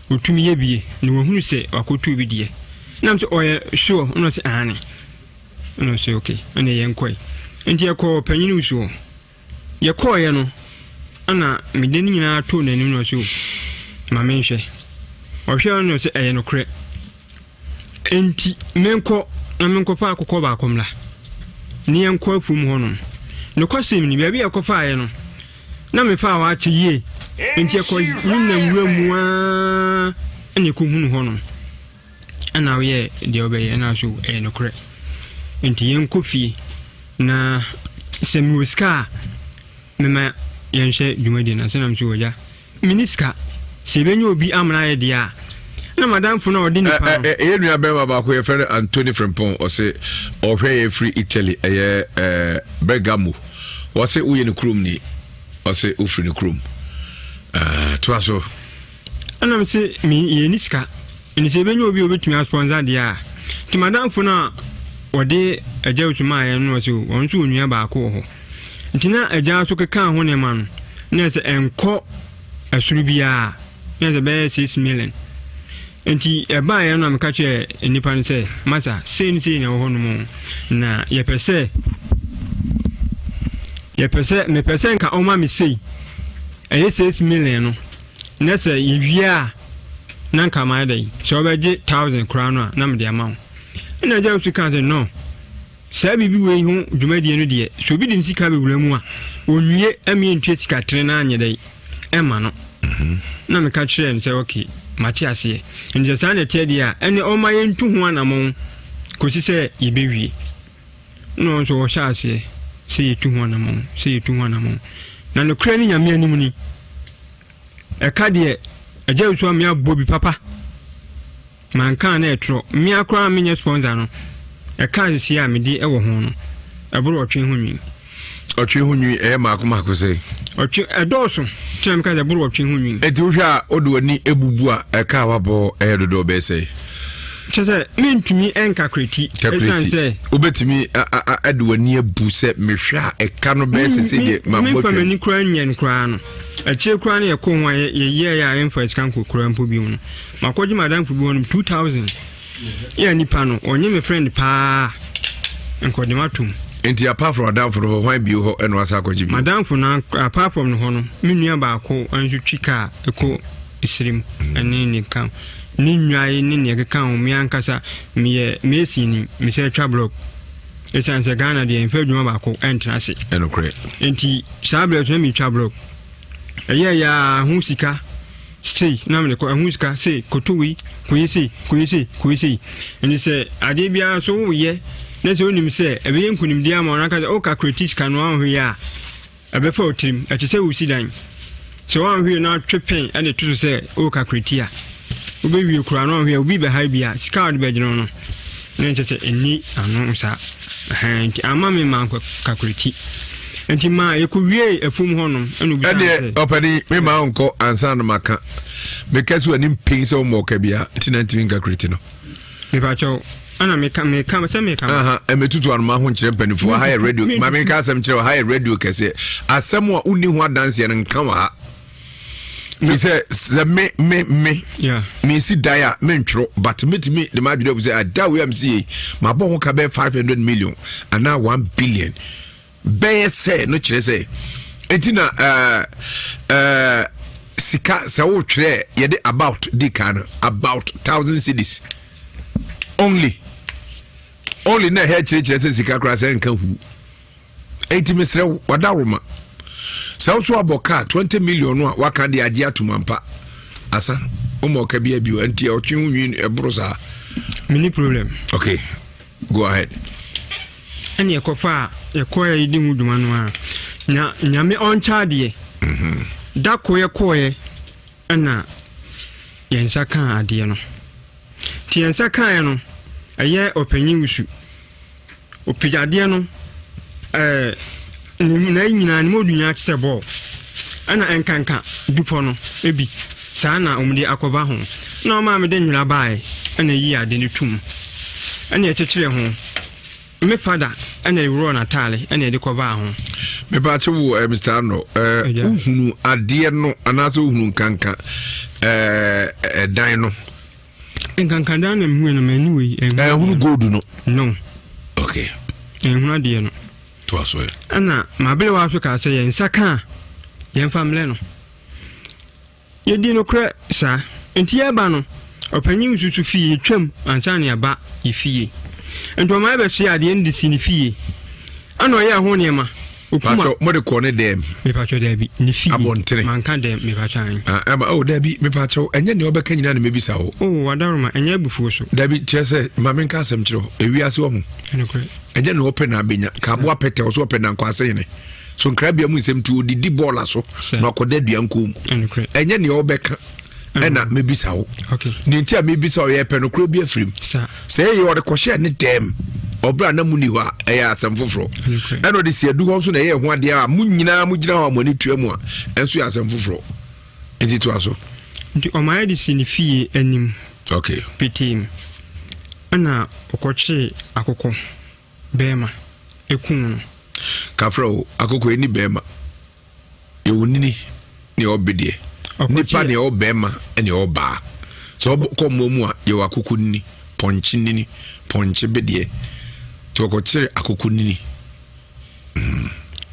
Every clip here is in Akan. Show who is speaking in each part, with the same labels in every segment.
Speaker 1: otumi ye bie ne wo hunu se wakotu bi de nam so oye sure no se ane no se okay ane ye nkoi enti ye ko panyini uso ye ko ye no ana mede ni nyina to nanim no so ma menhwe ohwe no se eye no kre enti menko fa akokọ ba akomla ni enko afum hono no kwasem ni bia bia kofa aye no na me fa wa ache yie enti ekọ nyinam wuramu a ene ko hunu hono ana we de obeye na so eye no kre enti yenko fie na semuska mema yenhwe dwumadi na senam so oja miniska sebenyo obi amna ye dia na madam fu na odi ni pa
Speaker 2: nua bema ba ko ye friend Anthony Frimpong o se o hwe ye free Italy Bergamo o se uye ni krum ni o se ufri ni krum to aso
Speaker 1: ana me se mi ye niska ni sebenyo obi obetumi sponsor dia ti madam fu na odi eja utuma ye no so won so onua ba ko ho ntina eja so keka ho ne ma no na se enko asuru bia na se be 6 million enti eba ya na meka che nipa ne se masa sei ni na ho no mu na ye pese me pese nka o ma me sei eye 6 million no na se ye wia na nka ma dai so be je 1000 crown na me de amount ina je su kan se no sa bibi we hu dwumadi no de so bi din sika be wuramu a onwie amie ntwe sika tre na anye dai ema no na me ka che en se okay Matiasie in the Sunday Tedia and the Oma in 2 1 among Cosi say Ibewi. No, so shall say 2 1 among, say 2 1 among. Now the craning a mere money. A cardiac, a Joshua mere Bobby Papa. Man can't etro, mere crown minion sponsor. A card see me dear ever home. A broaching honey.
Speaker 2: Or Chihuni, Marco say.
Speaker 1: Or a dorsum, Cham kind of broaching honey.
Speaker 2: A Dusha Odu ni Ebubua, a cowabo, a do bese.
Speaker 1: Mean to me, Anka Criti, say,
Speaker 2: Ubet me, I do a near Buset Misha, a cannabis, my
Speaker 1: Ukrainian crown. A chill cranny a comb a year I am for its canco crown pubium. My coach, madame, for 2,000. Yeah, Nipano, or name a friend pa and Codimatum.
Speaker 2: Enti apart from down for the wine bio and was a coach.
Speaker 1: Madame for now, apart from the honor, Minia Bako and Juchika, a co isrim, and any count. Nhyira ni account me ankasa me mesini me say trouble it's answer Ghana the infeduma ba ko entrance
Speaker 2: eno correct
Speaker 1: enti sablet me trouble ya hu sika stay na me ko hu sika say kotowi kuyesi and say ade bia so wo ye na say onim say ebe yenkunim dia ma onaka o ka critics kan wan hu ya ebe fa otrim e say wo sidan so wan hu na twepin and to say o ka critia Ubi will crown on here, we be high be a scarred bedroom. Then just any announcer. And a mammy man calculate. And Tima, you could be a fum honor and
Speaker 2: opening my uncle and son of Maca because we are in pains or more cabia, Tinantinga Cretino.
Speaker 1: If I show Anna may come, some may come.
Speaker 2: And me to one mahon champion for higher radio. My make us some higher radio can say, as someone who knew what dancing and come out. Me say me
Speaker 1: yeah
Speaker 2: me see dia mentro but me the my video say ada we am see my bon ka be 500 million and now 1 billion be say no kire say etina sika sa wo kire ye de about the can about 1,000 cedis only na here kire say sika kra say nka hu enti mesre wadawoma so aboka 20 million waka de age atumampa asa umoka bia bio anti otwin ebrosa
Speaker 1: mini problem
Speaker 2: okay go ahead
Speaker 1: ani ekofa ekoya yidi muduma no a nyame oncha de da koye ana yensa kan ade no ti yensa kan no aye opanyin wusu opijade no nyina ni modunya tse bo ana enkanka dupo no ebi saa na omde akoba ho na o ma me de nyira bae ana yi ade ne tum ana ekekere ho me father and a run atale and a decover home.
Speaker 2: Me pacho Mr. Arno uhunu ade no anaso uhunu kanka dan no
Speaker 1: nkanka dan na mu no anyway
Speaker 2: uhunu gold
Speaker 1: no
Speaker 2: okay
Speaker 1: ehunu ade no
Speaker 2: to aso
Speaker 1: ana mabele wa Africa say yen saka yen family no ye di no kra sa enti eba no opanyin susu fie twam ansa ne aba ifie ento ma be hye ade ndi si ne fie ana oye ho ne ma
Speaker 2: pacho mo de ko ne dem
Speaker 1: me pacho da bi ne fie
Speaker 2: abontere
Speaker 1: man kan dem me pacho an
Speaker 2: oh da bi me pacho enye ne obeka nyina ne mebisa ho
Speaker 1: wadaruma enye bufuo so
Speaker 2: da bi chese ma men ka asem kiro ewiase wo ho
Speaker 1: ene kra
Speaker 2: enye ne open na benya ka bo apete wo so open na nkwase ne so nkrabia mu nsem tu odidi ball aso na akoda dua nkom
Speaker 1: ene kra
Speaker 2: enye ne obeka ena mebisa ho
Speaker 1: okay
Speaker 2: ni ntia mebisa wo ye pe no kro bi afrim say ye wo de ko share ne dem obra na muni ho eya asem foforo eno de sie du ho so na ye ho ade a munyina mugina ho amani tuamu a enso ya asem foforo enti to aso
Speaker 1: ndi o ma de sinifie anim
Speaker 2: okay
Speaker 1: pitim ana okoche akoko bema ekun
Speaker 2: kafro akoko eni bema e wonini ne obedie nipa ne obema ene oba so ko momu a ye wakoko ni ponchi nini ponchi bedie to okoche akoko nini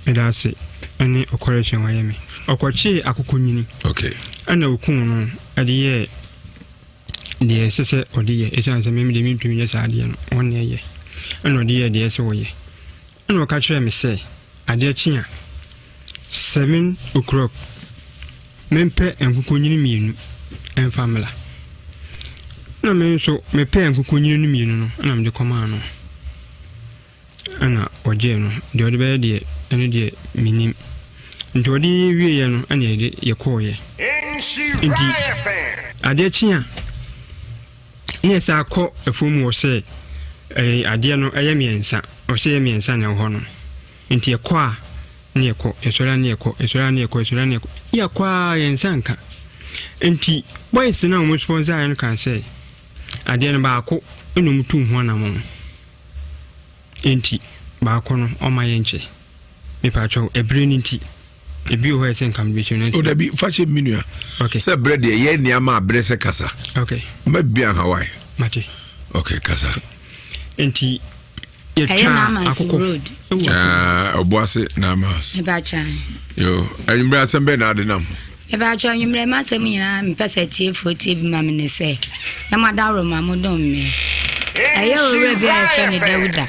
Speaker 1: edase ene okoreche wayemi okoche akoko nini
Speaker 2: okay
Speaker 1: ana okun no adiye die sese odiye esanse memi de mintumi ye saade no wonne ye ana odiye de se woye ana okachire me se ade chia 7 o'clock mempe enkuku nyini mienu en famila na me so mepe enkuku nyini mienu no ana mde koma no ana oje no de ode be de ene de minim nti ode wie ye no ana ye koye Nhyira ade chia yes akọ efum wo se ade no eye miensa o se miensa na ho no nti ekọ a ne ekọ esora ne ekọ esora ne ekọ esora ne ekọ ya kwa yensanka nti boys na mo sponsor an kan say ade no ba akọ enum tu ho na mo nti ba akọ no o ma yenche me pa cho ebre ni nti ebi o hesen kam bi chune
Speaker 2: o da bi fashion menu
Speaker 1: okay
Speaker 2: say bread ye ni ama bread se kasa
Speaker 1: okay
Speaker 2: ma bia Hawaii
Speaker 1: mate
Speaker 2: okay kasa
Speaker 1: enti ye cha akoko
Speaker 2: obuase na mas
Speaker 3: e ba cha
Speaker 2: yo anyimra asembe na adenam
Speaker 3: e ba cha anyimra ma asem nyina mpese tie fotie bi ma me ne se na madaro ma modon me ayo rebi e fe ne Dauda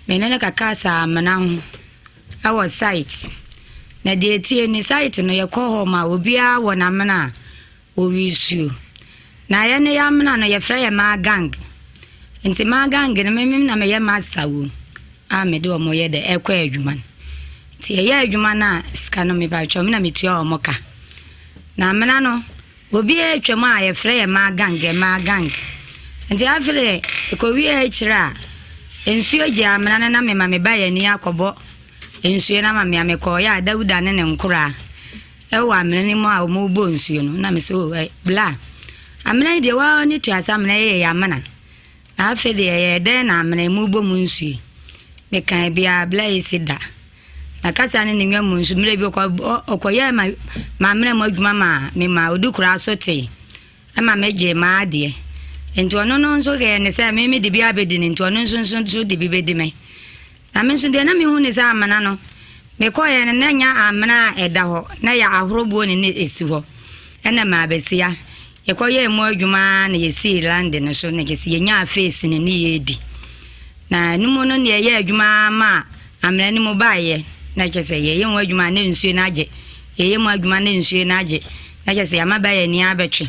Speaker 3: me ne ka kasa mana ho our site na de tie ni site no ye ko ma obia wo na mena o wisu na ye ne ya mena no ye fra ye ma gang nti ma gang ne memim na me ye master wo a me de o mo ye de ekwa adwuma nti ye adwuma na ska no me ba twa me na me tia o moka na mena no obi e twam a ye fra ye ma gang nti afre ko wi e kira ensuo gya mena na me ma me ba ye ni akobo ensuo na ma me amekọ ya Dauda ne ne nkura e wa mena ni mo a mo bo ensuo no na me so bla amena de wa ni tuasa mena ye ya mana na afi de ye de na amena mo bo mu ensuo me kan bia bla isida na kasa ne nwa mu ensuo mire bi okoye ma mena mo adwuma ma me ma odukura sote ama meje ma ade enti ono no nso ke ne se me de bia bedi ne enti ono nso de bi bedi me na me nso de na me hu ne za amana no me koye ne na nya amana eda ho na ya ahorobo ne esi ho ena ma besia ye koye mu adwuma na ye si land ne so ne kesi ye nya face ne ye di na numo no ne ye adwuma ma amana ni mo baaye na kese ye mu adwuma ne nsuo na age ye mu adwuma ne nsuo na age na kese ya mabaaye ni abetwe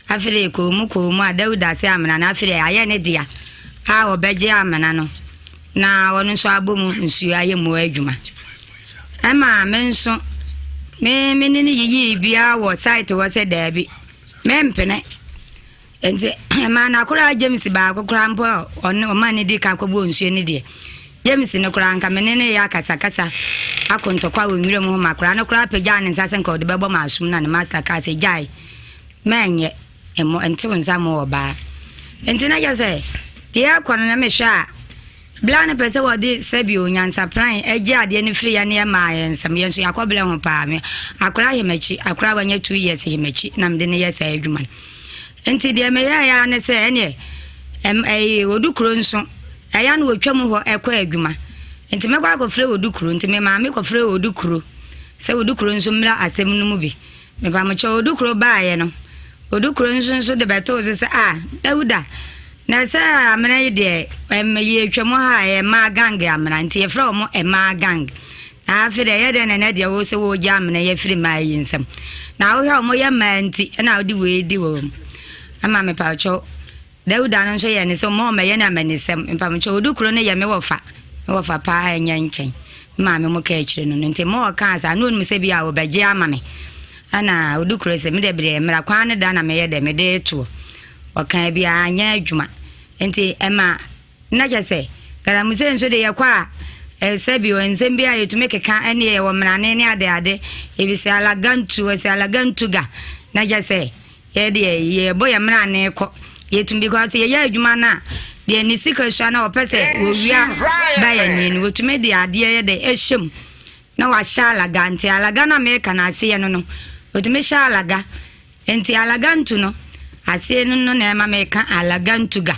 Speaker 3: afire ko mu a Dauda se amana na afire aye ne dia a obeje amana no na wonu so abomu nsuo aye mu adwuma ama menso me ni yiyi bia wo site wo se dabi mempene enze ma na kura James ba kura mpo o ma ne di ka kwabo nsuo ne de James ne kura nka menene ya kasa akontokwa wo nwire mu ma kura ne kura pagya ne nsase nka o de bebo ma asum na ne master ka se jai menye emo enti wonza mo oba enti na ya se dia kono na mehwa Blan pese wodi sebio nyansa plan eje ade ne free ya ne ma yensam yenso yakobele ho pa me akora hemachi akora wanya 2 years hemachi nam de ne yesa adwuma enti de me ya ne se ene odukuro nso eya no otwam ho ekọ adwuma enti me kwa ko free odukuro enti me ma me ko free odukuro se odukuro nso mra asem no mu bi me ba mo che odukuro ba ye no odukuro nso de beto se Dawuda na sa amena yede ye twemo ha e ma gang amena nti ye fra mo e ma gang na afide ye de na de wo se wo ja amena ye firi ma yi nsam na wo hwe mo ye ma nti na wo di we di wo ama me pa cho Dawuda no so ye ne so mo ma ye na amanisam mpa mo cho odukuro ne ye me wo fa pa enya nchen ma me mo ka ekire no nti mo ka sa no mi se bia wo beje ama me ana odukuro se me de bre mra kwa ne da na me ye de me de to okan bia anya adwuma enti ema na jese garamuse nso de yakwa sebi onsem bia yetume keka ene ye wo mrane ne ade ebisi alagantu ga na jese ye de ye boya mrane ko yetum because ye adwuma na de ni sika sha na opese wo wia ba ya ni wotume de ade ye de ehyem na wa sha alaganti alaga na me kana ase ye no wotume sha alaga enti alagantu no ase no na ema meka alagantuga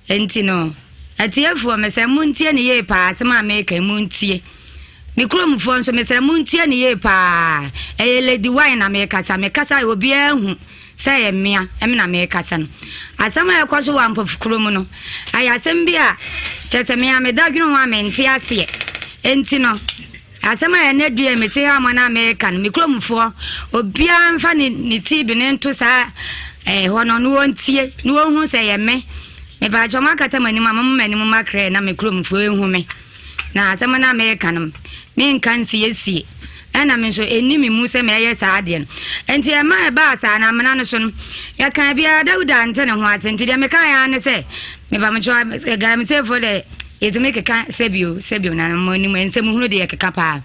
Speaker 3: enti no atiefu mese muntie ne ye pa ase ma meka muntie mikromfo nso mese muntie ne ye pa lady wine na meka sa obi ehu say emia emna meka sa no asama ekoso wa mpofukrom no ayasem bia chese me amedadwunu ho amenti ase enti no asama ya ne due meti ha mo na meka no mikromfo obi amfa ni tibi ne nto sa hono no wontie no hu se ye me ba choma kata mani mama mu makre na me kromfo ehu me na asema na me kanum me nkan sie ana me so enimi mu se me ye sa ade no enti e ma e ba sa na mena no so no ya kan bia Dawuda ante ne ho asenti de me kan ya ne se me ba me chwa ga me se fo de yetume keka sebio na mo ni mo ensem hunu de keka pa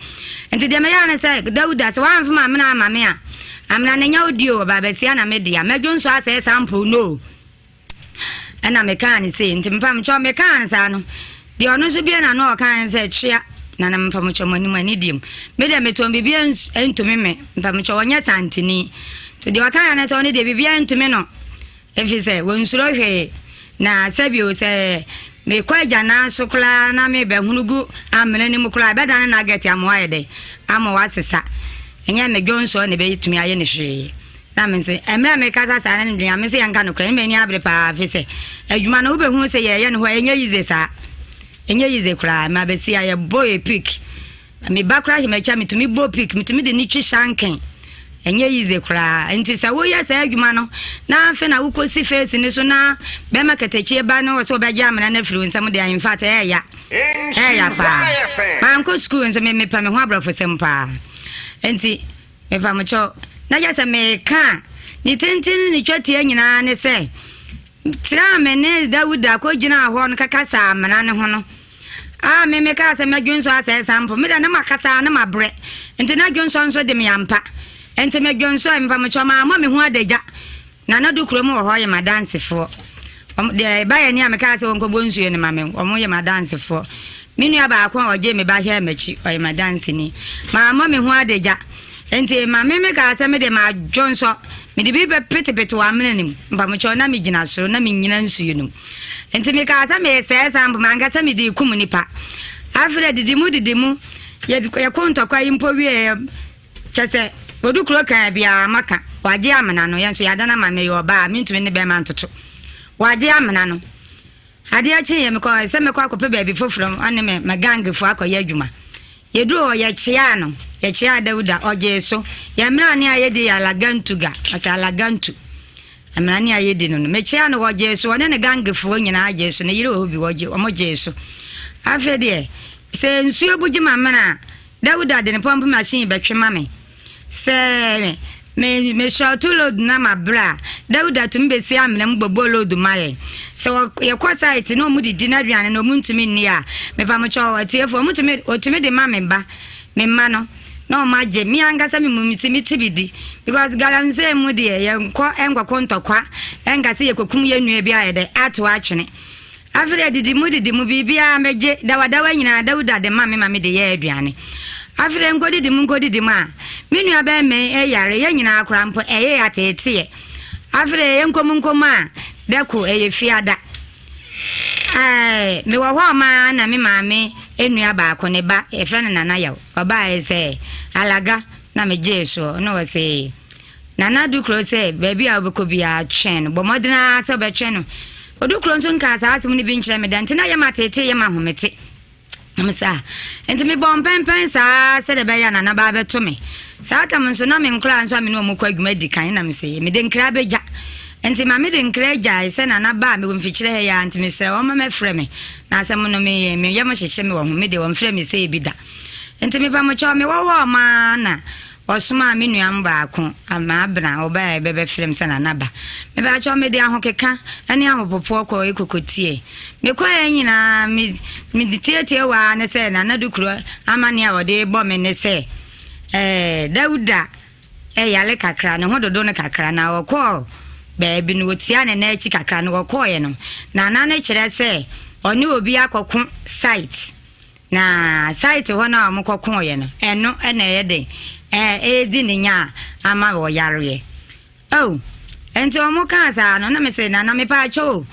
Speaker 3: enti de me ya ne se Dawuda so wan fama mena amame a amna na nya odio ba be sia na me dia medwo nso ase sample no ana me kan se nti mpam cho me kan sa no de ono so bia na no kan se chia na na mpam cho mani mani dim me de me to bibia entumi me mpam cho wonya santini to de wakan na so ne de bibia entumi no efi se wonsuro hwe na sabio se me kwaja na sokla na me be hunugu amene ni mukula be dan na get amwa de amwa sesa enya me gonso ne be tumi aye ne hwe na me se emra me kasa sa na ndia me se yanka no kra me ni abre pa fi se adwuma na wo be hu se ye ne ho enya yize sa enya yize kra ma be si aye boy pick me bakra me cha me tumi boy pick me tumi de ni twi shanken enya yize kra nti sa wo ya sa adwuma no na afi na wo kosi face ni so na be makatachi ba no so be jam na firi nsam de in fact ya pa man ko school nso me pa me ho abrafo sem pa enti me fa mo cho na ja se me ka ni tintin ni twati nyina ne se tra me ne Dawuda ko gina ho no kaka sa amana ne ho no me ka se me dwonso asa sampo me da na makasa na mabre enti na dwonso nso de me yampa enti me dwonso me fa mo cho ma me ho adagya na na dukuro mu ho ye madanse fo de ba ye ni ameka se wonko bonsu ne mame omo ye madanse fo minu aba akwa oje me ba hia machi o ye madanse ni ma me ho adagya enti ma me ka se me de ma dwonso me de bi be pete wa mnenim mpa mo cho na me gina so na me nyina nsuyu num enti me ka se me se sambo manga se me de kum nipa afre didimu ye konto kwa impo wie chese odukuro kan bia maka waje amana no yenso yadana ma me yo ba me ntumi ne be ma ntoto waje amana no ade achi ye me ko se me ko akope ba bi foforo ane me magange fu akoye adwuma yedu ye chia no ye chia Dawuda oje so ye mra ne ayedi ya lagantuga asa lagantu amra ne ayedi no me chia no oje so ne ne gange fu nyina aje so ne yire obi oje omoje so afede se nsuo buji mamana Dawuda de ne pomp machine betwe mame se me shoutu load na mabra Dawuda tumbe si amna mbobo load maye so ye kwa site no mu didi na duane no muntumi nni a me pa mo cho atiefo mutumi otumi de mame ba me ma no maje mi angasa mi mumiti tibidi because galamse mu de ye enko ntokwa engase ye kokum ye nua bi ayede ato atwene afre didi mu bibia meje dawadawa nyina dawuda de mame de ye aduane afre nkodi mu a menu aba me yare ye nyina akora mpo eye atete afre ye nkom a deko eye fiada me wo ho ma na me mame enua ba ko ne ba e frɛ ne nana yaw oba e se alaga na me jeso no we se nana du kro se baby abeko bia twen bo modena se be twen no odu kro nso nka sa asem ne bi nkyerɛ me dante na ye matete ye mahomete amsa enti me bom pempen sa se de be ya nana ba beto me sa tam nso na me nkra nso me no mu kwa adwuma di kan na me se me de nkra beja enti ma me de nkra gya se nana ba me mfikyire ya enti me sere o ma frɛ me na asem no me ye mo hyehye me wo me de wo frɛ me se bi da enti me ba mo chaw me wo ma na osuma me nuam baako ama abna oba bebe frem se nana ba me ba chaw me de ahokeka ani ahopopo ko ekokotie me kwa nyina me ditietie wa ne se nana dukuro amane a wode bo me ne se Dauda yale kakra ne hododo ne kakra na okọ baabi no wotia ne na echi kakra no okọ ye no na na ne kire se oni obi akọkọ site na site ho na omkọkọ ye no eno na ye de di ne nya ama wo yare oh enti omuka sa no na me se na me pa cho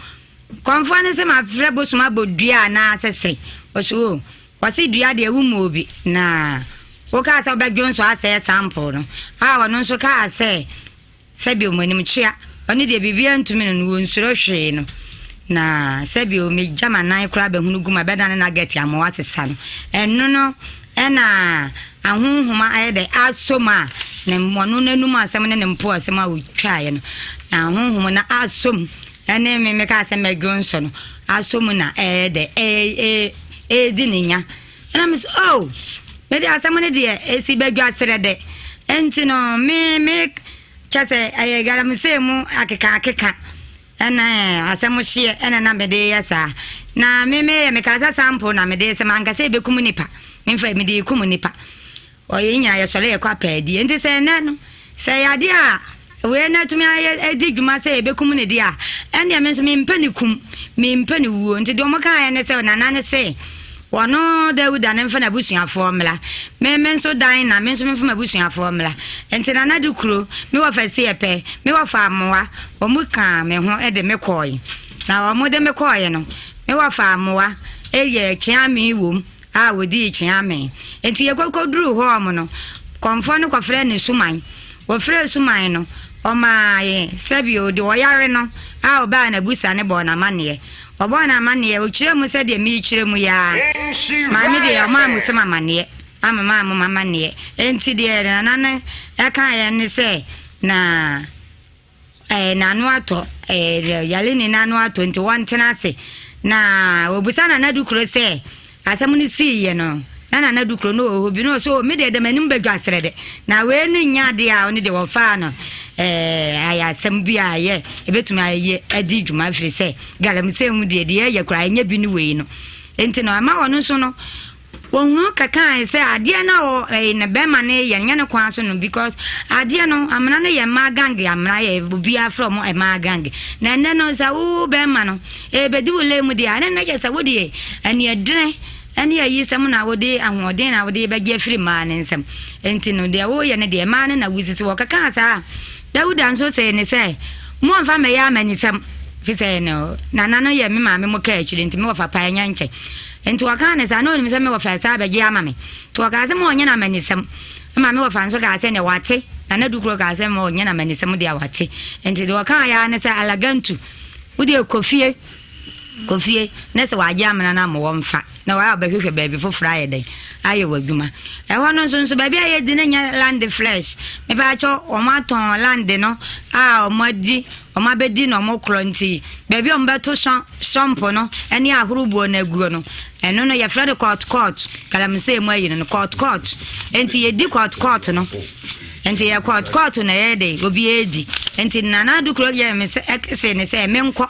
Speaker 3: konfo ne se ma frɛ bosuma bodua na sese oso wasi dua de ewu mu obi na woka sa obadwo nso ase sample no wono nso ka ase sebi omanim chia oni de bibia ntumi no wonsuro hwe no na sebi o me jama nan kura be hunu guma beda ne na get am wasesa no eno no na ahunhuma ayede asoma ne mmonu nanum asem ne mpo asem a wotwae no na ahunhuma na asom ene me ka asem agonso no asom na ayede di ninya na me oh me de asem ne de esi badwa serede enti no me chase ayegala msemu akeka ena asem hye ena na me de yesa na me ka sa sample na me de se manga se be kumunipa me fa me de kumunipa oye nya ye sole ye kwa pedi enti se na no se ya de a we na tumi edi dwuma se be kum ne de a ene me so me mpani kum me mpani wuo enti de o maka ya ne se na na ne se wono Dauda ne mfa na busuafo mla me nso dan na me nso me mfa busuafo mla enti na na dukuro me wa fa se epe me wa fa amoa o mu ka me ho e de me koyi na o mu de me koyi no me wa fa amoa eye chiame wom a wodi chiame enti ye kokoduru ho mo no konfo no kofre ne suman wo fre suman no o ma ye sebi o de o yare no a o ba na busa ne bo na mane obo na mane o kire mu se de mi kire mu ya ma mi de o ma mu se mane ama mu mane enti de na na e kan ye ne se na na no ato yale ni na no ato enti won tenase na obusa na dukuro se asem ni si ye no na dukuro no obi no so me de manim badwa serede na we ni nya de a oni de wo fa no aya asem bi aye ebetumi aye adi dwuma firi se galamsem de ye kura nya bi ni we no enti no ama wono so no wonu kaka se ade na wo na be ma ne ye nya ne kwa so no because ade no amna ne ye ma gange amna ye obi afro mo e ma gange na ne no sa wo be ma no e be di wo le mu de ane na je sa wo de ane edene ane ayi sam na wo de ahoden na wo de be gye firi ma ne nsem enti no de wo ye ne de ma ne na wuzisi wo kaka sa Dauda nso se ne se mo mfa me ya manisam fi se no na no ye me ma me mo ka akire enti me wo fa pa nya nche enti waka ne sa no ni se me wo fa sa be gye ama me to waka se mo nya na manisam ma me wo fa nso ka se ne wate na dukuro ka se mo nya na manisam de wate enti de waka ya ne se alagantu wo de kofie ne se wa gye ama na mo wo mfa na wa ba hwehwe baby for Friday aye wadwuma e ho no nso baby aye di na nya land flesh me ba cho o ma ton land no o ma di o ma be di no mo kronti baby o mba to shampoo no ene ahorobuo na aguo no eno no ye frede court kalamse mu ayi no court enti ye di court no enti ye court na ye de obi edi enti nana dukuro ye me se ne se me nko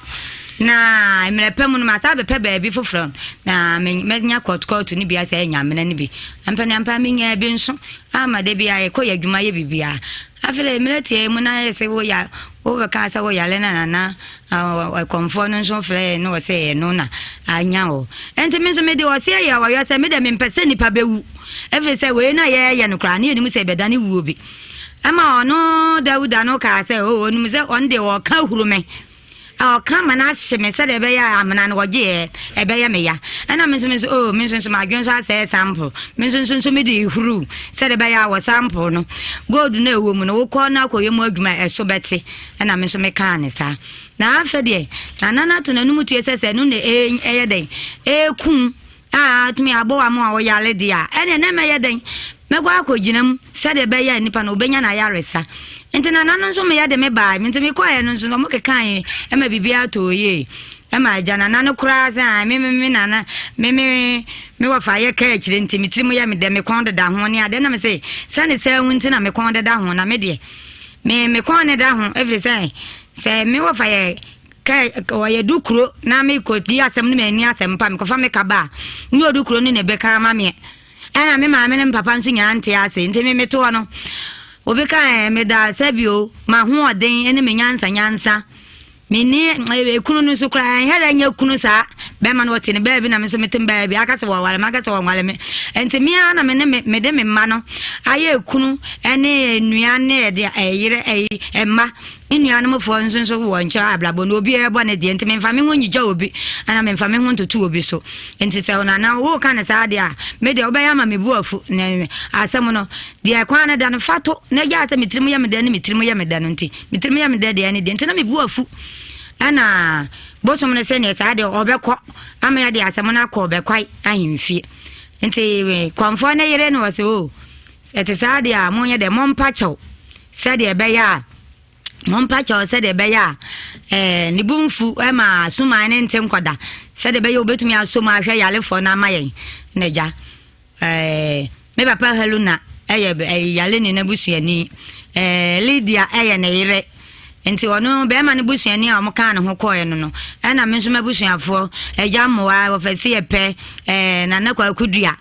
Speaker 3: na mmerepem no masa be pe baabi foforo na menya court ni bia say nyamena ni bi ampani ampa menya bi nso ama de bia ye koya dwuma ye bibia afele mmerete mu na se wo ya wo be ka sa wo ya le na komfo no nso fle no se no na anya o enti me nso me de wo se ya wo se me de me mpese nipa bewu efe se we na ye no kra na ni mu se be da ni wu obi ama ono Dauda no ka se o ni mu se on de wo ka huru me come and ask me, said a bear, I'm an angoje, a bear me ya. And I mentioned, oh, mentions my guns, I say sample. Mentions to me, who said a bear was sample. No, go to no woman, who call now, you murder my so Betsy, and I mention mechanics. Now, after the Nana to the Numuti says, and no day, coon, to me, a boa more yale dear, and a name a day. Megwako jinam said a bear nipan obenya na yaresa enti na nano so me yade me bai enti me kwae no so mo kekan e ma bibia to ye e ma jana nano kura za me nana me wa fa ye ka akire enti mitirimu ya me de me kon da ho ne ade na me say sane say wunti na me kon da ho na me de me kon ne da ho every say me wa fa ye ka o ye dukuro na me ko di asem ne me ni asem pa me ko fa me ka ba ni odukuro ni ne be ka ma me ana me ma me ne papa nso nya ante ase enti me to no obi ka me da sabio ma ho oden ene me nyansa me ni ekunu no so kra hera nya kunu sa be ma no wote ne ba bi na me so metem ba bi aka se wo wale ma aka se wo wale me enti me ana me ne me de me ma no aye ekunu ene nua ne de ayire emma inu anu fo nso wo ncha ablabo no obi ebo ne de enti me mfa me ho nyija obi ana me mfa me ho ntutu obi so enti se ona na wo ka na sa de a me de obaya ma me bu afu ne asem no de kwa na da no fato na ja ase mitirimu ya me de ne mitirimu ya me da no enti mitirimu ya me de de ne de enti na me bu afu ana bosom ne se ne sa de obekọ ama ya de asem na akọ obekwai ahimfie enti konfo na yere no wose o ete sa de a monye de mompacho se de be ya mompacho se de be ya ni bumfu e ma suma ne nte nkoda se de be ya obetumi asoma ahwe yalefo na amayen ne ja me papa heluna yale ni na busuani Lydia ne yire enti ono be ma ne busuani a omka ne ho koye no na me nso mabusuafo eja moa ofesi epe na na kwa kudua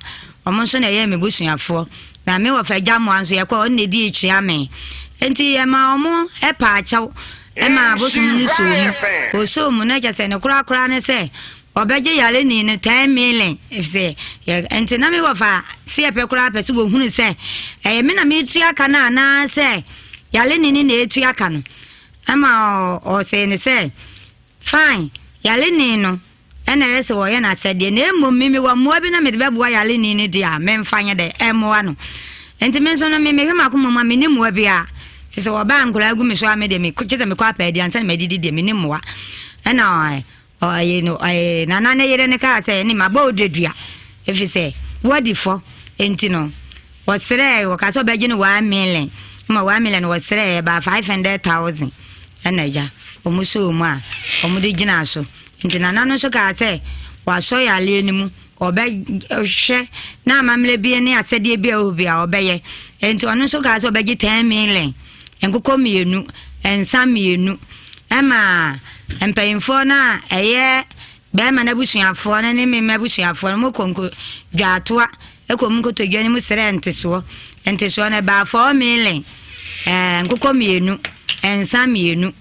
Speaker 3: omo nso na ye me busuafo na me wo fa eja moa nso ye kwa on ne di echi ame enti e ma omo e pa achaw e ma bosun ni so o so mu na jase ne kura ne se obeje yale ni ne 10 million if say enti na me wo fa si epe kura pese wo hunu se me na me tu aka na se yale ni na etu aka no ama o say ne say fine yale ni no ena ese wo ye na sede na mimi wo mo bi na me de beboa yale ni dia me mfanye de emoa no enti me so no me hwema ko mama me ni mo bi a se wo ba nkura agu me so ame de me kye me kwa pa di ansa me didi de me ni moa ena o ye no na na ne yere ne ka say ni ma ba odedua efi say wodi fo enti no wo sere wo ka so be gine 1 million ma 1 million wo sere ba 500,000 enaja omuso mu a omudi gina so enti na no so ka say wa so ya le ni mu obe hwe na amamle bi ni asede bi a obi a obeye enti ono so ka so be gi 10 million enkoko mienu ensa mienu ama empayinfo na eye be ma na busuafo na ne me mabusuafo mo konko dwatoa ekom nkoto dwane mu sere enteso na ba 4 million enkoko mienu ensa mienu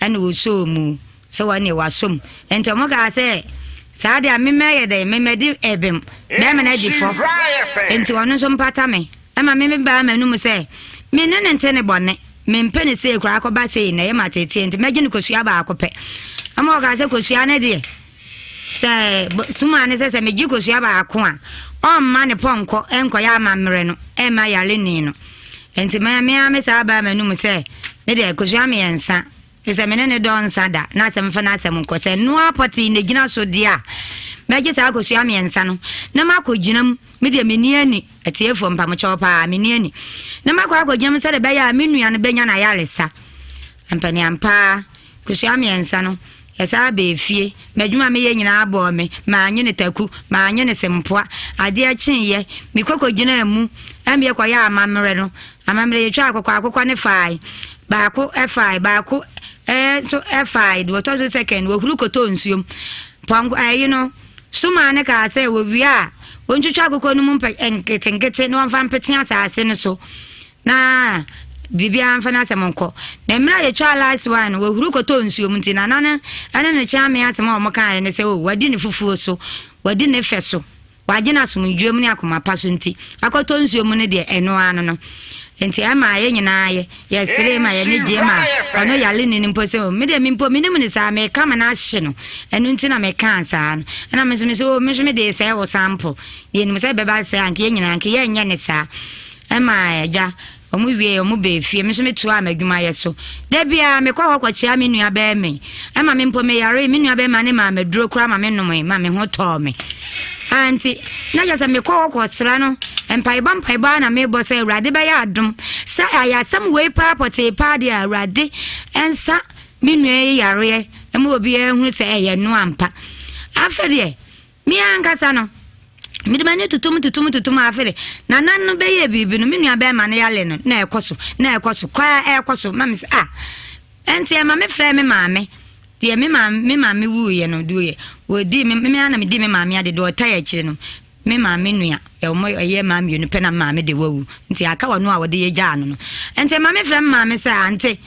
Speaker 3: ene wo so mu se wani wasom enti mo ga se saade a memeye de memedi ebem be ma na difo enti wono so mpata me ama me ba ma nu mu se me ne nte ne bone me mpene se kura akoba se na ye matete enti megine kosua ba akope ama ga se kosua ne de se suma ne se megi kosua ba ako a o ma ne ponko enko ya amamre no e ma yale ni no enti me sa ba ma nu mu se me de kosua me yensa ese me ne don sada na asem fa na asem nko se no apoti ne gina so dia meje sa kosua me yensa no na ma ko ginam me de me ni ani etiefo mpam chopa me ni ani na ma ko akoginam se de be ya me nua no benya na yaresa ampani ampa kosua me yensa no esa be fie medwuma me ye nyina abo me ma anye ne taku ma anye ne sempoa ade a chinye mi kokogina mu ambe kwa ya amamre no amamre ye twa akokwa ne fai baako efai baako so F5 what was the second we huru koto nsuom pango you know suma ne ka say we wia wonchucha akoko no mpa enkete no amfa mpete asase no so na bibia amfa na semonko na mra ye twa last one we huru koto nsuom ntina na ana ne cha me asema o mka ne say wadi ne fufuo so wadi ne fe so wagina sumdwem ne akoma paso nti akoto nsuom ne de eno ano no enti ama ye nyina ye sire ma ye ne je ma ono yale ni mpo se me de mpo me ne sa me kama na hye no eno nti na me kan sa no na me so me de se wo sample ye ni se beba se anke ye nyina anke ye nya ne sa ama ja omu wie omu be fie me so me tu amadwuma ye so da bia me kwa hokwa chia me nua ba me ama me mpo me yare me nua ba ma ne ma maduro kura ma me no ma me ho to me anti na ya se me kwa hokwa sra no empaiba na me bo se urade ba ya adom sa aya some way property pa dia urade ensa me nua yare emu obi ehunu se eye no ampa afede mi ankasa no mi de mani tutum afede na nanno be ye bibi no me nua be ma ne yale no na ekoso kwa ekoso mama se enti e ma me frɛ me maame de me maame wuye no duye wodi me ana me di me maame ade do ta ya kire no me maame nua e mo ye maame no pe na maame de wawu nti aka wonu a wode ye gya no enti maame frɛ me maame se ante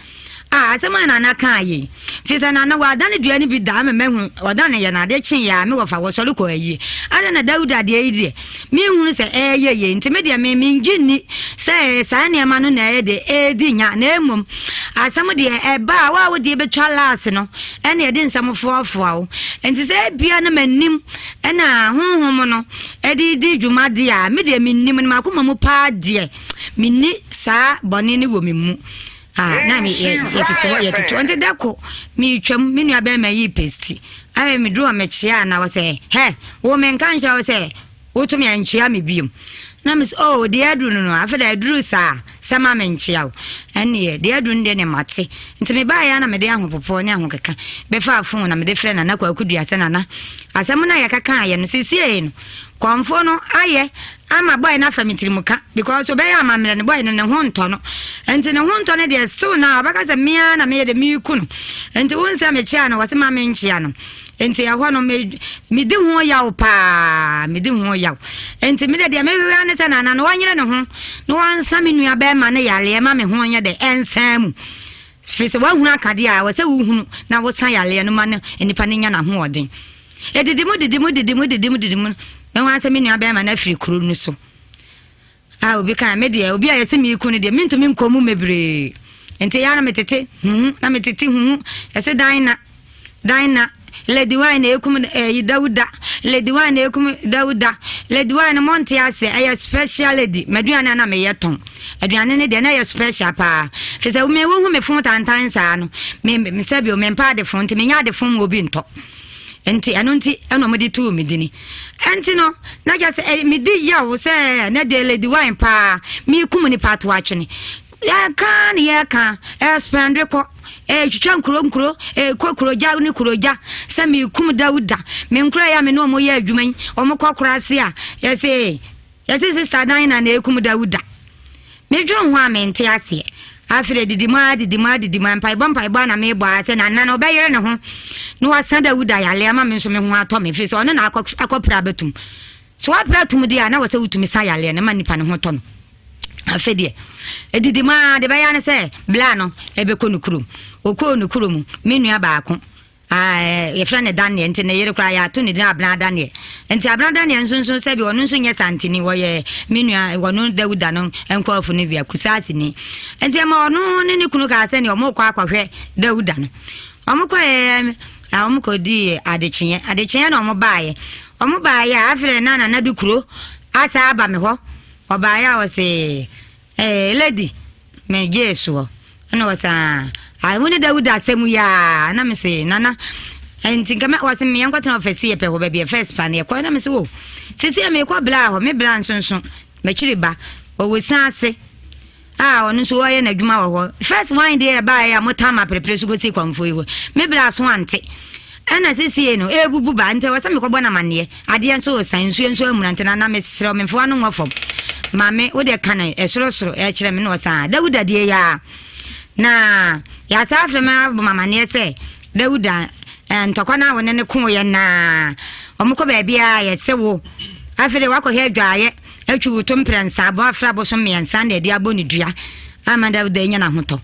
Speaker 3: asema na kan yi fisa na wadane duane bi da me mehu wadane ye na de kyin ya me wofa wo sori ko ayi ada na Dauda de yi de me hunu se ye nti me de me ngini se sa ne ma no na ye de edi nya na emum asem de e ba wa wo de be twalas no ene ye de nsam foafo nti se bia na manim ena honhom no edi di dwuma de a me de menim no makoma mu pa de minni sa bone ni wo memu na mi yetito ante dako mi twam mi nua be ma yi pesti aye mi do me chia na wo se wo men kan cha wo se wo to mi anchia mi biom na mi de aduru no afa da aduru sa sama men chia wo ene de aduru de ne mate nti me ba ya na me de ahopopo ne ahokeka be fa afun na me de frɛ na kwa akudua se na asem na ya kaka aye no sisie no konfo no aye ama boy na family muka because obey ama me ne boy no ne ho nto no enti ne ho nto ne de still na abaka se mia na me de mi ku no enti wonsa me chia no wase ma me nchia no enti ya ho no me di ho yaw pa me di ho yaw enti me de me wura ne se na no wanyere ne ho no wansa me nua ba ma ne yale ma me ho nya de ensam fise wa hu akade a wase wu hu na wo san yale no ma ne enipa ne nya na ho odin edidimu me wan se me nua ba ma na firi kuru nu so obi kan me de obi ayese me iku ne de minto me nkomu mebre enti ya na metete na metete ese daina lady wine ekum Dauda lady wine ekum Dauda lady wine monte ase aye special lady maduane na me yeton aduane ne de na ye special pa fe se me wo hu me fun tantan sa no me se bi o me mpa de fun ti me nya de fun obi nto enti anonti eno mo di tu mi dini enti no na ja se mi di ya wo se na de lady wine pa mi kum ni pa to atwene ya kan spend ko twitwa nkuro kokoro ja ni kuroja se mi kum Dauda me nkura ya me no mo ya adwuman o mo kokora se a yese sister Diana na ekum Dauda me dwon ho amente ase afire didima pai na me bo ase na no be yere ne ho no wasan Dauda ya le ama me so me ho ato me fi so no na akopra betum so apra tum dia na wase wutumi sa ya le ne ma nipa ne ho to no afede edidima de be ya ne se bla no ebe ko nukurum okọ nukurum me nua baako ye frane Daniel enti ne yere kra ya to ne din abna Daniel enti abna Daniel nso se bi ono nso nye santini wo ye me nua wono Dauda no enkofu ne bia kusasi ni enti ma ono ne kunu ka se ne omo kwa akwahwe Dauda no omo kwa omo ko di adekyen na omo baaye afre na dukuro asa aba me ho obaaye wo se lady me Jesu no wasa I wanted Dauda semu ya na me say nana enti kama wase me yankwa office ye pe ho ba bi first pan ye kwa na me say wo sisi me kwa bla ho me bla nsonson me chiriba o wesan ase ono so wo ye na dwuma wo first one day ba ya motama prepare so go see kwamfo yi me bla so ante ana sisi no ebubu ba ante wase me kwa na mane ade nso san nso amurante na me sere me fo anu ngofo mame wo de kana esoro e kire me no wasa Dauda de ya na ya sa afre ma mama ne se Dawuda ntokwa na wone ne ko ye na omko ba bia ye sewo afre wakọ he dwaye atwu to mprensa abo afra bo so miensa na de aboni dua ama Dawuda nya na hoto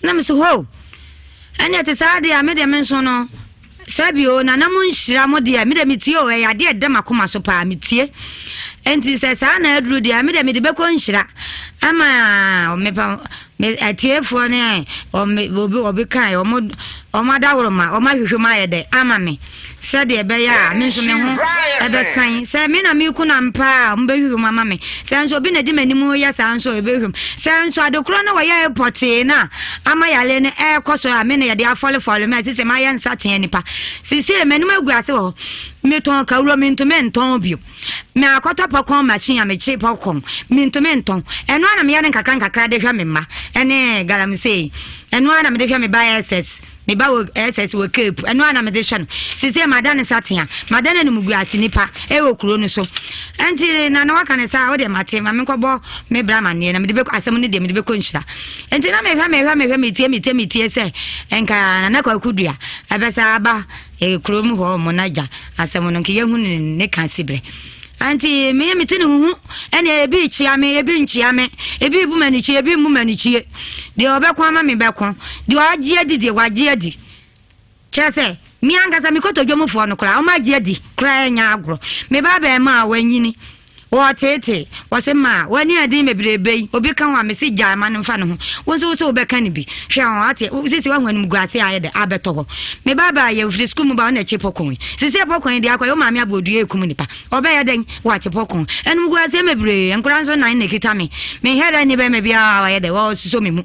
Speaker 3: na me so ho anya te sa de amede men so no sabio na namu nhira mo de amede metie o ya de dem akoma so pa metie enti se sa na aduru de amede me de be ko nhira ama o me pa me atiefo ne obi kan o ma daworoma o ma hwehwe ma ye de ama me se de be ya me so me ho e be san se me na me ku na mpa o be hwehwe mama me se nso obi na di manimu ya sa nso e be hwehwe se nso adokro na wa ya airport na ama yale ne e koso a me na ye de afole me se ma ya nsa ten nipa se manimu aguase ho me ton ka wuro me nton bio me akota pokon machine ya me chi pokon me nton eno na me ya ne kakra de hwa me ma ene galam sei eno na me de hwa me buy SS me ba wo SS wo cape eno na me de hwa no sisi madane satia madane no mugu asinipa e wo kuro no so enti na na waka ne sa wo de mate ma me kobo me bra mane na me de be asem ne de me de be ko nhira enti na me hwa me tie se enka na kwa kudua abesa aba e kuro mu ho mo naja asem no nke ye hu ne kan sibre anti me metene hu ene ebi chiame ebi nchiame ebi bu manichi ebi mu manichi de obekwa ama me bekwo de ogie adi de wagie adi chese mi angasa mi koto dwomfo no kra o ma gie adi kra nya agro me ba ba ma wanyini wo tete wo se ma wani adi me brebe obi kan wa me se gya ma no fa no ho wo so obeka ne bi hwe an ate sisi wa hwanu guase aye de abeto ho me baba ye ofri school mu ba na chepokon sisi pokon de akwa yo ma me abodu ekum nipa obe ye den wa chepokon enu guase me bre enkura so nan ne kita me hera ni be me bia wa ye de wo so me mu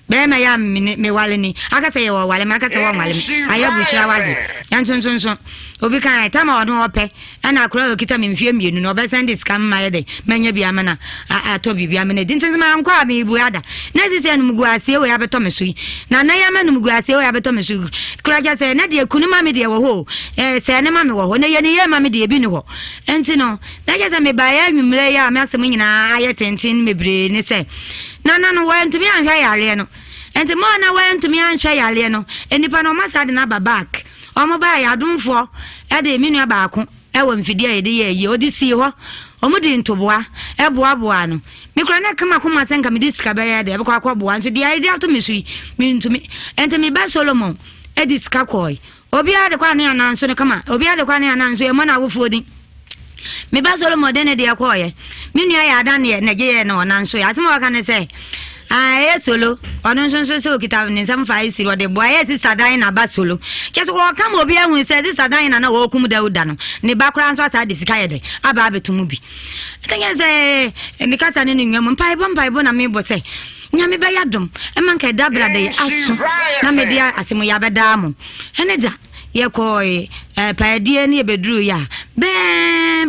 Speaker 3: be me ya me wale ni akase ye wo wale me akase wo wale aye bu chira wale yan so obi kan tama odun ope ana akura yo kita me mfie mienu no be send scam ma ye de menya bia me na ato bibia me na dintin ma nkwa me bu ada na sisi anu guase we ya beto me so na ya manu guase we ya beto me so kura ja se na de kunu ma me de wo ho se ne ma me wo ho na ye ne ye ma me de bi ni ho enti no na ja se me ba ya nwumre ya me asem nyina aye tentin mebre ne se na no wa ntumi anhwa yare no enti mo na wa ntumi anhwa yare no enipa no ma sa de na back omo ba ya adumfo e de minu abaako e wo mfidie e de ye odi si ho omo di ntoboa e boa no mikro na kama kuma senka me disika ba ya de e kwa boa nso de ide ato mesui mi ntumi enti me ba Solomon e disika koi obi ade kwa ne ananso ne kama obi ade kwa ne ananso e mo na wofu odi me ba Solomon de ne de akoye minu ya ada ne na ge ye na onanso ya asema waka ne se solo ono nso se okita ne nsam fa isi wo de boa ye sister dan na ba solo cheso wo kam obi ahun se sister dan na wo kum Dawuda no ne ba kra nso asa de sika ye de aba betumu bi tanya se ne kasa ne nwam mpaibo na me bo se nyame be yadom e man ka dabra de aso na me dia asemu ya beda mo eneja ye koi paedie ne bedru ya be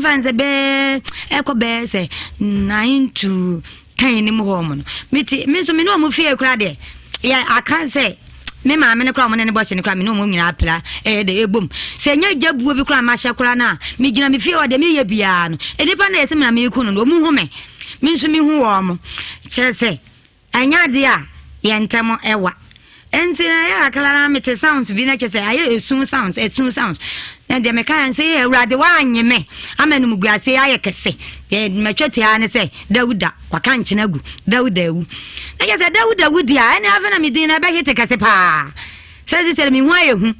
Speaker 3: fanze be eko be se 9 to 10 ni mo homo miti me so me no mo fie kura de ya akan say me ma me ne kura mo ne bo se ne kura me no mo nyina apla de ebom se nya jabuo bi kura ma hye kura na me gina me fie o de me ye bia no enipa na yesi me na me ku no mo hu me so me hu wo mo chese anya de a ye ntemo ewa entina ya akala na mete sounds bi na chese aye esun sounds na de me kan say Ewurade wa anye me amanu muguase aye kese de metwete ane say Dawuda kwaka nchenagu Dawuda ewu na chese Dawuda wu dia ene afa na me din na be hite kese pa say say me hu aye hu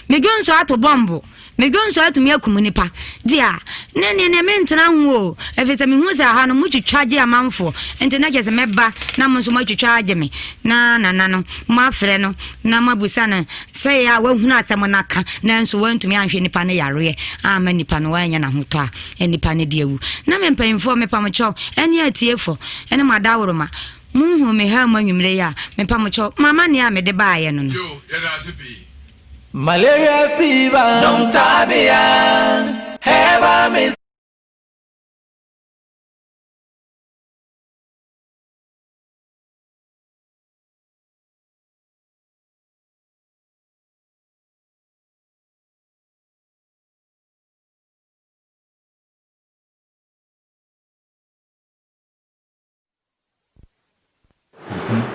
Speaker 3: me gonso ato bombo me gonso ato me akum nipa dia ne me ntena hu o efese me hu say ha no mu twitwaje amanfo enti na chese meba na mo so mo twitwaje me na no mo afre no na mabusa na say ya wa hu na asem na ka na nso wantumi anhwe nipa ne yare ama nipa no wanya na hoto a nipa ne de ewu na me mpanyimfo me pamocho eni atiefo eni madaworoma mu hu me ha manwumre ya me pamocho mama ne a me de baaye no
Speaker 2: yo ya da sipi
Speaker 4: malaria fever, don't tabia, have miss.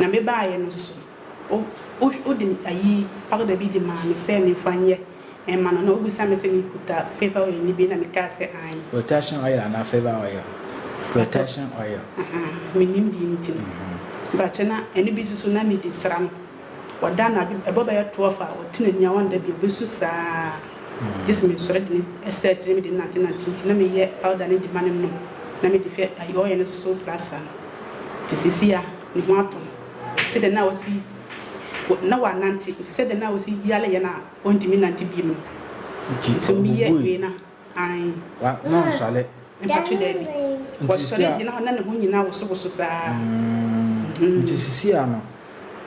Speaker 5: Na me buy no so. o de ayi agda bi de ma me se me fanye e ma no obu sa me se me kuta favor oil ni bi na me ka se an
Speaker 6: protection oil and favor oil protection oil
Speaker 5: me nim di ni tin ba chena eni bi so na me di sra no wada na e boba ya 12 a otina nya wanda bi besu sa just me so ready estate me di 19 na me ye powder ni di manem no na me di fe ayi oil no so stress tisisia ni ho ato se de na osi na wa nanti se de na osi yale ya na ontimi nanti bi mu to mi ye we na ai
Speaker 6: wa no sale
Speaker 5: empathy dey bi wo sole de na na ne ho nyina wo so sa
Speaker 6: tisisia no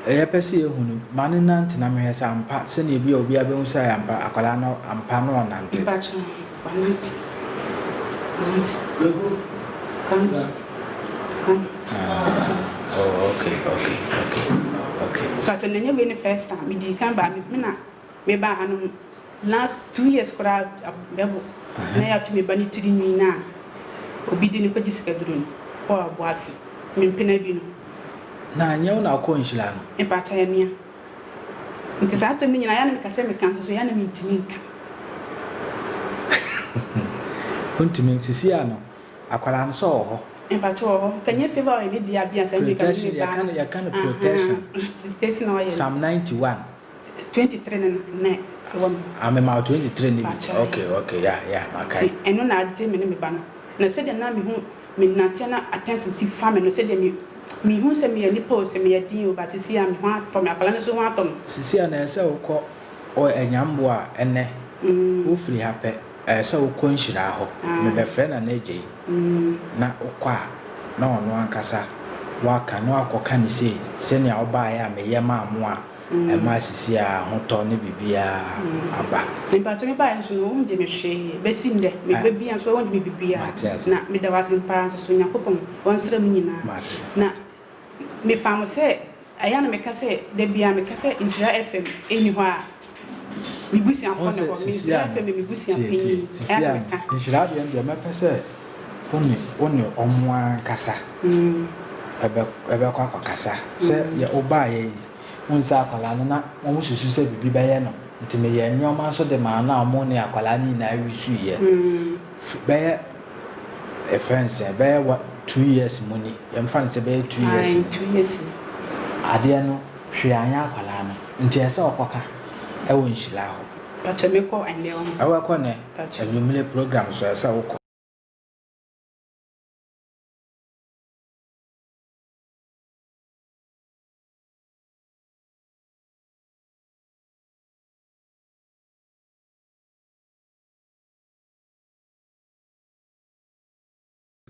Speaker 6: e pese ehunu mane nanti na me hesa ampa se na ebi obi abehun sa ya ampa akwala no ampa no nanti
Speaker 5: empathy wa nanti
Speaker 6: oh okay
Speaker 5: but when you win the first time me di kan ba me na me ba anu last 2 years kora bebo na ya to me ba ni tiri nwi na obi di ni ko jisika duro ko aboase me mpena bi no
Speaker 6: na nyew na ko nhila no
Speaker 5: e pa cha ya mia nti sa ta me nyina ya na me ka se me kan so ya na me ntimi nka
Speaker 6: kontimi sisia no akwala no so ho
Speaker 5: empacho kanye favor any dia bia say me can
Speaker 6: ya can protection
Speaker 5: discourse na
Speaker 6: Psalm 91
Speaker 5: 23 na won
Speaker 6: am ma 23 ni okay yeah makai
Speaker 5: eno na ade me me ba no na se de na me hu me nante na attention si family no se de me hu se me ani po se me adin o ba sisi am ho atom akala no so ho atom
Speaker 6: sisi na ese wo o enyambo a ene wo free happy se wo ko nhira ho me be friend na eje na okwa na ono ankasa waka no akoka ni se ne oba ya me yema amu a e ma sisi a hoto ne bibia aba
Speaker 5: me ba to me ba nso no unje me hwe be sinde me be bia so unje me bibia na me da wasin pa so nyakopon won sra me nyina na me fam se aya na me ka se de bia me ka se Nhyira FM eni ho a mi busi afọ na ko mi Nhyira FM mi busi apin
Speaker 6: Nhyira de me pese oni omwa kasa ebe kwa kasa se ya oba ye unsa akwala no na wo susu se bibi baye no ntime ye nyoma so de ma na omo ne akwala ni na wisu ye baye a friends baye 2 years money yem fan se baye 2 years ade no hwe anya akwala no nti ese okoka e wo nhila ho
Speaker 5: pacha me ko ande wo
Speaker 6: awa ko ne enumile program so ese wo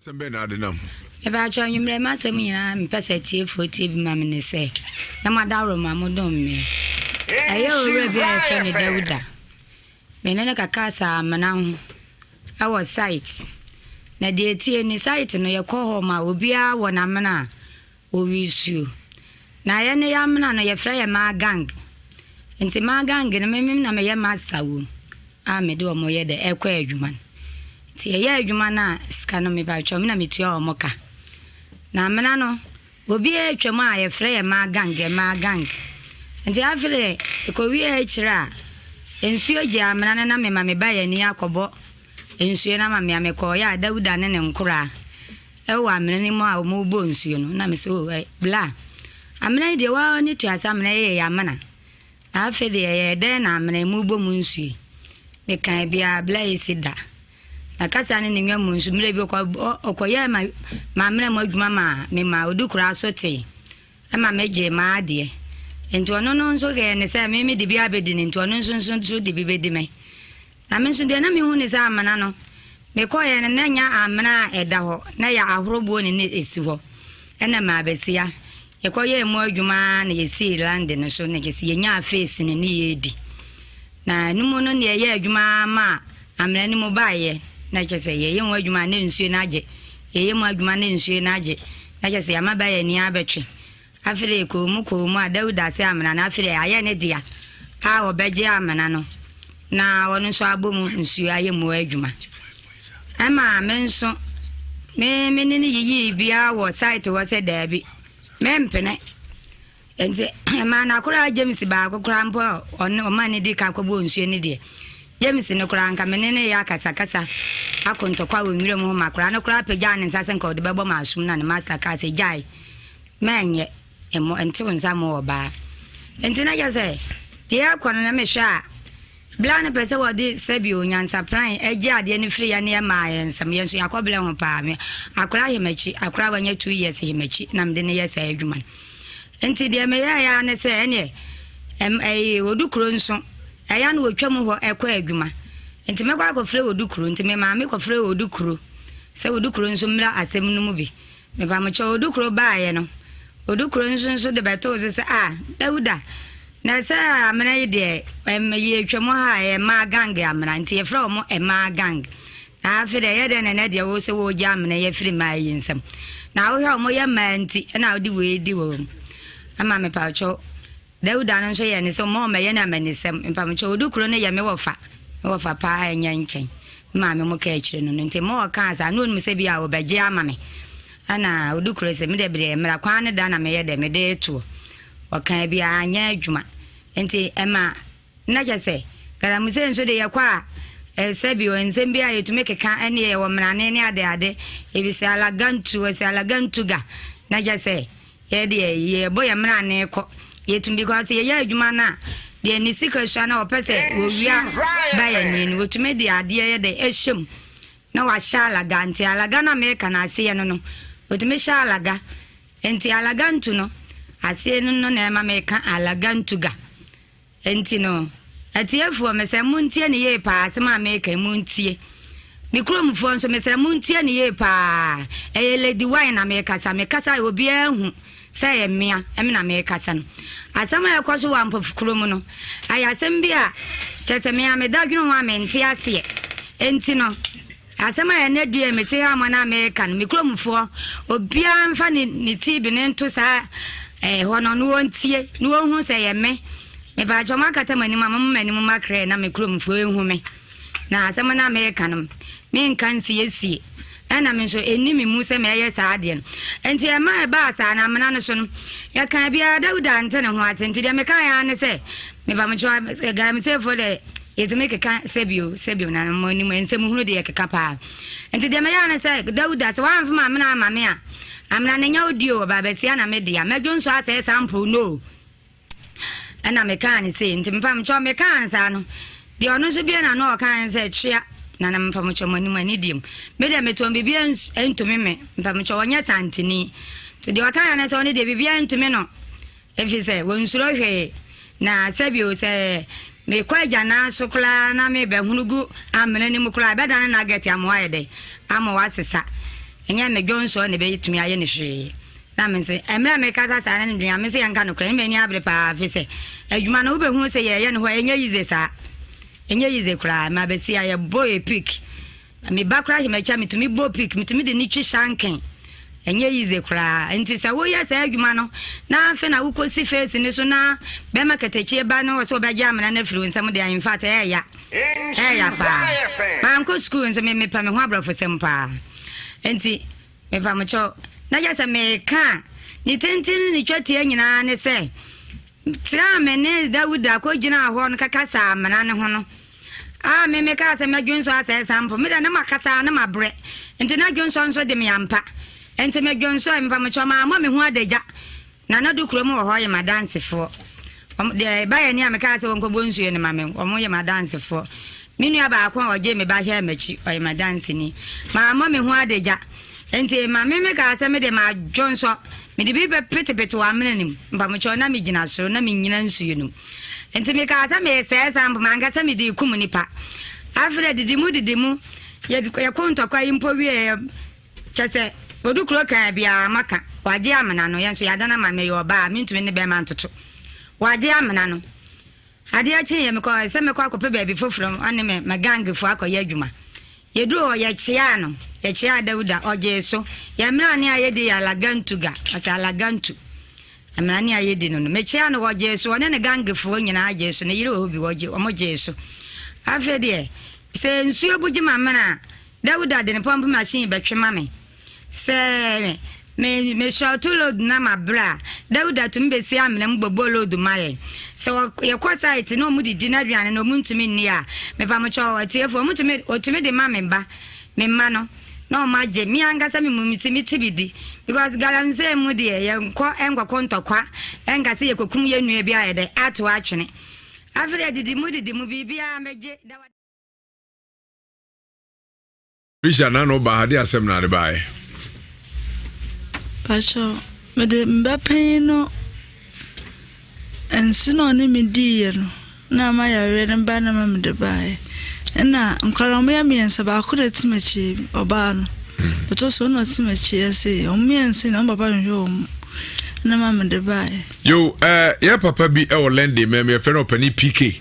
Speaker 2: Sembe na adinam.
Speaker 3: Eba cho nyumre ma sem nyina mpese tie foti bi ma me ne se. Na madawro ma modom me. Ayo ore bi a fe ne Dauda. Me ne kaka sa amana ho. Our site. Na de tie ni site no ye ko ho ma obi a wo na mena o wisu. Na ye ne ya mena no ye fra ye ma gang. Nti ma gang ne me na me ye master wo. A me de o mo ye de ekwa adwuma. Ti ye adwuma na ska no me ba twa me na me tia o moka. Na mena no obi e twam a ye fra ye ma gang. Nti afile ko wi e kira ensuo je amena na me ma me ba ye ni akobo ensuo na ma me ko ya Dauda ne nkura e wa amena ni mo a mo bo ensuo no na me so bla amena de wa ni tiasa amena ye ya amena afile ye de na amena mo bo mu ensuo me kan bia bla isida na kasa ne nwa mu ensuo mire bi okoye ma amena mo adwuma ma me ma odukura sote ama meje ma ade ento no nso ke ne se me de bia bedi ne ento no nso de bi bedi me na me nso de na me hu ne sa amana no me ko ye ne nya amana eda ho na ya ahorobo ne esi ho ena ma besia ye ko ye mu adwuma na ye si land ne so ne ke si ye nya face ne ye di na numu no ne ye adwuma ma amana ni mu baaye na che se ye mu adwuma ne nsuo na age ye mu adwuma ne nsuo na age na che se ama baaye ni abetwe afire ko mu a Dauda se amana na afire aye ne dia a obeje amana no na wonu so abomu nsuo aye mu adwuma ama menso me ni yiyi bia wo site wo se da bi me mpene Enti ma na kura James ba kura mpo on ma ne di ka kwabo nsuo ne de James no kura nka menene ya kasa akontokwa wo nwire mu ma kura no kura pagya ne nsase nka ode bebo ma asum na ne master ka se jai menye emo enti wonsa mo oba enti na jase dia kwano na mehwa blane pese wodi sebi onyansa plan eje ade ne firi ya ne ma yensam yenso yakobele ho pa me akura hemachi akura wanya 2 years hemachi na mde ne yesa adwuma enti de me ya ne se ene odukuro nso eya no otwam ho ekọ adwuma enti me kwa akofre odukuro enti me ma me kofre odukuro se odukuro nso mra asem no mu bi me ba mo che odukuro baaye no odukuro nso de beto se Dauda na sa amena yi de ye twam ha ma gang amena enti ye fra mo ma gang na afi de ye de ne de wo se wo ja amena ye firi ma yi nsam na wo hwa mo ye ma enti na odi we di wo ama me pa cho Dauda no so ye ne so mo ma ye na manisem mpa mo cho odukuro ne ye me wofa pa enya nchen ma me mo ka akire no enti mo ka sa no mi se bia wo beje ama me ana odukuro se me de bre mra kwan ne da na me ye de me de to okan bia anya adwuma enti ema na jese garamuse nso de ye kwa sebi o nsem bia yetume keka ene ye wo mrane ne ade ebisi alagantu ga na jese ye de ye boye mrane ko yetum because ye adwuma na de ni sikasha na opese wo wia ba ye ni wotume de ade ye de ehyem na wa shalaga nti alaga na me kana se ye no wotume shalaga enti alagantu no ase no na ema me ka alagantu ga enti no atiefu me se muntie ne ye pa ase ma me ka muntie mikromfo nso me se muntie ne ye pa lady wine na me kasa obi ehu say emia emna me kasa no asama yakoso wa mpofukrom no ayasem bia chese me amedadwunu ho amenti ase enti no asama ya ne due meti ha mo na America no mikromfo obi amfa ni tibi ne nto sa hono no wontie no hu se ye me ba choma kata mani mama mani mama kre na mikromfo ehu me na asama na America no me nkan sie ana me so enimi mu se me ye sa ade no enti e ma ba sa na mena no so no ya kan bia Dauda ante ne ho ase enti de me kan ya ne se me ba me chwa ga me se fo de yetime keka sebio na mo ni mo nsem hunu de keka pa enti de me ya ne se Dauda so wan fuma me na amame a amna ne nya odio ba be sia na me de ya medwo nso ase sample no ana me kan se enti mpa me chwa me kan sa no de ono so bia na no kan se chia na na mpa mo chwa mo ni mo ni dim me de me ton bibia entumi me mpa me chwa wonya santini to de wakan na se oni de bibia entumi no efi se wonsuro hwe na sebio se me kwaja na sokla na me be hunugu amene ni mukula be dan na get amwa yede amwa sesa enya me jonso ne be tumi aye ne hwe na me se emra me kasa sa na ne me se yanka no kra me ni abre pa fi se adwuma na wo be hu se ye ne ho enya yize sa enya yize kra ma be se aye boy pick me bakra he me cha me tumi boy pick me tumi de ni twi shanken enye yize kra enti sa wo ya sa adwuma no na afi na wo kosi face ni so na be makatechie ba no so be jam na firi nsam de in fact ya pa man ko school nso me pa me ho abrafo sem pa enti me pa mo cho na ya sa me ka ni tentin ni twati anyina ne se tra me ne Dauda ko gina ho no kaka sa amana ne ho no me ka sa me dwunso asa sample me da na makasa na mabre enti na dwunso nso de me ampa enti me dwonso mpa me choma ma me hu adagya na na du kuro mu ho ye ma dance fo de ba ye ni ameka se wonko bonsuye ne ma me omo ye ma dance fo minu aba akwa oje me ba hia machi o ye ma dance ni ma me hu adagya enti ma me ka se me de ma dwonso me de bi be pete wa mene nim mpa me chona me gina soro na me nyina nsuye nim enti me ka se me se sampo ma nga se me de kum nipa afre didimu ye konto kwa impo wie chese odukuro kan bia maka waje amana no yenso yadana ma me yo ba mintumi ne be man toto waje amana no ade achi ye me ko se me ko akope baabi foforo ane me magangefo akoye adwuma yedu o ye chia no ye chia Dauda oje so ye mra ne ayedi alagantuga asa alagantu amra ne ayedi no me chia no oje so one ne gangefo nyina aje so ne yire obi oje omoje so afede se nsuo buji mamana Dauda de ne pomp machine betwe mame se me short load na ma bra Dawuda to me see am na mbobo load mare so ye kwa site no mu didi na aduane no mu ntumi nni a me pa mo cho watiefo mu tumi otumi de ma memba me ma no no ma je mi angasa me mu mitimi tibidi because galamse mu de ye enko kontokwa engase ye kokum ye nua bi ayede ato atwene afre didi mu bibia meje
Speaker 2: Risha nano ba hadi asem na de bae
Speaker 7: Pacho me de mbapen no ensino ni me die no na ma ya we ne ba na ma me de bae na nkaramo ya miensa ba ko de timachi oba no but so no timachi ese o miensa na papa nhwe o na ma me de bae
Speaker 2: yo ya papa bi e o lende me friend opani PK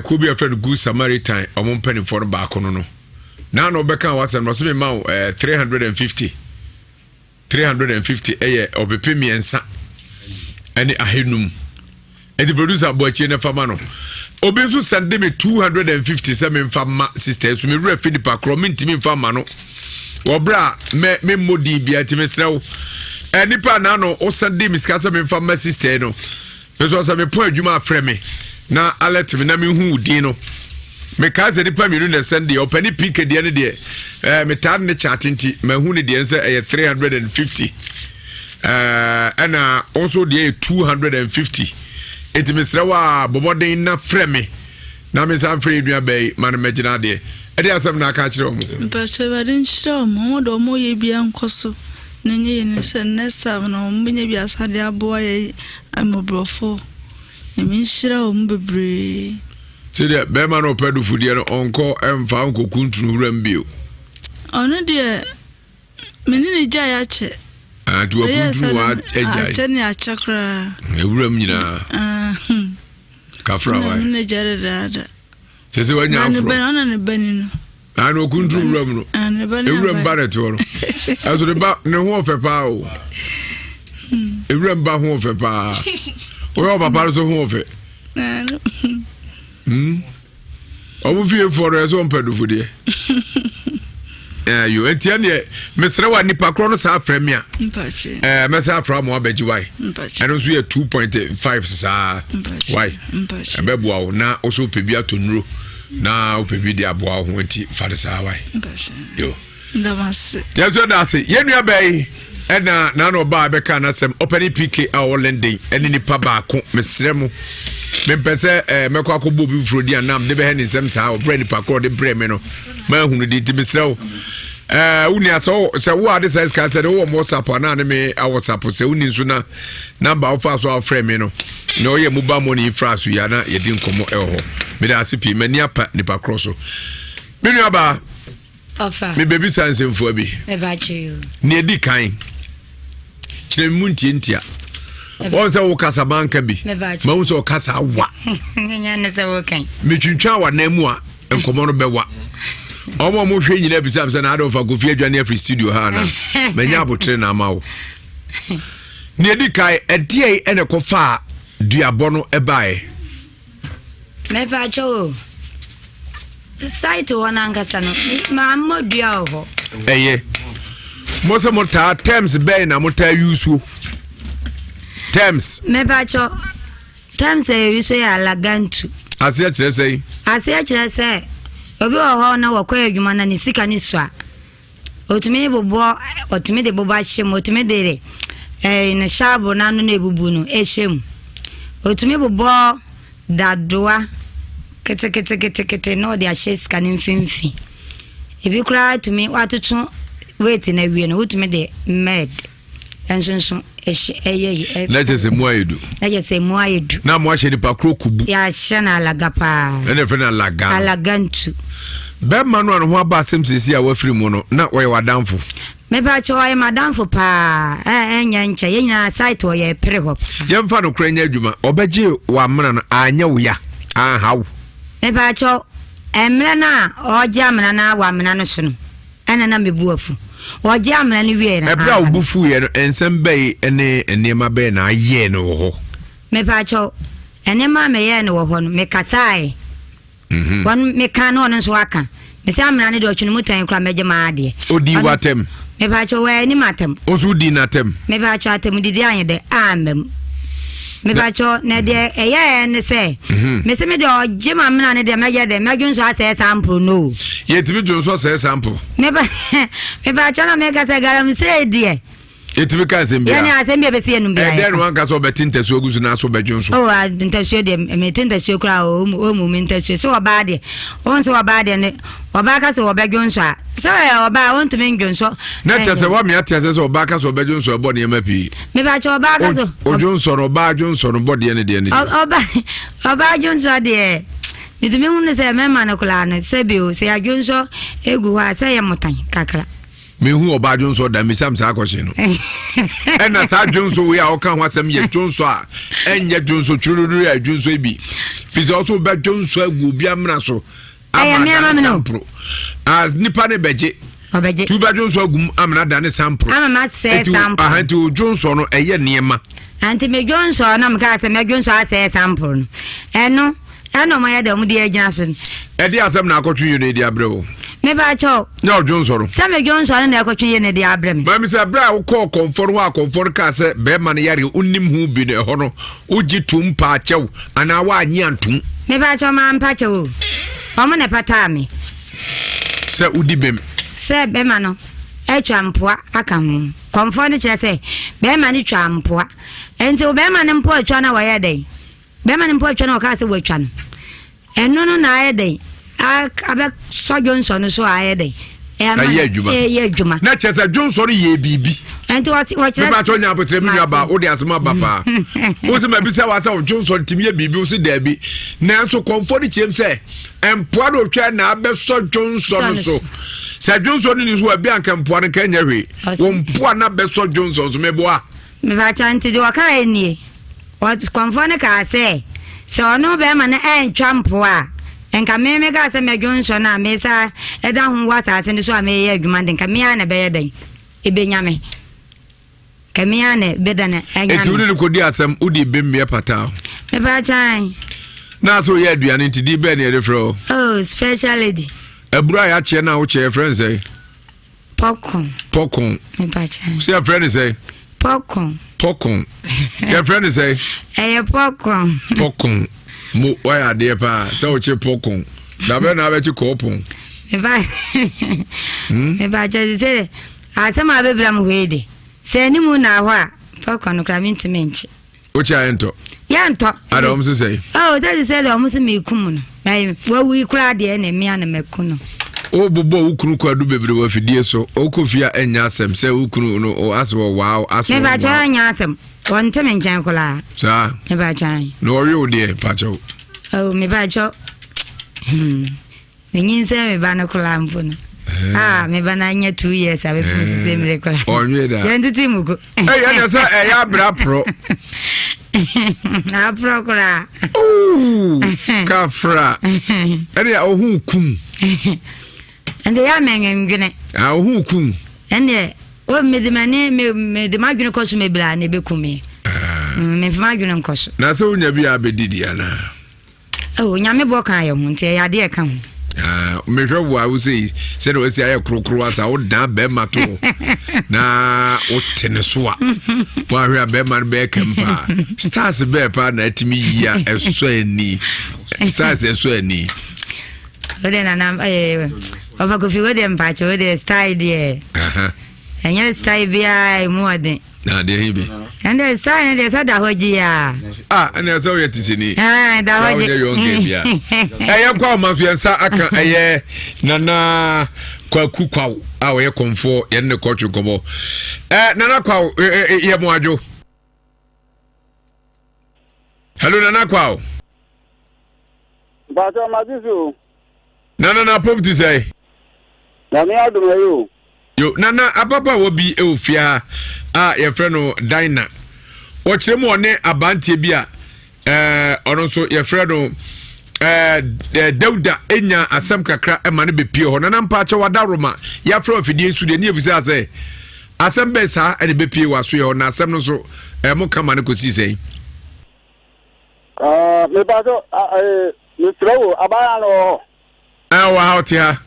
Speaker 2: ko bi friend good Samaritan o mo mpani for ba ko no na no beka wasem no so me ma 350 eye obepe miensa ene ahenum edi producer boachi na fama no obi nso sende me 250 se me fama sister so me wura Philippa Cromint me fama no obra me modi bia ti me srew nipa na no o sende me ska se me fama sister no me so se me po adwuma afre me na alert me na me hu udin no me ka se nipa me na sende opani PK de ne de me tar ne chatinti me hu ne de se 350 ana also de 250 eti mesrewa boboden na freme na me san free dua bay man magina de edi asem na ka kire omo
Speaker 7: mpache badin kire omo do mo ye bia nkoso na nye ne se next time no mo nye bia sade abo ye amobrofo emi kire omo bebre
Speaker 2: se de be man opedu fudie no onko emfa onko kuntunu rambio
Speaker 7: ono de menine ja ya che
Speaker 2: atu okuntunu wa eja
Speaker 7: achani achakra
Speaker 2: ewuram nyina kafra wa
Speaker 7: menine jare dada
Speaker 2: se wanya afro
Speaker 7: na ne bani no
Speaker 2: na okuntunu wuram no ewuram ba na to no aso de ba ne ho ofe pa o ewuram ba ho ofe pa o papa so ho ofe obu fie for eso mpadu fudie you entiane mesre wa nipa kro no sa aframe a
Speaker 7: mpache
Speaker 2: mesa afra mo abaji wai eno so ye 2.5 sa wai
Speaker 7: mpache
Speaker 2: abebua wo na oso pebi atonuro na opebi di aboa ho enti fade sa wai
Speaker 7: mpache
Speaker 2: yo
Speaker 7: ndamase
Speaker 2: yeso dase yenua bai ena na no ba beka na sem openi PK a wo lending eni nipa ba ko mesre mo me pese meko akobo bi frodi anam de be he ni sem sa o brand nipa ko de breme no ma hunu di tibisrew uni aso se wo ade size ka se de wo mo sapo na ne me awo sapo se uni nso na number of us our frame no na o ye mobile money frasu ya na ye di nkomo ho me da asipi mani apa nipa cross me nua ba
Speaker 3: ofa
Speaker 2: me baby sanse mfo bi
Speaker 3: me ba chiu
Speaker 2: ne di kan kire mu ntientia wọ́n sẹ́ wọ́n kasa banka bi ma wọ́n sẹ́ wọ́n kasa wa me twintwa wa na mu a nkomo no bɛ wa ọmọ mo hwɛ nyina bisa bisa na ado fa Kofi Adwane afri studio ha na manya abotre na ma wo ne edi kai edie ene ko fa duabɔ no ebae
Speaker 3: me fa cho site wona ngasa no ma mo dua ho
Speaker 2: eye mo se mo ta terms be na mo ta use terms
Speaker 3: me fa cho terms e use ya lagantu
Speaker 2: ase kire sei
Speaker 3: obi ho na wakọ adwuma na ne sika ni so a otumi bobo otumi de bobo ahyem otumi de ne shabo na no na ebubu no ehyem otumi bobo dadoa kete no de ahye sika ne mfimfi ebi kura tumi watoto wait na wie no otumi de med ensonso eye
Speaker 2: na je se mu ayedu na mo ahye nipa kro kubu
Speaker 3: ya hye na alagapa
Speaker 2: ene fe na
Speaker 3: alagantu
Speaker 2: be manu an ho aba asem sisi a wafiri mu no na wo ye wadamfo
Speaker 3: me ba cho ye madamfo pa enya nche ye nyina site wo ye pere ho
Speaker 2: ye mfa no kra nya adwuma obeje wa mena no anya wo ya hawo
Speaker 3: me ba cho emre na oje amena na wa mena no so no ana na mebuafu oje amena ni wie na
Speaker 2: ebra obufu ye no ensem bei ene enema bei na aye no wo ho
Speaker 3: me ba cho enema me ye no wo ho no me kasai wan me kan no nso aka me se amena ne de otwene mutan kra meje ma ade
Speaker 2: odi watem
Speaker 3: Me ba cho we ni matem.
Speaker 2: Osu di natem.
Speaker 3: Me ba cho atem didi anye de amem. Me ba cho na de eye ne se. Me se me de oje ma mena ne de me ye de me dwun so ase sample no.
Speaker 2: Ye timi dwun so ase sample.
Speaker 3: Me ba cho na me ka se garam se die.
Speaker 2: Yetimi ka asem bia.
Speaker 3: Ya ni asem bia be se enum bia.
Speaker 2: Den wan ka so betinta so ogusu na so bedwun so.
Speaker 3: Oh, ntasio de me tintasio kra o mu ntasio so oba de. On so oba de ne. Oba ka so obedwun so a. So oba on to me ndwun so.
Speaker 2: Na chese wa me atiase so oba ka so obedwun so ebo ne mapi.
Speaker 3: Me ba cho oba ka so.
Speaker 2: Odwun so oba dwun so no body ne de ne.
Speaker 3: Oba dwun so de. Mitumi hu ne se me ma na kula na se bi o se adwun so egu ha se ye motan kakra.
Speaker 2: Me hu oba dwun so da me sam sa akoshe no. Na sa dwun so we a o kan hwasem ye dwun so a enye dwun so twururu ya dwun so bi. Fi so so ba dwun so agu bi amna so. As nipa ne beje.
Speaker 3: Obeje.
Speaker 2: Tu ba dwun so agu amna da ne sample.
Speaker 3: Ama se sample.
Speaker 2: Ahanti dwun so no eye niema.
Speaker 3: Anti me dwun so na me ka se me dwun so ase sample. Eno ma ya da mu di agina so.
Speaker 2: E di asem na akotwe you ne di abrewo.
Speaker 3: Me ba cho.
Speaker 2: No dwun so no.
Speaker 3: Se me dwun so na akotwe ye ne di abrem.
Speaker 2: Ma mi se abra wo call comfort wa comfort ka se be man yare unnim hu bi ne ho no. Uji tum pa chew ana wa anyi antum.
Speaker 3: Me ba cho ma mpa chew. Omo ne pata me.
Speaker 2: Se udi bem.
Speaker 3: Se be ma no. Etwa mpoa aka hu. Comfort ne che se be ma ni twa mpoa. Enti be ma ne mpoa twa na wa ye den. Be ma ne mpoa twa na o ka se wa twa no. Eno no na ye den. Abe so Johnson so ayede ye adwuma
Speaker 2: na chese Johnson ye bibi
Speaker 3: enti what
Speaker 2: ba to nya apotre mi aba o de asema baba o se ma bi se wa se Johnson timi ye bibi o se da bi na so comfort chem se empoa do twa na abe so Johnson so se Johnson ni so abi anka empoa ne kan nya hwe wo empoa na be so Johnson so meboa
Speaker 3: me ba chanti de waka enie what comfort ne ka se ono be ma ne entwa mpoa enka me ga se me dwonso na me sa eda hu wasa se so me ye adwuma den ka me ya na be ye den ebenya me ka me ya na be da na anya
Speaker 2: etu ni ko di asem udi be me pata
Speaker 3: me ba chan
Speaker 2: na so ye aduane ntidi be ne refro
Speaker 3: oh special lady
Speaker 2: ebura ya che na wo che friend say popcorn
Speaker 3: me ba chan
Speaker 2: say friend say
Speaker 3: popcorn
Speaker 2: your friend say popcorn mo why are there pa say o che popcorn da be na be che kopon
Speaker 3: me ba che say asema be blam hwede say ni mu na ho a popcorn kra mintimenchi
Speaker 2: o che ento
Speaker 3: ya ento
Speaker 2: ada o mse say
Speaker 3: oh that is say o mse me kum no mai wo wi kra de na me ana mekuno
Speaker 2: o bobo ukunu kwadu bebre wa fidie so o kofia enya asem say ukunu no o aso wow aso
Speaker 3: me ba che anya asem wonte me njan kula
Speaker 2: sa
Speaker 3: me ba chan
Speaker 2: no ori o de pacho
Speaker 3: oh me ba cho me nyinse me ba na kula mfuno me ba na nya 2 years abe pese se me kula
Speaker 2: onye da
Speaker 3: ya nditi mugo
Speaker 2: ya sa ya bra pro
Speaker 3: na pro kula
Speaker 2: kafra ere ohu kum
Speaker 3: ande ya mengen gene
Speaker 2: ohu kum
Speaker 3: ende o medimane me madwene koso me bla na be kumi me fama adwene koso
Speaker 2: na so unya bi abedidi ana
Speaker 3: oh nyame bo kan ye hu nte ya de ka hu
Speaker 2: me hwe wo awu sei se do esi aye krokro asa wo dan be mato na o teneso a wa hwe be man be kempa stars be pa na atimi yia eso ani stars eso ani
Speaker 3: ode na na ofa ko fi ode mpacho ode style de enya style bia mu ode
Speaker 2: na de hibi
Speaker 3: and the style de sada hoji ya
Speaker 2: ana so ye titini
Speaker 3: da hoji
Speaker 2: bia eye kwa mafiansa aka eye nana kwa kukwa awo ye konfo ye ne kochu kobo nana kwa ye mo ajo hello nana kwa
Speaker 8: Bato mazizu
Speaker 2: nana pop ti say
Speaker 8: na me adumayo
Speaker 2: yo nana apapa wo bi ofia ye frɛ no Dina o kyerɛ mu one abantie bi a ɔno so ye frɛ no Dauda enya asɛm kakra ma ne bepie hɔ nana mpa kyɛ wada roma ya frɛ ofidie su de ne ebisa sɛ asɛm bɛ saa ɛde bepie wa so ye hɔ na asɛm no so mo kama ne kosi sɛ
Speaker 8: me bato me srawo abaya no
Speaker 2: wa ha otia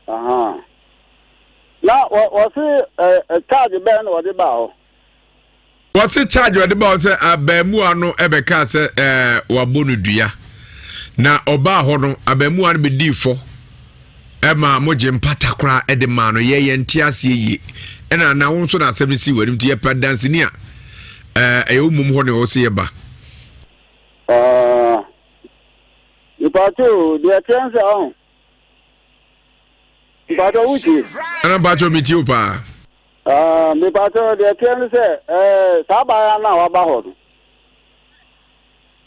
Speaker 8: aha na wɔse charge bɛn na wɔde ba hɔ.
Speaker 2: Wɔse charge wɔde ba hɔ sɛ abɛɛmua no ɛbɛka sɛ wabɔ no dua na ɔbaa hɔ no abɛɛmua no bɛdii fɔ ɛma mogye mpata koraa ɛde maa no yɛyɛ nte aseɛ yie ɛna na wo nso na asɛm no si w'anim nti yɛpɛ danseni a ɛyɛ wo mom hɔ ne wɔ sɛ yɛba.
Speaker 8: Nipacho deɛ tiɛn sɛ ɔho nipacho wuti
Speaker 2: ana mpacho metie paa
Speaker 8: nipacho deɛ tiɛn sɛ saa baa na waba hɔ no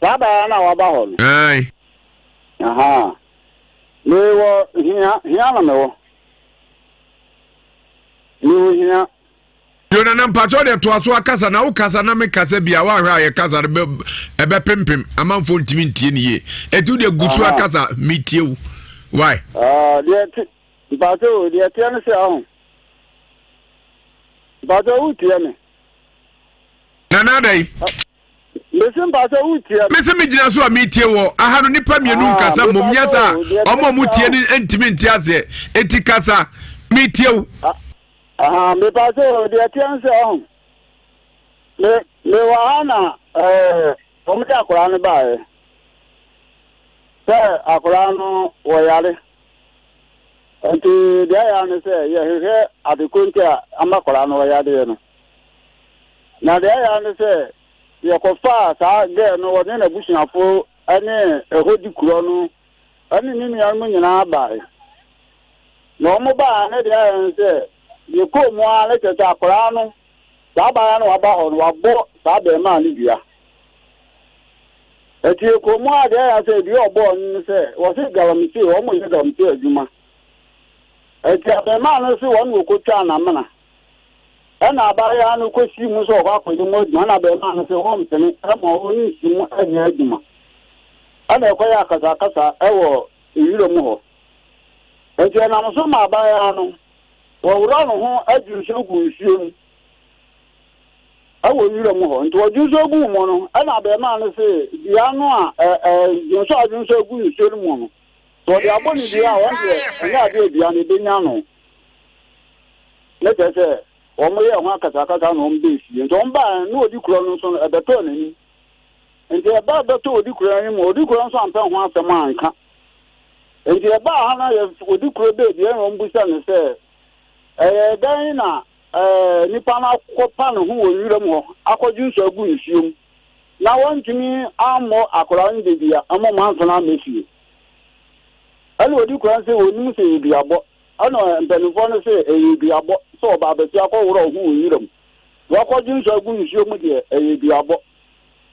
Speaker 8: saa baa na waba hɔ no
Speaker 2: ai
Speaker 8: aha mewɔ hia na mewɔ hia
Speaker 2: Yona na mpacho de to aso akasa na wo kasa na me kasa bia wa hwa ye kasa ebe pimpim amanfo ntimi ntie ne ye etu de gusu akasa metie wo why
Speaker 8: de mpacho de tie ne se ahụ mpacho utie me
Speaker 2: na dai
Speaker 8: mesin mpacho utie
Speaker 2: mese me gina so a metie wo aha no nipa mienu kasa mom nyasa omo mu tie ne ntimi ntie ase eti kasa metie wo
Speaker 8: me paso de tianse on me wa na omo ta akora ne ba se akora no wo yare enti de ya ne se ye hehe adekunti amakora no wo yare no na de ya ne se ye ko fa sa ge no wo ne na busuafo ane ehodi kuro no ane ni nua mu nyina ba no mo ba ne de ya ne se ye ko mo a le tete akora no da ba no waba ho no wabo sa be ma ni bia eti ko mo a de ya se bi obo ni se wo se galamiti o mo ye galamiti adwuma eti abe ma no se wo no ko twa na mana na ba ya no ko si mu so ko akodi mo adwuma na be ma no se ho mtene e mo o ni si mu anya adwuma ana ko ya kasa wo ewiro mu ho eti na mo so ma ba ya no wawura no ho adwuso gu nsuo awo yire mu ho nti adwuso gu mu no na be ma no se bia no a adwuso gu nsuo mu no to dia boni dia won de na de bia ne benya no le tese o mo ye ho akata no mbe fie nti on ba no odi kuro no so ebeto nani nti e ba beto odi kuro ni mo odi kuro so ampa ho asem anka nti e ba ha na ye odi kuro be bia no mbusa ne se dan na nipa na kopa no ho wire mu akọju nso agu nsuom na wontumi amọ akọra ndi bia amọ manso na mefie ana odi kwan se onim se biabo ana mpanifo no se biabo so ba beti akọworo ho wire mu wakọju nso agu nsuom de biabo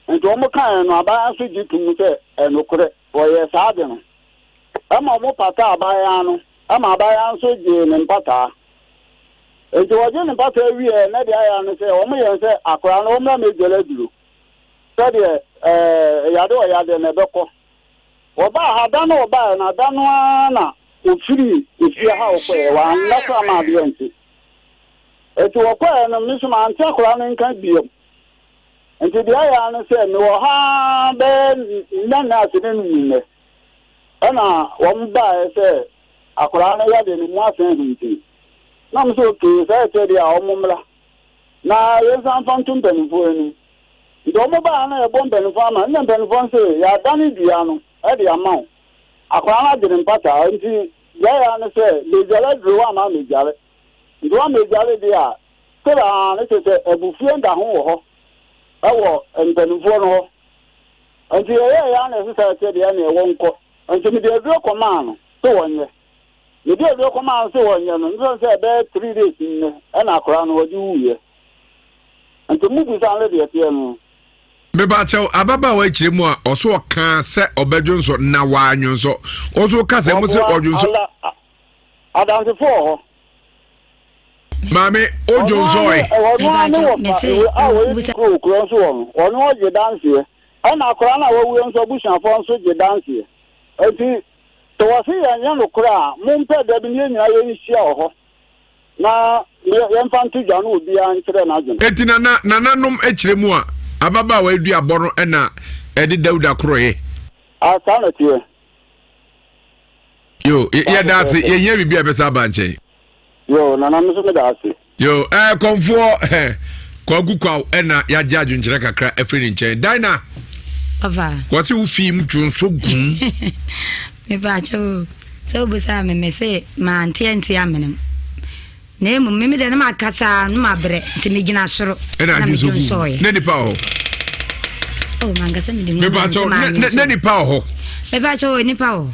Speaker 8: nto mo kan no aba so gitum se enokore woye saade no ama mo pata abaya no ama abaya nso je ne mpata enti waje ne pata wie na de aya no se o mo yen se akora no o mra mejele duro so de yade na beko oba ha da no oba na da no na ofiri ha okwe wa na so ma de enti enti okwe no mi so ma ante akora no nka biom enti de aya no se me wo ha be na asene nne ana wo mba se akora no yade ni mu asen hinti na mso ke sai te dia omumla na yesan fantum penfo ni ndo mo ba na e bom penfo ama na penfo se ya dani dia no e dia ma akwa na de mpata nti ya na se le jale dro ama me jale ndo ma jale dia kora na se ebufie nda ho ho ewo penfo no nti ya na se sai te dia na e wo nko nti me de dro koma no so wonye the day you come and say one, you say about 3 days in an akra no you and to move is already at you.
Speaker 2: Bebacho ababa wa chire mu a oso ka se obedwon so na wa anwon so oso ka se mu se odwon so
Speaker 8: adanse for
Speaker 2: mame odwon so e
Speaker 8: ono je dance ana akra na wa wu nso bushan fo nso je dance enti to wasi ya no kura mumpe da bi nyanya ye nhia ho na ye mfantu dwa no obi an kire na adwon
Speaker 2: etina na nanom echire mu a ababa wa edu aboro na edi dauda kroye
Speaker 8: asa na tie
Speaker 2: yo ye dase ye nya bibia besa ba nche
Speaker 8: Yo, nana me so me da ase.
Speaker 2: Yo, komfo kwagu kwa na ya jaju nkyere kakra afiri nkyɛn. Dina.
Speaker 3: Ova.
Speaker 2: What's you film Junso Gun?
Speaker 3: Me bacho. So busa me say ma anti amenem. Ne mu me de na makasa no mabre nti me gina soro.
Speaker 2: Na Junso. Ne di pa ho.
Speaker 3: Oh mangasa me di mu.
Speaker 2: Me bacho ne di pa ho.
Speaker 3: Me bacho ni pa ho.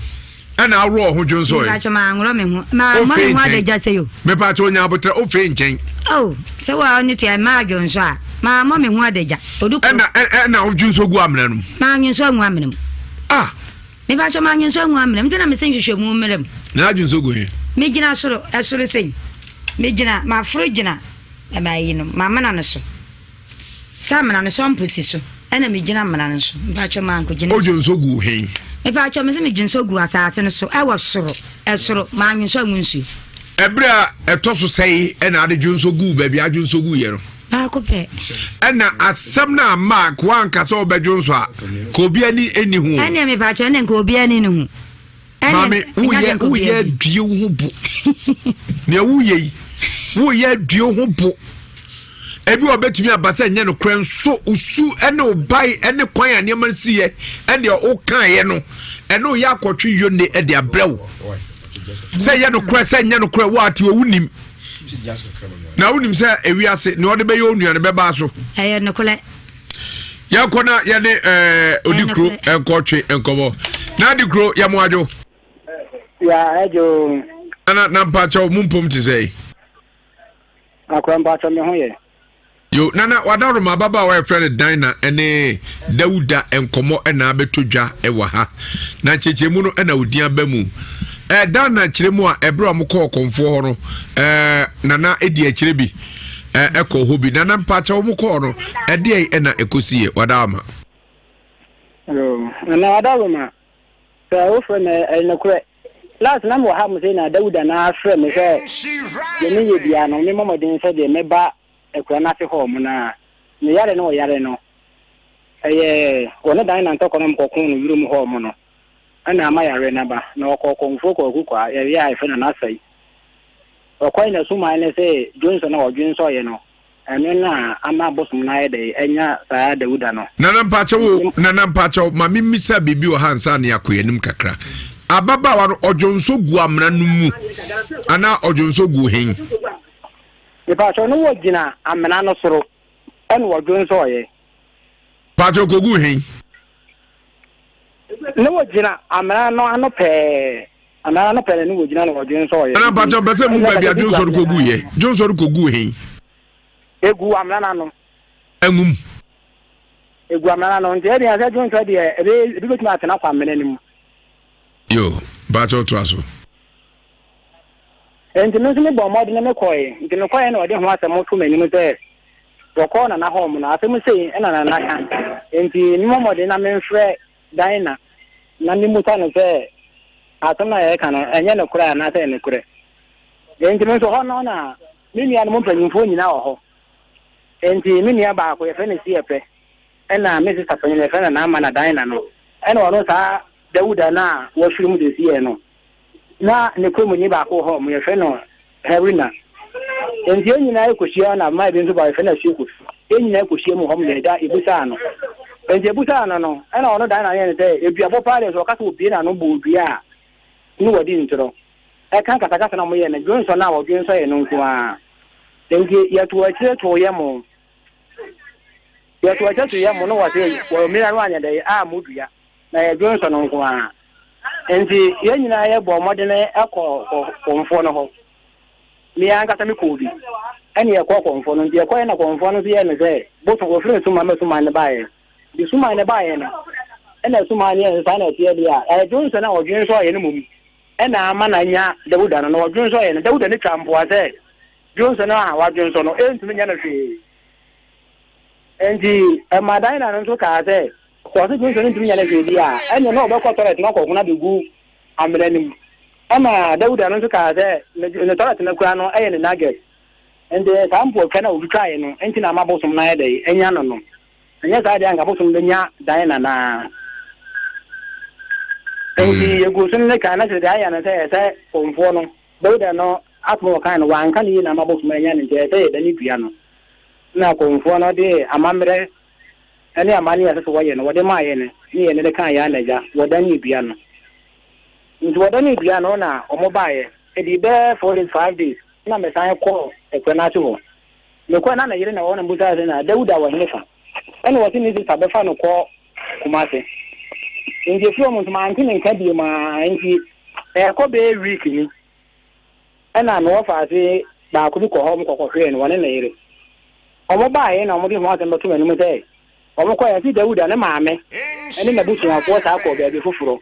Speaker 2: Ana awo ho Junso.
Speaker 3: Me bacho ma ngro me ho. Ma mo me ho adeja se yo.
Speaker 2: Me bacho nya abotre o fe nkyɛn.
Speaker 3: Oh, so wa oni to ma Junso a. Ma mo me ho adeja. Oduko.
Speaker 2: Na o Junso gu amna no.
Speaker 3: Ma Junso gu amna.
Speaker 2: Ah.
Speaker 3: Me bacho ma Junso gu amna. Mtena me senhwehwe mu mmerem.
Speaker 2: Na Junso gu he.
Speaker 3: Me gina soro, asoro sen. Me gina ma fro gina. E ma yi no, ma mana no so. Sa mana no so mposi so. Ena me gina mana no so. Me bacho ma anko gina.
Speaker 2: O Junso gu he.
Speaker 3: Me bacho me se me Junso gu asase no so. E wo soro, e soro ma Junso gu nsu.
Speaker 2: Ebra etoso sei ena ade Junso gu ba bia Junso gu ye no.
Speaker 3: Ba ko pe.
Speaker 2: Ena asem na mark wan kasa oba Junso a ko bia ni eni hu.
Speaker 3: Ena me bacho ena ko bia ni hu.
Speaker 2: Mami uye due ho bu. Ne uye due ho bu. Ebi obetumi abasa nya no kran so usu ene obai ene kwan aneman siye ene o kan ye no ene o ya akotwe yo ne e de abrew. Say ye no kran say nya no kran wo ati wunim. Na wunim say ewiase ne ode be yo nua ne be ba so.
Speaker 3: Ayo no kole.
Speaker 2: Ya kona ya ne odikro enkotwe enkobo. Na adikro ya mo ajo.
Speaker 8: Ya ejo.
Speaker 2: Na mpacho mumpom ti say.
Speaker 8: Akwa mpacho me ho ye.
Speaker 2: Yo nana wadaro mababa wa friend Dina ene Dauda enkomo ena abetodwa ewa ha na chechemu no ena odian ba mu Dana chiremu a ebro amko konfo ho no nana edi akire bi eko hobi nana mpacha omko no ede ena ekosiye wadama
Speaker 8: yo nana wadaro ma so wo friend ena kure last na mo ha mo say na Dauda na friend me say ye ni ye bia no me momodin say de me ba ekura na se ho mu na ne yare no yare no wona dan na ntoko no mkokun no wiru mu ho mu no ana ama yare na ba na okokon foko okukwa ya ife na asai okwai na suma ne se Johnson na Johnson ye no eno na ama bosum na ye de enya saa Dauda no nana mpacho ma mimisa bibi o hansa na yakoyenim kakra ababa wa Ojonso gu amna no mu ana Ojonso gu hen Ipacho no wogina amena no soro en Johnson ye
Speaker 2: Pacho kogu hen
Speaker 8: no wogina amena no ano pe amena no pe no wogina no Johnson ye
Speaker 2: ana Pacho bese mu ba bia Johnson kogu ye Johnson kogu hen
Speaker 8: egu amena no
Speaker 2: engum
Speaker 8: egu amena no nte ede ase Johnson de ebe betuma atena kwa amena nim
Speaker 2: yo Pacho to aso
Speaker 8: enti no me bo mod na me koy enti no koy na ode ho asem to mani mu say roko na home na asem say na na kan enti ni mod na me mfre Dina na ni muta no say asem na ye kan enye ne kura na say ne kure enti me so ho no na ni nia no mo panyimfo nyina ho enti mi nia ba ko ye fe ne si epe na me sister panyin ye fe na ama na Dina no ena wono sa Dauda na wo firi mu de si ye no na ne komu ni ba ko ho mu ye fe no Herina enti enyina ekohia na ma bi nso ba fe na hyeku enyina ekohia mu ho mu da ebusa no enti ebusa no na ono dan na ye ne say ebiabo pale so kasa obi na no bo bia ni wodi ntro e kan kasa na mo ye ne Johnson na wo Johnson ye no nko a enti ya to akire to ye mo no wa say wo mi na no anya de a mo dua na ye Johnson nko a enti ye nyina ye bo modene ekọ konfo no ho mi anga ta mi ko bi eni ye ko konfo no ndi ye ko na konfo no ye ne say bo to go free suma ne bae di suma ne bae no ena suma ne sa na tie dia Johnson na odwen so ye no mum ena ama na nya Dauda no odwen so ye no Dauda ne trampo ase Johnson na odwen so no enti nya na hwe enti Dina no so ka ase so se Johnson ntumi nya na hwe dia enya no obekọ toilet na kokuna begu amrenim ama Dauda no so ka ase ne toilet na kura no eye ne nugget ende sampo kana obi try no enti na mabosom na ye dey enya no enya sa dia nga bosom nya Dina na enti egu sun ne kana se dia na se konfo no Dauda no
Speaker 9: atmo kan wan kan yi na mabo kuma nya ne je da ni bia no na ko mfo no de amamre ani amani ya so waye no wode ma ye ne ni ye ne kan ya na ja woda ni bia no nti woda ni bia no na omo ba ye e di be 45 days na me san ko e kwena to me kwena na yire na wona buta na Dauda wa hefa ene wote ni sa be fa no ko kumase nje fi omo ma anti ne nka bi ma nti e ko be week ni ena no fa se ba ko bi ko ho mo ko hwe no wona na yire omo ba ye na omo di ho ase mbeto menu me say omo ko ya si Dauda ne maame ene na butu akwo sa ko be fufuro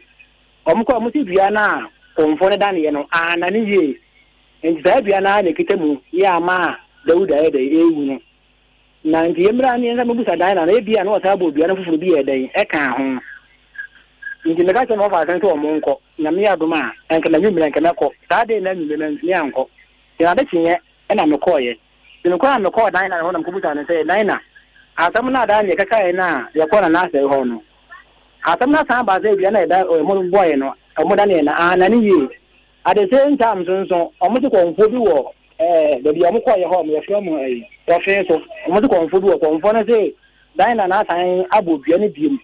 Speaker 9: omo ko omo si bia na komfo ne dan ye no ana ni ye nti da bia na ne kitemu ya ma Dauda ye da ewu no na nti emra ni nza mebusa dan na bia na o sa bo bia na fufuro bi ye dan e kan ho nti me ka se no fa kan to omo nko na me adoma enka na nwumira enka meko sa de na nwumira ni anko ya da tinye e na me koye ni ko na me ko dan na ho na mkubuta na se dan na atam na dan ye kaka na ye ko na ase ho no atam na san ba ze bia na da mo boy no omo dan na ana ni ye at the same time so omo ti ko mfo bi wo da bia mo koye ho mo ye fro mo ya fe so omo ti ko mfo bi wo ko mfo na se dan na san abo bia ni biem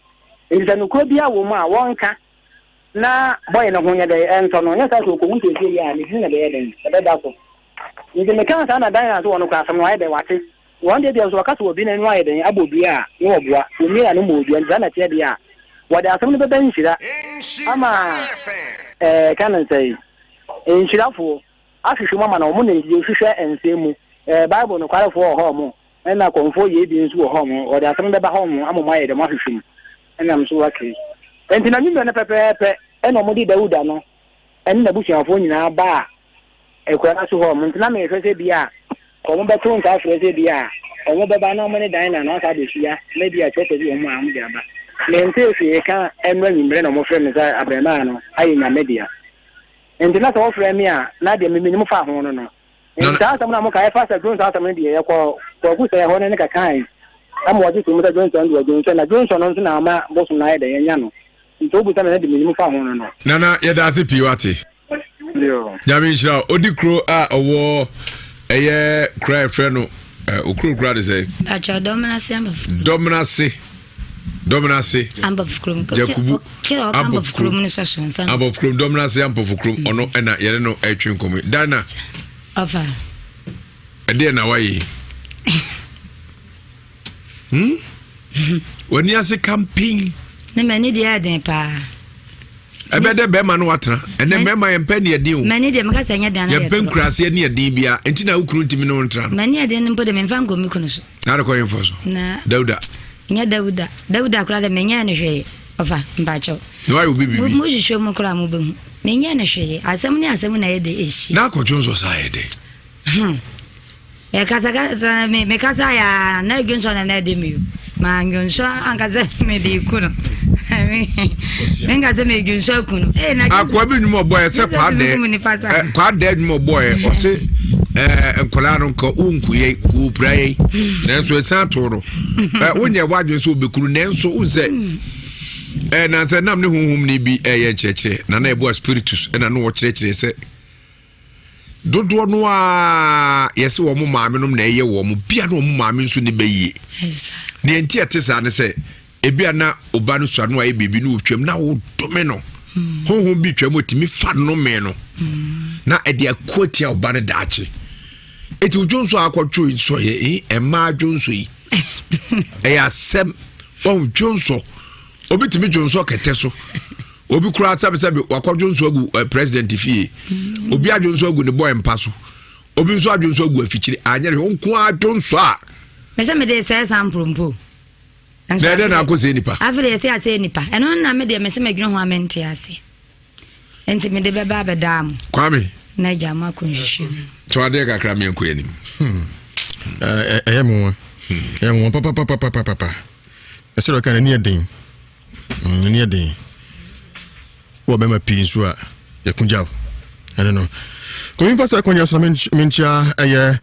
Speaker 9: nti no ko bia wo mu a wonka na boy na hunya de ento no nya sa so ko wunte se ya ni na de den da da so nti me kan sa na dan na so wono kwa sam wa de wate won de so ka so bi na nwa de abobi a ni obua o mi na no mo obi nza na tie de a wade asam ne be ban hira ama kan say enhirafo ahwehwe mama na omo na hwehwe ensemu bible no kware fo ho mo na konfo ye bi nso ho mo wade asam be ba ho mo amoma ye de mo ahwehwe ena mso wake enti na nyimbe na pepepe ena mo di Dauda no eni na busuafo nyina ba ekwa na so ho mo ntina me hwese bia ko mo beto nta hwese bia o mo beba na mo ne dan na na sa de hia na bia chete bi o mo am de aba me nte fi ka enwa nyimbre na mo hwe me za abrema no ayi na media enti na so hwe me a na de me nyim fa ho no no enti asam na mo ka e fa sa drone sa asam ne de ye ko ku sa ho ne ka kan am waji to mo da Johnson do Johnson na Johnson no na ama bosu na ide yenya no nto bu na de minimum fa ho no
Speaker 2: nana ye da se piwate
Speaker 9: yo
Speaker 2: jami shira odikro a owo eye cry friend no okro de say
Speaker 3: acha dominance ambof krum
Speaker 2: jakubu
Speaker 3: ambof krum ni so so
Speaker 2: ambof krum dominance ambof krum ono na yere no atwi nkomi dana
Speaker 3: afa
Speaker 2: ade na wayi wani ase camping
Speaker 3: ne mani dia den pa
Speaker 2: ebede be ma no watra ene be ma yempe ne edin o
Speaker 3: mani dia maka sanya dan na
Speaker 2: yempe nkurase ne edin bia enti na ukuru ntimi no ntra
Speaker 3: mani edin mpo de memfa ngomi kuno so
Speaker 2: na ko yemfo so
Speaker 3: na
Speaker 2: Dauda
Speaker 3: nya Dauda kura de menya ne hwe ofa mbacho
Speaker 2: why you bibi
Speaker 3: mo jisho mo kura mo behu menya ne hwe asem na yede eshi
Speaker 2: na ko jonzo sa yede
Speaker 3: e kasa me kasa ya na gunso na de mi ma gunso ankaze me de kuno engaze me gunso kuno na
Speaker 2: akwa bi nyumo boy se kwa de nyumo boy o se enkola no ko unkuye ku praye nanso esa toro wonye wadwe so obekuru nanso unse na se nam ne honhom ne bi ye cheche na ebo spiritus na no wo cheche se dodo no a yesi wo mo maame no na eye wo mo bia no mo maame nso ne beyi ne enti atesa ne se ebia na oba no so no aye bebi no otwam na wo dome no honhom bi twam otimi fa no me no na ede akoti a oba ne daache eti ojonso akotwo so ye ema jonso yi eya sem o jonso obi timi jonso kete so obi kura sabe wakwadwonso agu president fie obi adwonso agu ne boy mpaso obi nso adwonso agu afichire anyere onko adwonso a
Speaker 3: mese me de say sample mpo
Speaker 2: na de na akose nipa
Speaker 3: afile say ase nipa eno na me de mese medwene ho amente ase enti me de beba bedam
Speaker 2: kwame
Speaker 3: na jama konhwehwe
Speaker 2: to ade kakra me enko yanim
Speaker 10: eyemo papa ese ro kan ni edin wo be ma pin so a yakunjaw I don't know komi fasa konya so menchia eye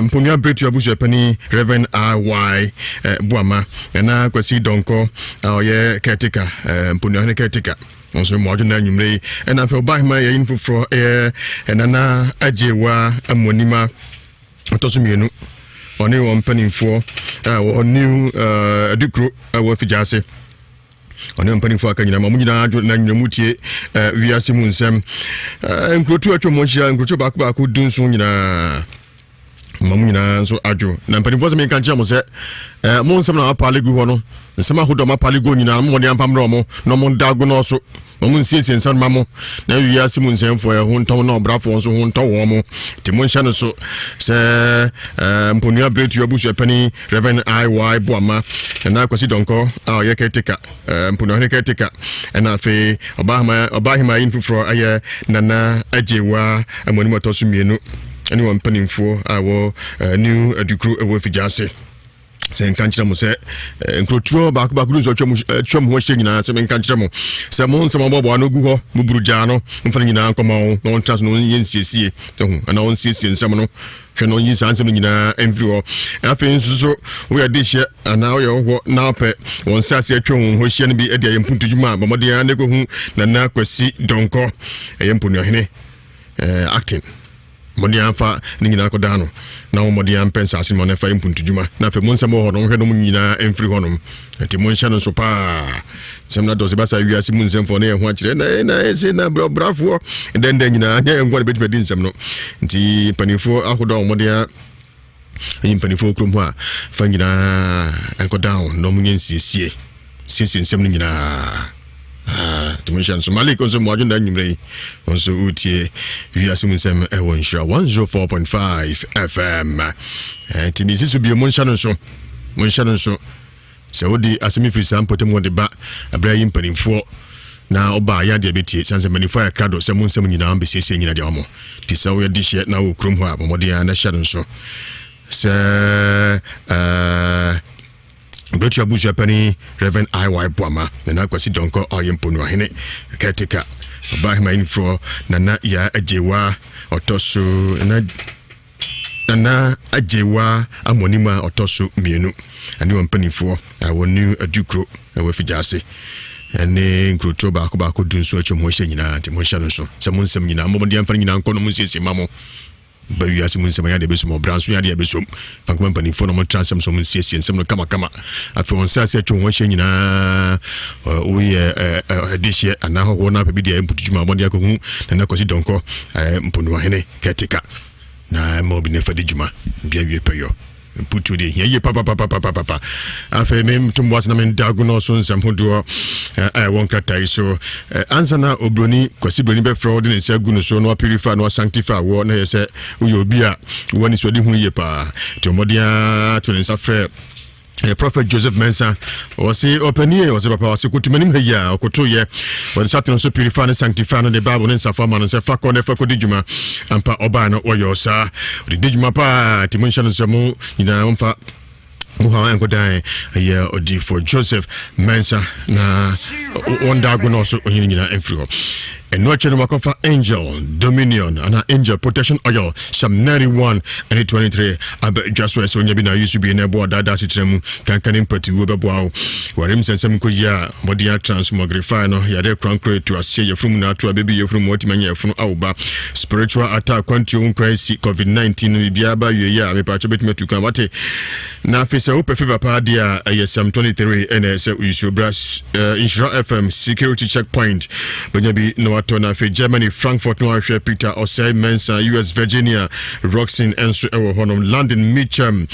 Speaker 10: mponia bretu abusu pani Reverend RY Buama na kwasi donko oye caretaker mponia ne caretaker nso mo adwo na nwumre and afa oba hima ye info fro nana ajewa amonima otosumienu oni won panimfo oni adukro wa fijase oni panimfo akanyina mamunyina adwo na nyamutie Ewiase Mu Nsem nkrotu atwa monhia nkrotu baako dunso nyina mamunyina nso adwo na panimfo se menka ntia mo se mo nsem na apalegu ho no nsem ahodo ma palegu nyina mo ne ampamro mo no mo dago no so mo nsiesie nsan mamo na Ewiase Mu Nsem fo ho ntom na obrafo nso ho ntom wo mo ti mo nhya no so se mponua bretu abusu epani Reverend IY Boama na kwasi donko ye ketika mponua ne ketika na afi obahima infufro aye nana ajewa amonimo tosumienu ani wan panimfo awo new adukru ewo fijase se nkankyere mo se nkrotuo baako ruzo twam ho hye nyina se nkankyere mo se mo nsem obobo anogu ho buburuja no mfana nyina nkoma no trans no yensiesie ehu ana onsiesie nsem no hwe no yin sansem nyina enfiri ho afi nsuso wo ya dehye ana wo ya ho na pe won sase atwam ho hye no bi e de yempuntujuma bomode ya ne ko hu na kwasi donko yempunu hene acting modi anfa ni nyina ko dano na wo modi an pensa asin mo na fa impuntujuma na fe mon samo ho no hwe no mu nyina enfri ho no enti mon hya no so pa semna do se basa Ewiase Mu Nsem fo na ye ho akire na se na brafo den nyina nya engwa de betime din nsem no enti panifo ahodo modi a yin panifo krom ho a fa nyina enko down no mu nyensiesie siesie nsem no nyina tumishan so malik onso mo ajunda nyimre onso utie Ewiase Mu Nsem ewo Nhyira 104.5 FM timisi so bi mo nhyano so se wodi asemi free sampotem wode ba abrahim panimfo na oba ya de betie sanse manifo ya krado se Mu Nsem nyina ambe siesie nyina de omo ti se wo ya dihye na wo krom ho a mo de ya na hyano so se Bretu abusu epani Reverend IY Boama na kwasi donko oyemponu ahene ketika obahima info nana ya ajewa otoso nana ajewa amonima otoso mienu ani wampanifo awonu adukro awafijase ene nkroto baako dunso atwom hye nyina nti mo hya no so se Mu Nsem nyina mo de amfa nyina nkono mu siesie mamo ba Ewiase Mu Nsem ya de beso mo branso ya de beso pankoma panifo no mo transem so mo siesie nsem no kama afi on sase atwo ho hye nyina o ye edihye ana ho na pebi de imputujuma bonde akohu na kwasi donko mponu ahene ketika na mo bi ne fadi juma bia wie peyo mputu de ye papa afi mem tumwas na men dago no so nsem hodo won kratai so ansa na obroni kwasi broni be fraud ne se agu no so no purify no sanctify wo na ye se uyo obi a woni so de hu ye pa to modia to nsa frɛ Prophet Joseph Mensa was openie was papa was kutumanim heya okoto ye was satin so purify and sanctify no the Bible and safama no se fako ne fako dijuma ampa oba no oyosa the dijuma pa timonsha no semo ina umfa muha enko dai ye odi for Joseph Mensa na onda go no so onyina enfrio and no chene makofa angel dominion and angel protection oil Psalm 91 and 23 abe jaswe so nyabi na yusu bi na bo dada sitremu kankan impati wo bebo awo warem sensem ko ya modia transmogrify no ya de crankre to asie ye from na to abebi ye from otimanya ye from awba spiritual attack kwanti unkwasi covid-19 bia ba ye ya me pa chobetime tukan wate na fe se ope fever pa dia Psalm 23 and se yusu bras Nhyira FM security checkpoint bonyabi no na fe Germany Frankfurt no ahwe Peter Osei Mensa US Virginia Roxin enso ewo honom London Mitcham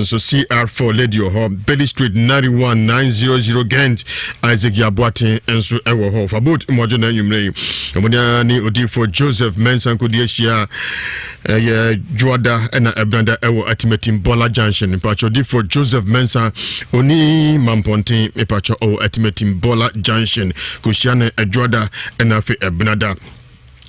Speaker 10: so CR4 Lady ho Belly Street 91900 Gent Isaac Yaboate enso ewo ho fabot mojo na nyumre emonia ni odifo Joseph Mensa nkodiashia ye Juada na Ebranda ewo Atimetim Bola Junction pacho odifo Joseph Mensa oni Mamponten pacho o Atimetim Bola Junction kushiane Juada na fe Ebnada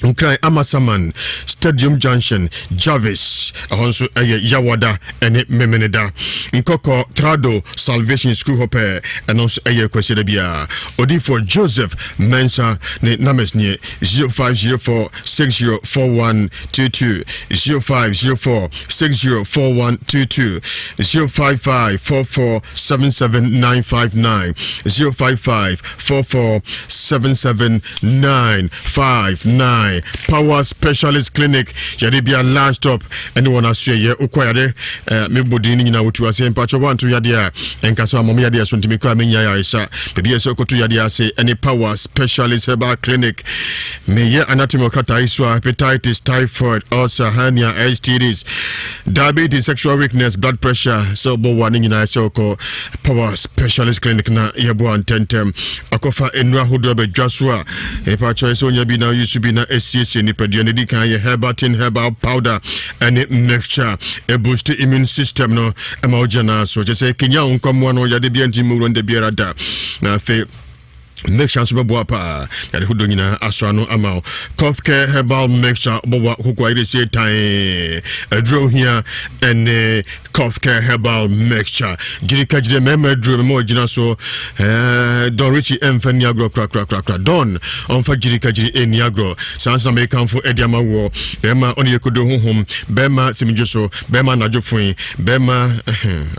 Speaker 10: Nkrai Amasaman Stadium Junction Jarvis ahonso Yawada ene Memeneda Nkoko Trado Salvation School Hope anonso kwesida bia odi for Joseph Mensa ne names ne 0504 604122 0504 604122 055 4477959 055 4477959 Power Specialist Clinic Yadibia Large Stop anyone asue ye ukwade me bodini nyina wotu ase mpacho wantu yadia enkasa mom yadia so ntimi kwa menya yaisa bebi ese kotu yadia ase any Power Specialist Herbal Clinic me ye anatomy okata iswa hepatitis typhoid ulcer hernia STDs diabetes sexual weakness blood pressure so bo wani nyina ase oko Power Specialist Clinic na yebo antentem akofa enua hodo be dwaso a mpacho ese onya bi na yusu bi na CC nipadia ne di kan ye herbal powder and mixture a boost immune system no ema ojana so je say kinya nkomo no ya de bi anti mu ronde biara da na fe mixture so bebo apa ya de hudo nyina aso ano ama cough care herbal mixture bobo kokwa ide say tan adro here and cough care herbal mixture jirika jire mema dro me ojina so don richie emfani agro kra don on fa jirika jire eni agro sans na me kan fo ediama wo bema oni yekodo honhom bema simjo so bema najofun bema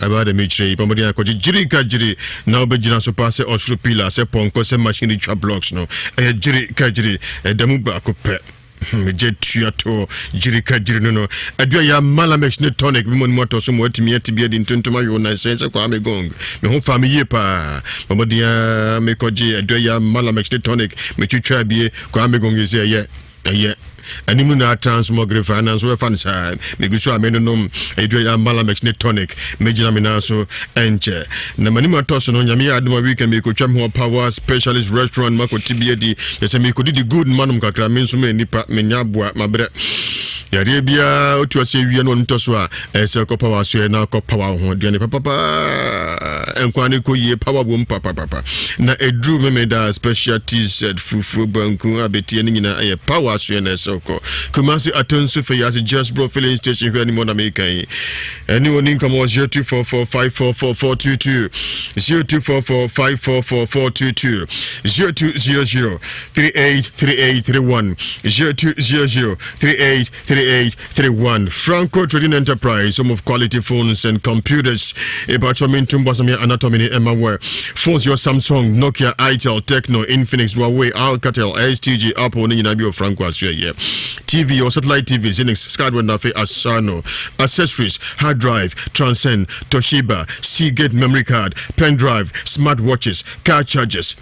Speaker 10: abade mechire pomodi akọ jirika jire na obejina so passe osuru pila se ponko se machine trap blocks no jirika jire damu ba ko pe Jetuato jirika jiri no adua ya malamex ne tonic bi mon moto so mo atimi atibia di ntontoma yo na sense kwa me gong me ho fa me ye pa mamodia me koji adua ya malamex ne tonic me twitwa bie kwa me gong ye ye animu na transmogrifa na so fan sa me gusu amenom adua ya malamex ne tonic me gina me na so enche na manima toso no nyame ya aduma weekend me ko twam ho Power Specialist Restaurant mako tibia di yese me ko di good manum kakra me nso me nipa me nyabua mabre yare bia otu ase wie no ntoso a ese ko Power so na ko Power ho de ne papa enkwane ko ye Power bom papa na edru me da specialties fufu banku abeti ni nyina ye Power so na so ko Kumasi atonso fe yase just bro filling station here ni mo na me kan anyone in come 0244544422 0244544422 0200383831 0200383831 Franco Trading Enterprise, home of quality phones and computers. Ebachomintum Bosomia Anatomy Emaware. Phones your Samsung, Nokia, Itel, Tecno, Infinix, Huawei, Alcatel, STG, Apple, Ninabio Franco Australia. TV or satellite TV, Zenix, Skyward Nafe, Asano. Accessories, hard drive, Transcend, Toshiba, Seagate memory card, pen drive, smartwatches, car chargers,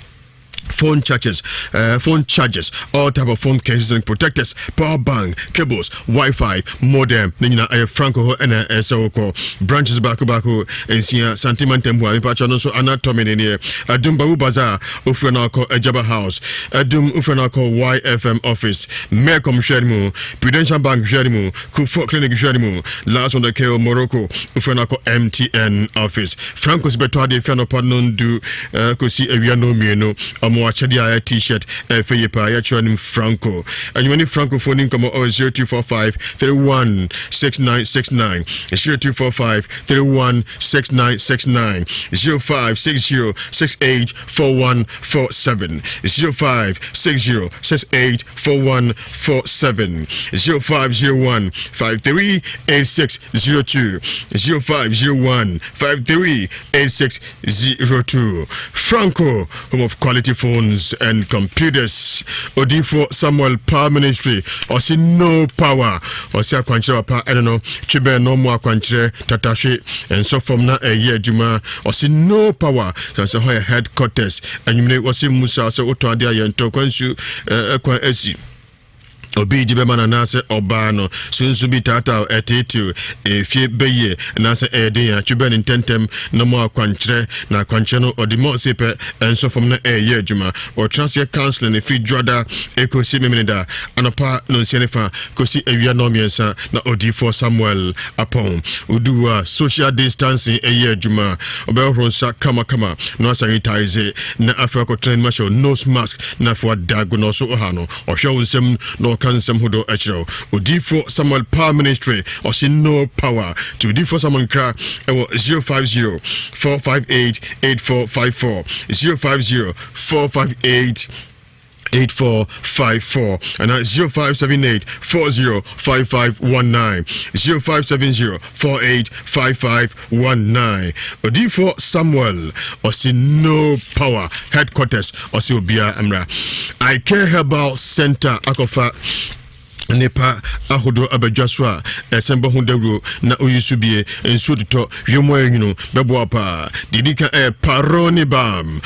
Speaker 10: phone chargers, all type of phone cases and protectors, power bank, cables, Wi-Fi, modem. Nina Franco and SOCO branches bako and Sia Santimantemwa, Pachanon so anatomy in here. Adum Babu Bazaar, Ufranako Ejaba House, Adum Ufranako YFM office, Mercom Sherimu, Prudential Bank Sherimu, Kufo Clinic Sherimu, last on the KO Morocco, Ufranako MTN office. Franco's better de Fiano Padnon do Kosi Ewiano Mieno. Mwachadi t-shirt feye pa ya chwanim Franco anyumani Franco phone komo 0245 31 6969 0245 31 6969 0560 68 4147 0560 68 4147 0501 538602 0501 538602 Franco, home of quality phones and computers. Odifo Samuel Power Ministry. Osi no power. Osi akwanchire pa I don't know. Chibe no mo akwanchire tatashe and so from na year juma. Osi no power. So her headquarters. And you know osi Musa so oto ade ayento kwansu kwan esi. Obi jibe mana nase obano sunsu bi tata etetu efie beye nase eden ya tube ni tentem no mo akwankyere na akwankyere no odimo sepe enso from na eye adwuma o transfer counseling fi dwada ekosi memeneda anapa no nsenefa kosi ewia no miensa na odifo Samuel apon uduwa social distancing eye adwuma obehronsa kama no sanitize na afako train marshal nose mask na for diagnose ohano ohwe nsem no kansam hodo echro odifo Samuel Power Ministry or she no power to odifo Samuel kra 050 458 8454 050 458 8454 and 0578 405519 0570 485519 Odifo Samuel Osi no power headquarters Osi Obia Amra I Care Herbal Center Akofa Nepa ahodo abadwaswa esembo hundawro na oyisubie enso to yemo yinu bebo apa didika paroni bam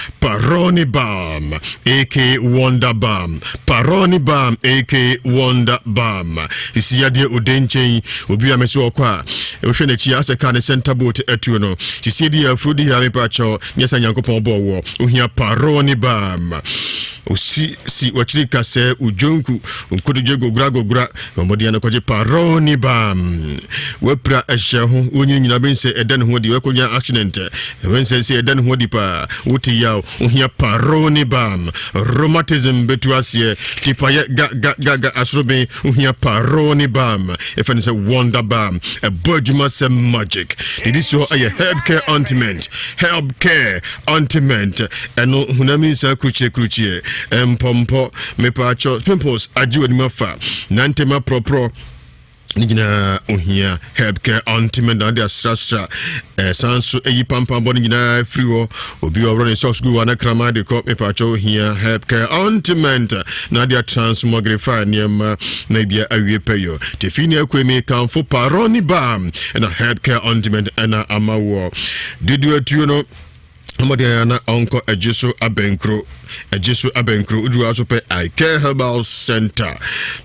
Speaker 10: AK Wonder Bam Paroni Bam AK Wonder Bam isiyade odenchen obi ameso okwa ehwe na chi aseka ne center boat etu no tisidi afrodi ya mepacho nyesa nyankopon bowo ohia Paroni Bam osi si wachirika se ujonku nkodoje gogura omodi ana koje Paroni Bam wepra ehye ho onyinyina bense eden ho di wekonya accident wense se eden ho di pa wuti yaw ohia Paroni Bam rheumatism betuasie tipaye ga asrobe ohia Paroni Bam efani se Wonder Bam a budgema se magic did so a herb care ointment eno hunami sa kruchie empompo mepacho pimples ajiwe ni mafa nantema propro nigina ohia herb care ointment and their strastra sanso eyi pampa boni nigina friwo obi owro ne socks gu wana krama de ko mepacho ohia herb care ointment na dia transmogrify niam na bia awie peyo tefini akwemi kanfo Paroni Bam na herb care ointment na amawo didu atuo no Amadiana Uncle Ejisu Abenkro Udu Asope I Care Herbal Center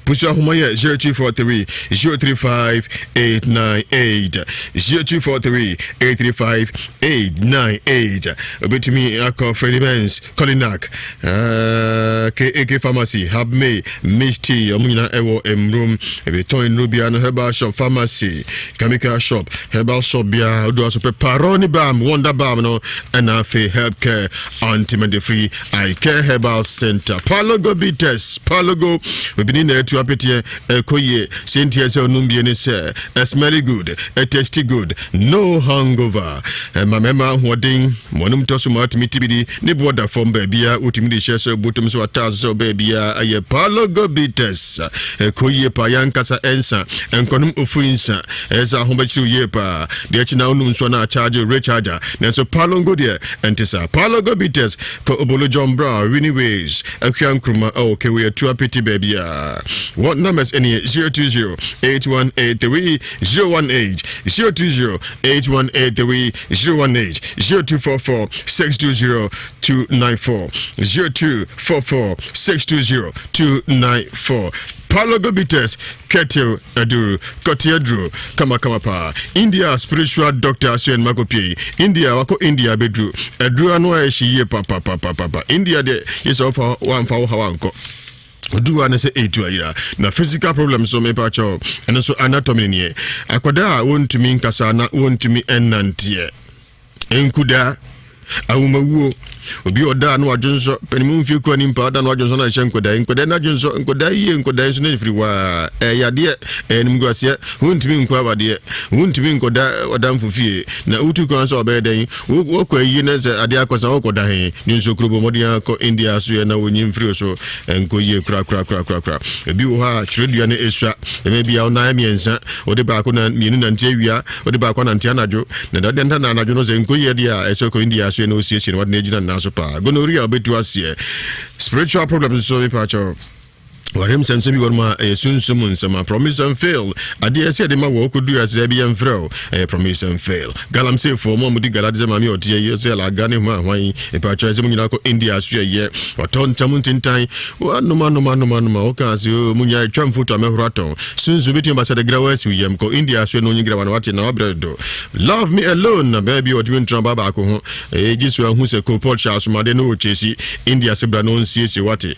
Speaker 10: Pusa Humaya 0243 035 898 0243 835 898 Obetumi Ako Freddy Benz Colinac KAK Pharmacy Habme Misty Omuna Ewo Emroom Ebeton Nubian Herbal Shop Pharmacy Kamika Shop Herbal Shop Bia Udu Asope Paroni Bam Wonder Bam no and Fe Herb Care Ointment Free I Care Herbal Center Palogo Bites Palogo we been in there to appetie koye sentia se onumbie ne se smell good tasty good no hangover mamema hodin monum to so matimi tibidi ne border from babia utimi de share so botum so ataz so babia aye Palogo Bites koye pa yankasa ensa enkonum ofuinsa eza hombachi ye pa de chi na onum so na charge recharger na so Palogo de Antisa Palogo Bites ko obolo John Brown anyways akwan kruma okay we are two apeti baby what numbers any 020 8183 018 020 8183 018 0244 620 294 0244 620 294 Palogo Bites Ketel Aduru Kotiadru Kama pa India spiritual doctor Asuen Makopi India wako India bedru Adru anwa eshi ye papa India de yes offer one for hawanko do an say 8 na physical problems so me pacho and so anatomy ni akoda won to me nkasa na won to me enantie enkuda awumawuo obi oda no adwonso penimu mfie ko ani mpa oda no adwonso na hye nkoda na adwonso nkoda yie nkoda so na free wa yade enim guase huntimi nkwa abade huntimi nkoda oda mfofie na utu ko so obeden wokwa yi na se ade akosa wokoda he ni nso krobo modian ko India so na wonyim free so enkoyie kura ebi wo ha tredua na esua emebi ya na miensa ode ba ko na mienu na ntiawia ode ba ko na ntianajo na dade na anajo no se enkoyie dia eso ko India so na osiesie wadna ejina na so pa gonorrhea obetu asie spiritual problems so me pacho Warim sense bi wonma sunsu mu nsema promise and fail ade ese de ma wo kodu ase bi yemfrel promise and fail galam say for mo mudi galade ma mi otie ye se la gane ho ahwan e pa cho ese mu nyina ko India so ye oton tamun tintan no ma o ka se mu nya twam foto amehuraton sunsu bitim ba se de grawa si yem ko India so no nyi grawa na wate na obredo love me alone na baby o twin tran baba ko ho jisu ahu se ko port cha so ma de no chesi India se bra no nsie se wate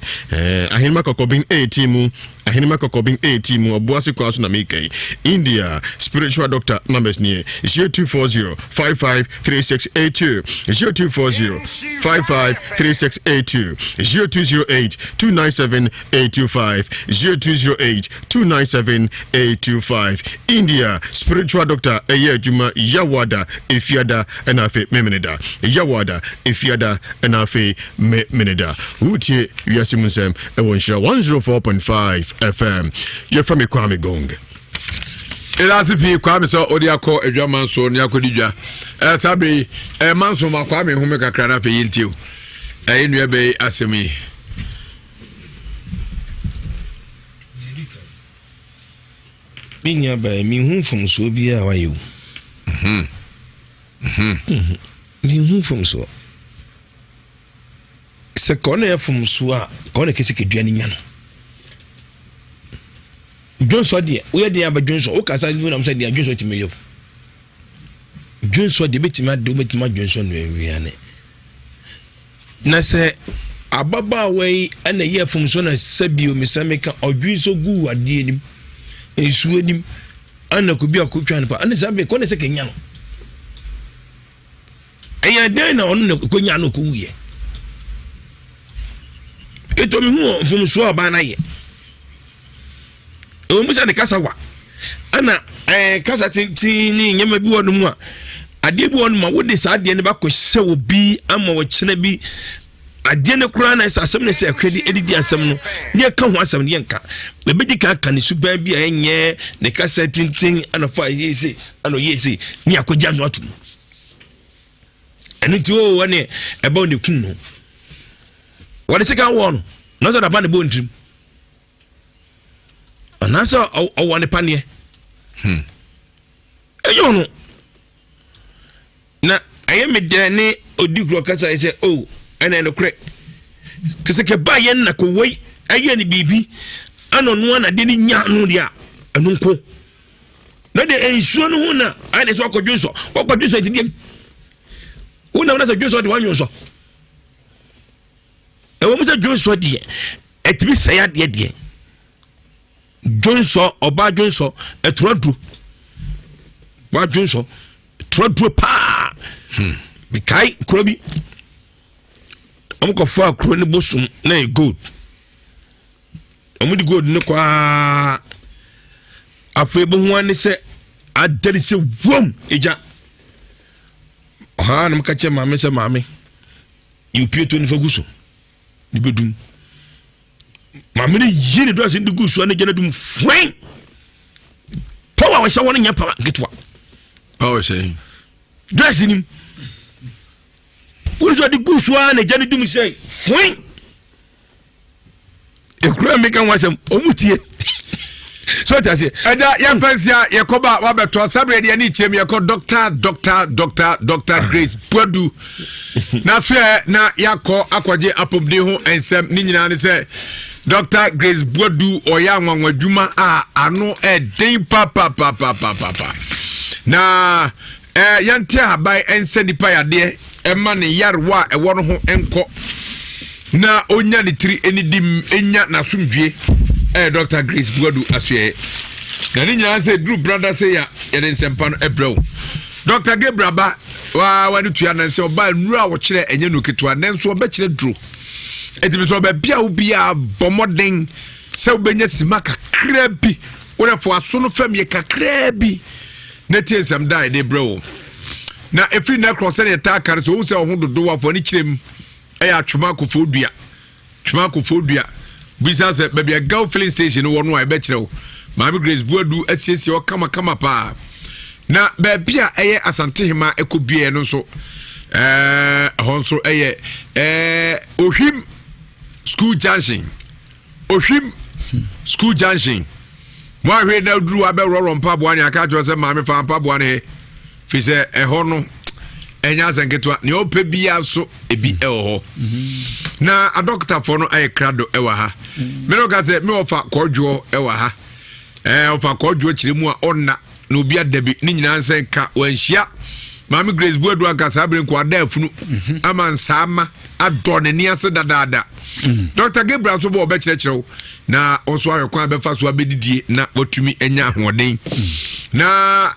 Speaker 10: ahin ma kokobin timu ahenema kokobin team obuase kwaso na mekai India spiritual doctor numbers near 0240 553682 0240 553682 0208 297 825 0208 297 825 India spiritual doctor eye juma yawada efiada enafe memeneda yawada efiada enafe memeneda utie Ewiase Mu Nsem ewonsha 104.5 FM ye from Kwame Gong
Speaker 2: Elasipi Kwame so odiako edwaman so ne akodidwa sabe manso makwame home kakra na fe yintiu enua be asemi
Speaker 11: binya ba mi hu fom so bia wayo mi hu fom so se kone fom so a kone kesi kedua ni nya no Johnson de we dey aba Johnson o kasa ni na say dey Johnson ti meyo Johnson de betima de betima Johnson no wiane na se ababa we ana ye fom so na sabio misameka odwi so gu ade ni esuo nim ana ko bi akotwa ne pa ana sabe ko ne se kenya no eya den na ono ko nya no ko wuye eto mi hu fom so aba na ye o musa de kasa wa ana kasa tin ni nyama bi wonu mu a ade bi wonu ma wo de sa ade ne ba ko hye obi ama wo kyena bi ade ne kura na asem ne se akwedi edidi asem no ne ka ho asem ne nka ebedi ka ka ne suban bi a enye ne kasa tintin ana fa yesi ana yesi ni akogya no atum enu ti o woni eba ne kun no wode se kan wo no no so da ba ne bo ntrim anasa o ne panie eyo no na ayeme de ne odigro kasa ise o ene no kre kese ke ba yen na ko wei aye ne bibi ano no na de ni nya no dia anu nko na de ensuo no na ane so akwadwunso de dem una na so dwunso de wanwunso e wo mu se dwunso de etimi saya de Johnso oba Johnso etrodru ba Johnso trodru pa bikai krobi amko fa kro ne bosum na gold amudi gold ne kwa afebo ho ne se adari se wom eja ha na mkache mame se mame impieto ne faguso ni bedum mamene yiri do asen dugu so na gena dum fwen power wa shawon nya power getwa
Speaker 2: power say
Speaker 11: dress nim won so dugu so na gena dum say fwen e kura me kan wasem omutie so ta say
Speaker 2: eda ya pensia ye koba wa beto sabre de ni chem ye ko Dr. Grace Boadu na fe na yakọ akwaje apobde ho ensem ni nyina ne say Dr. Grace Boadu oya nwanwadwuma a ano den papa na yante habai ense nipa yade ema ne yarwa ewo no ho enko na onya ne tiri enidim enya na sumdwe Dr. Grace Boadu asue na ni nyina say Drew brother say ya den sempa no ebrew Dr. Gebraba wa ni tuya na say oba nura wo kire enye no ketwa nenso oba kire Drew etimi so bia ubia bomoden se ubenya sima kakra bi wona fo aso no fam ye kakra bi na tiesam dai de bro na efri na cross na ta kare so wo se ho dodo wa fo ni kirem ya twema ko fodua bisa se bia go filling station wo no e be kire wo Mami Grace Boadu asiesie o kama pa na bia eye asante hima ekobie no so honso eye ohim school junction mo ahwe na duru abɛrɔrɔ mpaboa ne aka twa sɛ maame fa mpaboa ne fi sɛ ɛhɔ no enya asenketwa ne opɛ bia so ebi ɛwɔ hɔ na a doctor for no ɛyɛ krado ɛwɔ ha me no ka sɛ me ofa kɔdwo ɛwɔ ha ofa kɔdwo kyerɛ mu a onna na obi adabi ne nyina nsen ka wanhia Mami Grace Boadu akasa bre kwa da afunu amansa ama adone ni ase dadada Dr. Gabriel so bo obekyerekyerɛw na onso ayekwa befa so abedidie na watumi enya ahoden na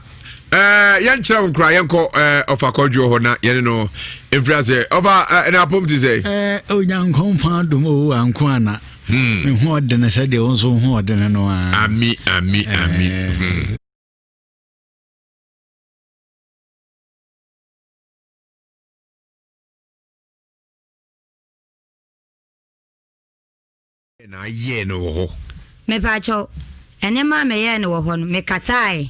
Speaker 2: yankyerɛw nkra yenko ofakodwo ho na yene no Ewiase oba na apom ti say
Speaker 12: onyankon fa domo anko ana me ho de na sɛ de onso ho de no
Speaker 2: ami na ye no ho
Speaker 3: me pacho ene ma me ye no ho no me kasai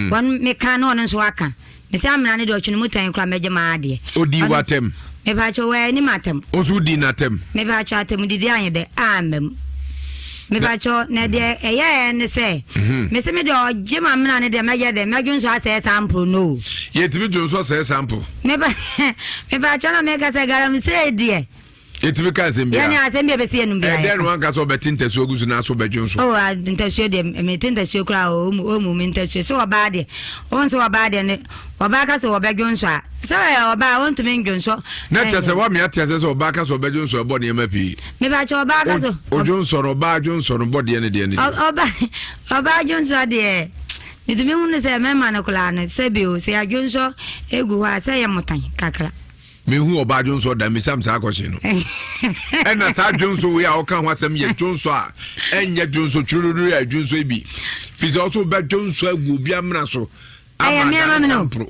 Speaker 3: wan me kan no nso aka me se amna ne de otwene mutan kra meje ma ade
Speaker 2: odi watem
Speaker 3: me pacho we ni matem
Speaker 2: osu di natem
Speaker 3: me pacho atem didi anye de amem me pacho na de eye ne se me se me de oje ma amna ne de meje de meju nso ase sample no
Speaker 2: ye timi jo nso ase sample
Speaker 3: me pacho na me ka se garam se die
Speaker 2: Etibi ka asembia.
Speaker 3: Yani asembia besi enum bia.
Speaker 2: Den wan ka so betinta so oguzu na so bedwonso.
Speaker 3: Oh, ntasio de me tintasio kra o mu mintasio so oba de. On so oba de ne. Oba ka so obedwonso a. So oba won to me ndwonso.
Speaker 2: Na tese wa me atese so oba ka so obedwonso ebo ne mapi.
Speaker 3: Me ba cho oba ka so.
Speaker 2: Odwonso no oba dwonso no bode ne de ne.
Speaker 3: Oba dwonso de. Nitumi hu ne se mema ne kula ne se bi o se adwonso egu ha se ye mutan kakra.
Speaker 2: Me hu oba Johnson da mi sam sa akoche no na sa Johnson we a o kan hwasem ye Johnson a enye Johnson twururu ya Johnson bi fi also be Johnson agu bi amra so sample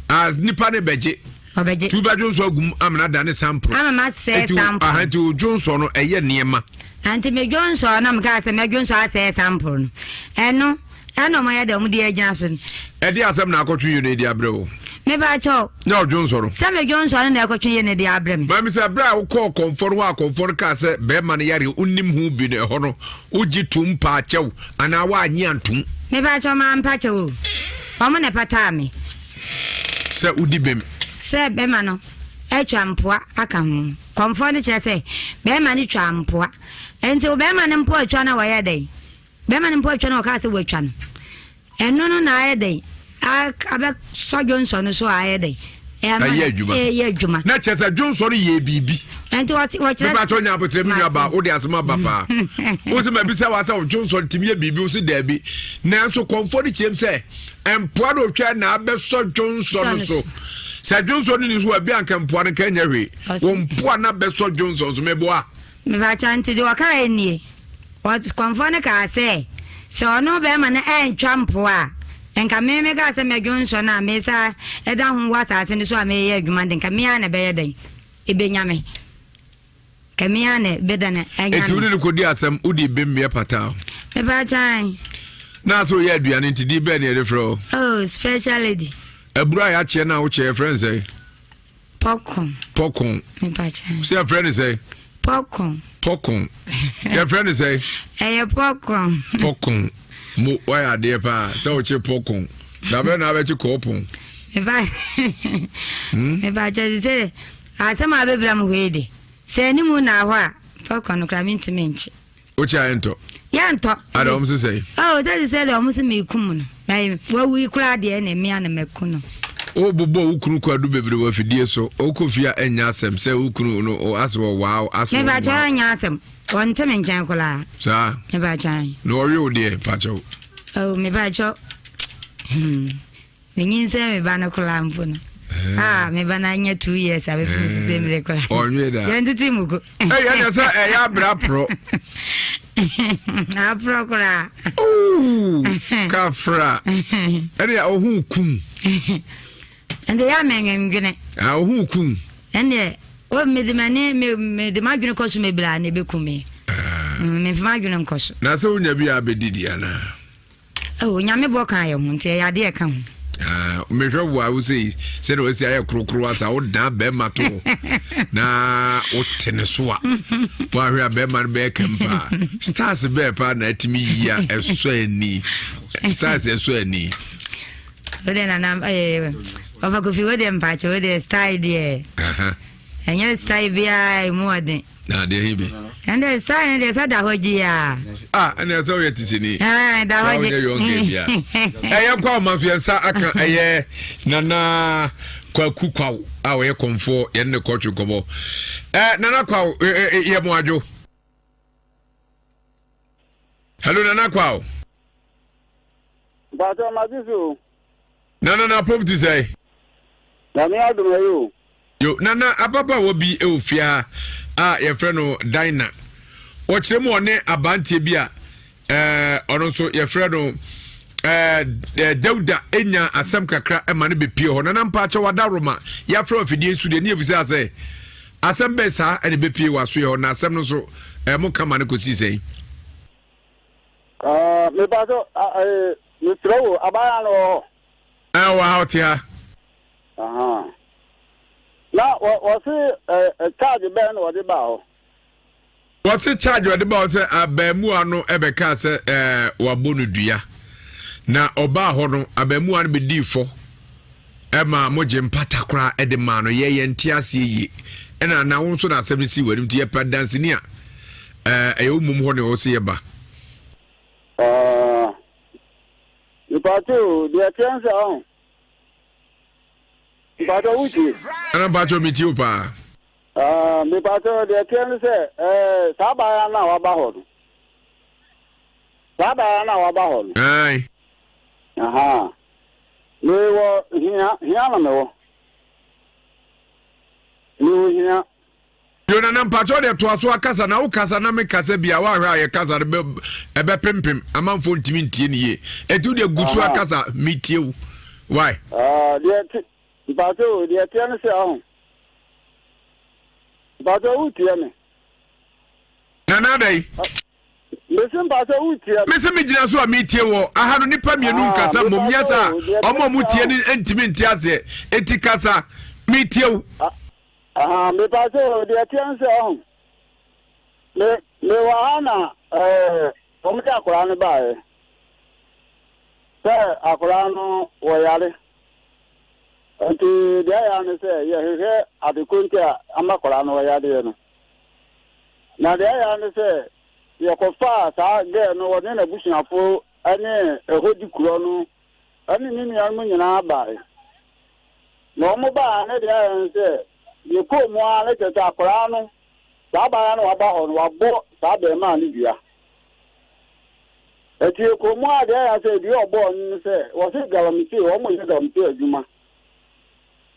Speaker 2: as nipa ne beje
Speaker 3: obeje
Speaker 2: tu ba Johnson agu amna da ne sample
Speaker 3: ama se sample
Speaker 2: ahanti Johnson no eye niema
Speaker 3: anti me Johnson na mka se me Johnson ase sample eno mo ya da mu di agina so
Speaker 2: e di asem na akotwe you ne di abreo
Speaker 3: me ba cho
Speaker 2: no Johnson
Speaker 3: Sam Johnson na akotwe ye ne di abrem
Speaker 2: ma mi se bra wo call comfort wa comfort ka se be man yare unnim hu bi ne ho no uji tum pa chew ana wa anyi antum
Speaker 3: me ba cho ma mpa chew o mo ne pata mi
Speaker 2: se udi bem
Speaker 3: se be ma no etwa mpoa aka hu comfort ne che se be ma ni twa mpoa enti o be ma ne mpoa twa na wa ye dai be ma ne mpoa twa na o ka se wa twa no eno no na ye dai abe so Johnson so ayede ye adwuma
Speaker 2: na chesa Johnson ye bibi
Speaker 3: enti what
Speaker 2: ba to nya potre mi aba o de asema baba o se ma bi se wa se Johnson timi ye bibi o se da bi na so comfort chem se empoa do twa na abe so Johnson so se Johnson ni so abi anka empoa na kanya hwe wo mpoa na be so Johnson so meboa
Speaker 3: me ba chanti de waka enie what comfort ka se ono be ma na entwa mpoa enka me ga se me Johnson na me sa eda hu wasa se ni so me ye adwuma de enka me ana be ye den ebenya me ka me ana be dana anya
Speaker 2: etu ni ko di asem udi be me pata
Speaker 3: me ba chan
Speaker 2: na so ye aduane ntidi be ne refro
Speaker 3: oh special lady
Speaker 2: ebura ya che na wo che friend say pokon
Speaker 3: me ba chan
Speaker 2: say friend say
Speaker 3: pokon
Speaker 2: your friend say pokon mo why are there pa say o che pokon da be na be che kopon
Speaker 3: me ba che say asema be blam hwede say ni mu na ho a pokon kra minti menchi
Speaker 2: o che ento ada o say
Speaker 3: oh that is say o mo se me kum no mai wa wi kura de na me ana me ku no
Speaker 2: o bobo ukunu kwadu bebre wa fidie so o kofia enya asem say ukunu no o aswo wow aswo
Speaker 3: me ba che enya asem on te men jan kola
Speaker 2: sa
Speaker 3: me ba chan
Speaker 2: no ri o de pacho
Speaker 3: oh me ba cho me nyin se me ba na kola mfu no me ba na nya 2 years abe prince se me kola
Speaker 2: o nwe da
Speaker 3: ya nditi mugo
Speaker 2: ya na sa ya bra pro
Speaker 3: na pro kola
Speaker 2: kafra ene ya ohun kum
Speaker 3: ende ya mengen gene
Speaker 2: ohun kum
Speaker 3: ene o medimane medimagwene koso mebla na bekumi me fmagwene nkoso
Speaker 2: na so nya bi abedidi ana
Speaker 3: o nyame boka ye hunte ya de ka hu
Speaker 2: me hwewo a wo sei se no si aye krokro asa wo dan be mato na o tenesoa wa hwe be man be kempa stars be pa na atimi yia eso ani stars eso ani
Speaker 3: ode na na ova ko fi wode mpacho wode style die enya style bia more than
Speaker 2: na de hibi
Speaker 3: and the sign is a dahojia
Speaker 2: and there's already titini
Speaker 3: dahojia
Speaker 2: kwa mafiansa aka nana kwaku kwaw awe konfo ye ne kochu kobo nana kwaw ye moajo hello nana kwaw
Speaker 8: Bato Mazizu.
Speaker 2: Na property say.
Speaker 8: Na me adu yo.
Speaker 2: Yo nana apapa wo bi e ofia ye frɛ no Dina. Wo kyerɛ mu one abantie bi a ɔno so ye frɛ no Dauda enya asɛm kakra ma ne bepie hɔ nana mpa kyɛ wada roma ya frɛ ofidie su de ne ebisa sɛ asɛm bɛ saa ene bepie wa so ye hɔ na asɛm no so mo kama ne kosi sɛ.
Speaker 8: Me bato Mr. Abaya no.
Speaker 2: Wa out here.
Speaker 8: Now, was it a charge ben or the bow?
Speaker 2: What's the charge or the bow? Say, Abemu no Ebeka say, Wabunu Dia. Na Oba Hono, Abemu and be D4. Emma Mojim Patakra Edemano, ye and Tiasi. And I now also not 70 with him to your pad dancing here. A woman who was here.
Speaker 8: Ipato the chance on. Ipato uchi.
Speaker 2: Ana bacho miti upa.
Speaker 8: Me pato the chance sabaya na wabahod. Sabaya na wabahod.
Speaker 2: Ai.
Speaker 8: Aha. Me wo hia na me wo. Me wo hia.
Speaker 2: Yo na mpacho de to aso akasa na ukasa na me kasa bia wa hwa ye kasa de ebe pimpim amanfo ntimi ntie ne ye etu de gusu akasa mitie why
Speaker 8: de mpacho de tian se ahun mpacho utie me
Speaker 2: na dai
Speaker 8: mesim mpacho utie
Speaker 2: mesim gina so a mitie wo ahanu nipa mienu nkasa momnyasa omo mutie ni ntimi ntie ase eti kasa mitie
Speaker 8: me paso de tianse on. Me wahana omti akora ne bae. Se akora no wo yare. Enti de ya ne se ye hehe adekunti amakora no wo yare no. Na de ya ne se ye kofa sa ge no wo ne na busuafo ane ehodi kuro no ane ni nua mu nyina bae. No mo ba ne de ya ne se ye ko mo ale tete akora no sabaya no waba ho no wabo sabe ma ni bia eti ko mo ade ya se bi obo ni se wo se gawamiti wo mo ye gawamiti adwuma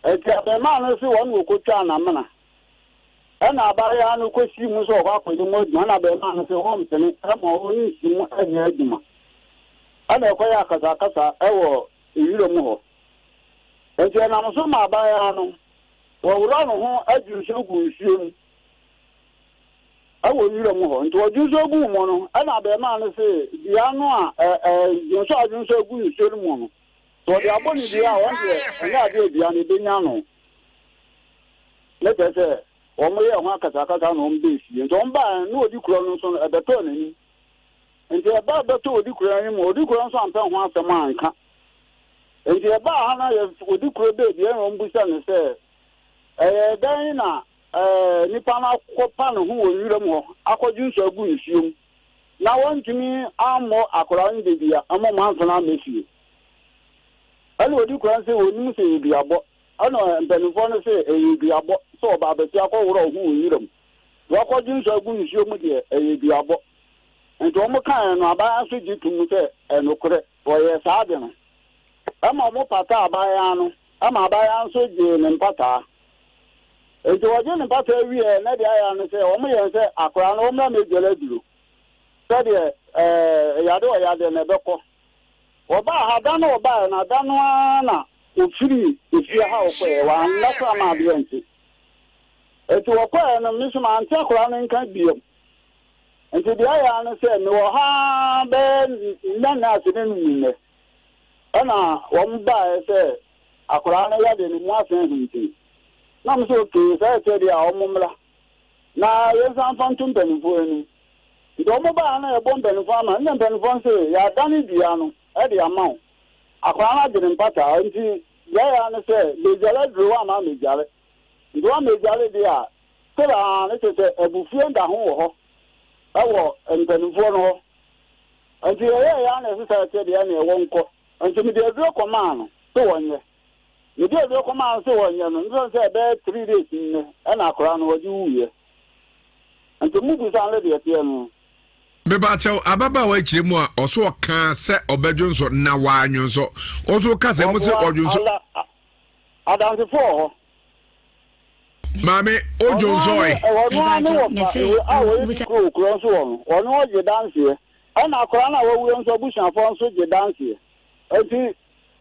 Speaker 8: eti abe ma no se won wo ko twa na mana na abaya no ko si mu so kwa ko ni mo adwuma na abe ma no se wo mtene mo oni si mu anya adwuma ana ko ya kasa ewo ewiro mu ho eti na mo so ma abaya no wawura no ho adwuso gu nsuom awo yire mu ho nto adwuso gu mu no ana be ma no se dia no yonso adwuso gu nsuom mu no to dia boni dia won de na dia dia ne benya no le tese o mo ye ho akata no mbe fie nto mba no odi kuro no so ebeto nani nti eba beto odi kuro ni mo odi kuro so ampe ho asem anka nti eba ha na ye odi kuro be dia no mbusa ne se dan na nipa na kopa no ho wira mu ho akɔju nso agu nsuom na wontumi ammo akora nde bia ammo manso na mefie ani odi kora se onim se ebiabɔ ana mpanifo no se ebiabɔ so oba abeti akɔworo ho wira mu wakɔju nso agu nsuom de ebiabɔ nti omo kan no abaya so gitum se enokore wɔyɛ saade no ama mo pata abaya no ama abaya nso gye ne mpata ejo waje ne pata wie na dia ya no se o mo yen se akora no mo na mejele duro se de yade na beko oba ha da no oba na da no na ofiri ha okwe wa na fa ma bi enti eto okwe no mi so ma ante akora no nka biom enti dia ya no se me wo ha be na asene nne ana wo mba se akora no yade ni mu asen hinti na mso ke sai te dia omumla na yesan fantum penfo enu ndo mo ba na e bom penfo ama na penfo se ya dani dia no e dia ma akwa na de mpata nti ya no se le jale dro ama me jale ndo ama jale dia kora ne tete ebufuo nda ho ho ewo mpanimfo no ho anti ya na society de ya na ewo nko anti me de aduro koma no so wonye me de aduro koma so wonye no nso se be 3 days ni na akora no wodi wuye anti mu bi san le de tie no
Speaker 2: Beba chao ababa wa chire mu a oso ka se obedwonso na wa anwonso oso ka se mu se odwonso
Speaker 8: adanse fo
Speaker 2: mame ojonso e
Speaker 8: ono je dance ana akora na wawu nso bushan fo nso je dance enti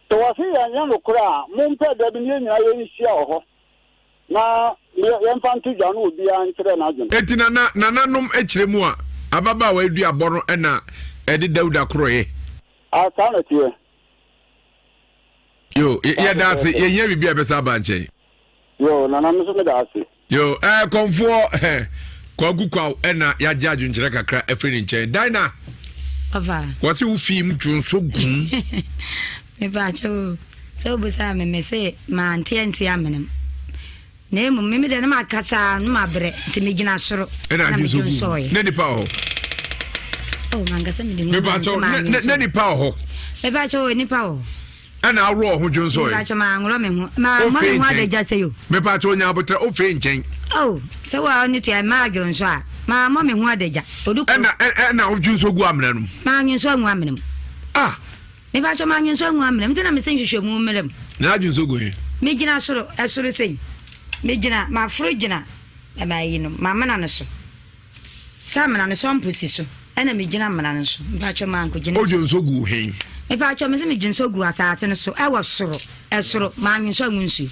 Speaker 8: to wasi yan no kura mumpe da bi nyina ye nhia oho na ye mfantu gya no obi an kire na adwon
Speaker 2: enti nananom echire mu a ababa wa edu aboro na edi dauda kroye
Speaker 8: sana tie
Speaker 2: yo ye dance ye nya bibia besa ba nche
Speaker 8: yo nanam so me dance
Speaker 2: yo konfo kwagu kwa na ya jaju nkyere kakra efri nche dina
Speaker 3: ova
Speaker 2: wasi wo film twonso gum
Speaker 3: me ba cho so busa me se ma antianti amenem na emu me de na makasa no mabre nti me gina soro
Speaker 2: na me so ne di pa ho
Speaker 3: oh mangasa me di
Speaker 2: me ba cho ne di pa ho
Speaker 3: me ba cho ni pa ho
Speaker 2: ana ro ho dwonso
Speaker 3: me ba cho ma ngro me ho ma me ho ade jase yo
Speaker 2: me ba cho nya botre o fe nchen
Speaker 3: oh so wa ni to ma dwonso a ma me ho ade ja oduko
Speaker 2: ana o dwonso gu amnanum
Speaker 3: ma nyonso gu amnanum
Speaker 2: ah
Speaker 3: me ba cho ma nyonso gu amnanum tena me sen hwehwemu mmerem
Speaker 2: na dwonso gu he
Speaker 3: me gina soro esoro sen me gina ma fro gina ma yino ma mana no so sa mana no so mpusi so ana me gina mana no so ba cho ma anko gina
Speaker 2: ojo nso gu hen
Speaker 3: me ba cho me se me gina so gu asase no so e wo soro esoro ma anyo so nsu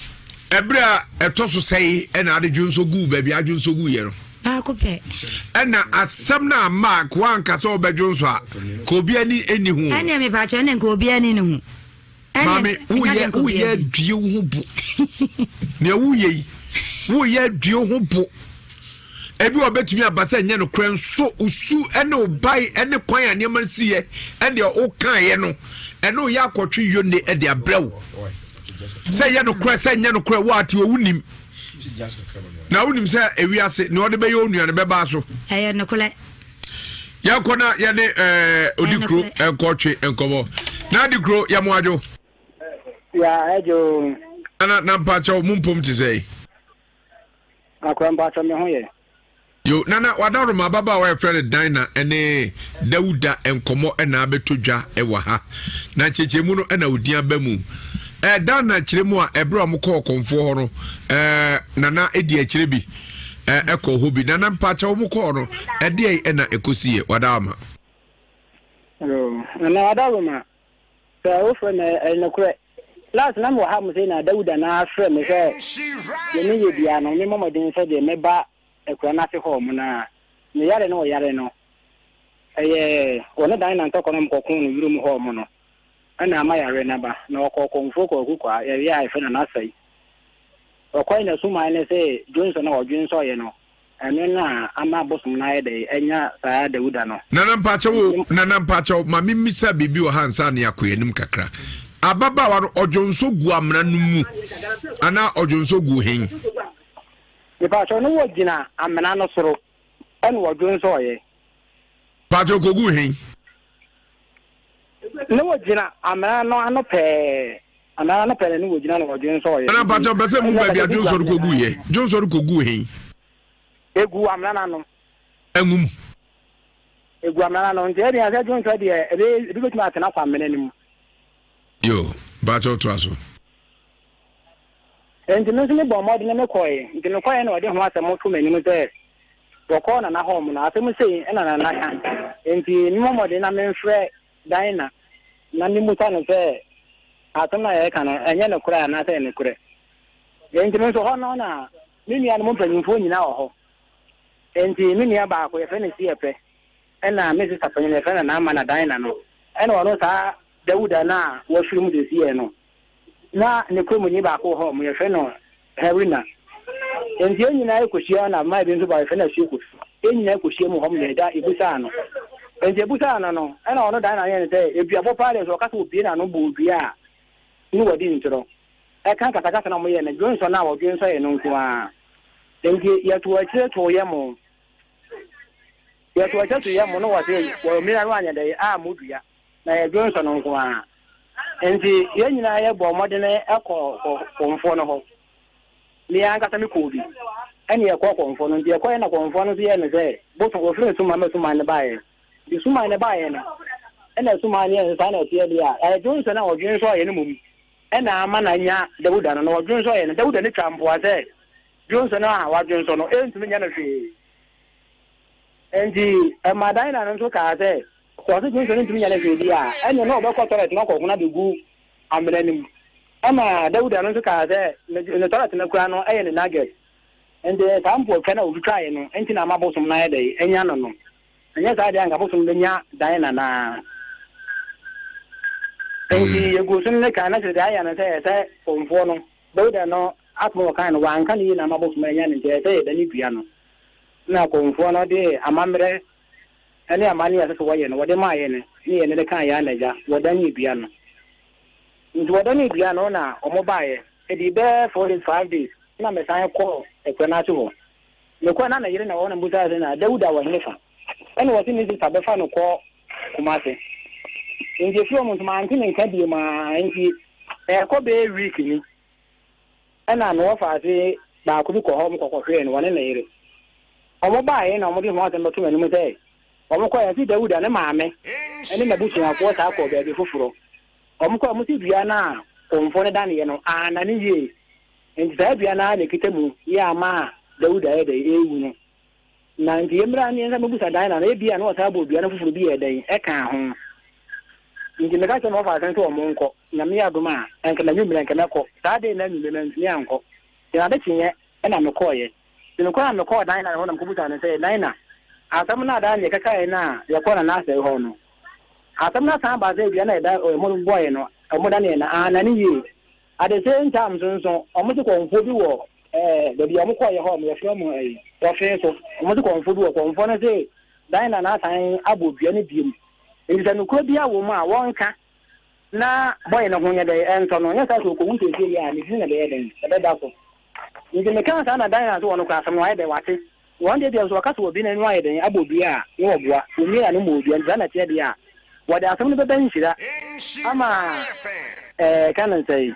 Speaker 2: ebra etoso sei na ade dwonso gu ba bia dwonso gu ye no
Speaker 3: ba ko pe
Speaker 2: ana asem na ma ko anka so be dwonso a ko bia ni eni hu
Speaker 3: ana me ba cho na ko bia ni hu
Speaker 2: mami uye due ho bu ne uye due ho bu ebi obetumi abasa nya no kran so usu ene obai ene kwan ane mansiye ene o kan ye no ene o ya akotwe yone e de abrew say ye no kran say nya no kran wa ati wunim na wunim say ewiase ne ode be ye onua ne be ba so
Speaker 3: ayo no kole
Speaker 2: ya kona ya ne odikro enkotwe enkobo na dikro ya moajo
Speaker 9: ya ejo
Speaker 2: na mpacha mumpom ti say
Speaker 9: akwa mpacha me ho ye
Speaker 2: yo nana wadaro mababa wa friend dina ene dauda enkomo na abetodwa ewa ha na chechemu no na odian ba mu dana chiremu a ebro mko konfo ho no nana edi achire bi eko ho bi nana mpacha wo mko no edi na ekosiye wadama
Speaker 9: yo nana wadaro ma sa wo friend na kure last na mo ha mo say na dauda na afre me say ye ni ye bia no me momodin say de meba ekura na se ho mo na ne yare no wona dan na ntoko no mkokun no yuru mu ho mo no ana ama yare na ba na okokon foko okukwa ye ya ife na nasai okwai na suma ne se Johnson na odwinso ye no ene na ama bosum na ye de enya saa Dauda no
Speaker 2: nana mpacha wo ma mimisa bibi wo hansa na yakoyenim kakra ababa wa ojonso gu amna numu ana ojonso gu hen
Speaker 9: Pacho no wogina amena no soro en wodwonso ye
Speaker 2: Pacho kogu hen
Speaker 9: no wogina amena no ano pe amena no pe no wogina no wodwonso ye
Speaker 2: ana Pacho bese mu ba bia dwonso ro kogu ye dwonso ro kogu hen
Speaker 9: egu amena no
Speaker 2: engum
Speaker 9: egu amena no nje dia se dwonso de e bi betuma atena kwa amena nim
Speaker 2: yo Pacho to aso
Speaker 9: enti no se me bo mod na me koye enti no koye na ode ho asem to mani no se woko na home na asem sei na kan enti ni mod na me mfre dina na ni muta no se asem na ye kan enye ne kura na se ne kure enti no so ho na ni ni anu mpanyimfo nyina ho enti ni ni ba ko ye fe ne si epe na me se tapanyi ne fe na ama na dina no wono sa Dauda na wo film de si no na ne ko mu ni ba ko ho mu ye fe no Herina enti enyi na ekoshia na ma bi nso ba fe na sheku enyi na ekoshia mu ho mu da ibusa no enti ibusa no na ono da na ye ne te ebia bo pare so ka so obi na no bo odua ni wodi ntro e kan kata kata na mo ye na Johnson na wo Johnson ye no nko a nti ya to akire to ye mo ya to akire to ye mo no wa se wo mi na anya dai a mudua na ye dwon so no nko a nti ye nyina ye bo modene ekọ konfo no ho ni anga ta mi ko bi ani ye ko konfo no ndi ko ye na konfo no ye ne se bo to ofre suma ne bae di suma ne bae na ena suma ne ye sa na tie dia e dwon so na odwon so ye ne mum ena ama na nya Dawuda no odwon so ye ne Dawuda ne twampo ase dwon so na wa dwon so no entumi nya na hwe endi amadan na no ka ase so se dwon so entumi nya na hwe dia enya no obekọ toilet na ko kuna begu amranim ama Dawuda no ka ase ne toilet na kura no eye ne nugget endi tampo kana odutwae no enti na mabosom na ye dai enya no no enya sa dia nga bosom benya dan na endi yego sun ne kana se da ya na se onfo no Dawuda no atmo kan wan kan yi na mabosom enya ne te da ni bia no na ko onfo no de amamre ene amani ya so waye no wode ma ye ne ni ye ne kan ya na ja woda ni bia no nti woda ni bia no na omo baaye e di be 45 days na me san ko e kwena to me ko na yire na wona buta na Dawuda wa hnefa ene woti ni ti tabe fa no ko kumase nje fi omo ma anti ne nka bi ma nji e ko be week ni ena no fa ase ba ko ko ho mo ko hwe no wona na yire omo baaye na omo di ho atemba to menu me say omo ko ya si Dawuda ne maame ene na butu akwo ta ko be bi fufuro omo ko mo si bia na onfo ne dan ye no ana ni ye nti da bia na ne kitemu ya ma Dawuda ye de ewu no na nti yemra ni nza mebusa dan na e bia na o ta bo bia na fufuro bi ye den e kan ho nti me ka se no fa kan to omo nko na me adoma enka na nyumre enka na ko ta de na nyumre na ni anko ya de tinye e na me ko ye ni ko na me ko dan na ho na mkubuta na se dan na atam na dan ye kaka na ye ko na se ho no atam na ta ba se bia na da mo boy no omo dan ye na ana ni ye at the same time so omo ti ko nfo bi wo da bia mo ko ye ho mo ye fo mo wo fe so omo ti ko nfo bi wo ko nfo na se dan na tan abobia ni biem nti no ko bia wo ma wonka na boy no ho nye de ento no nya sa ko ko wunte se ya ni na de den da da so nti me kan sa na dan na so wono ka sam no aye de wate won de bia so ka so obi na nu aye de abobia ye wo boa omi na no mo bia nti na tie de a wada asam no be ban Nhyira ama kanan sai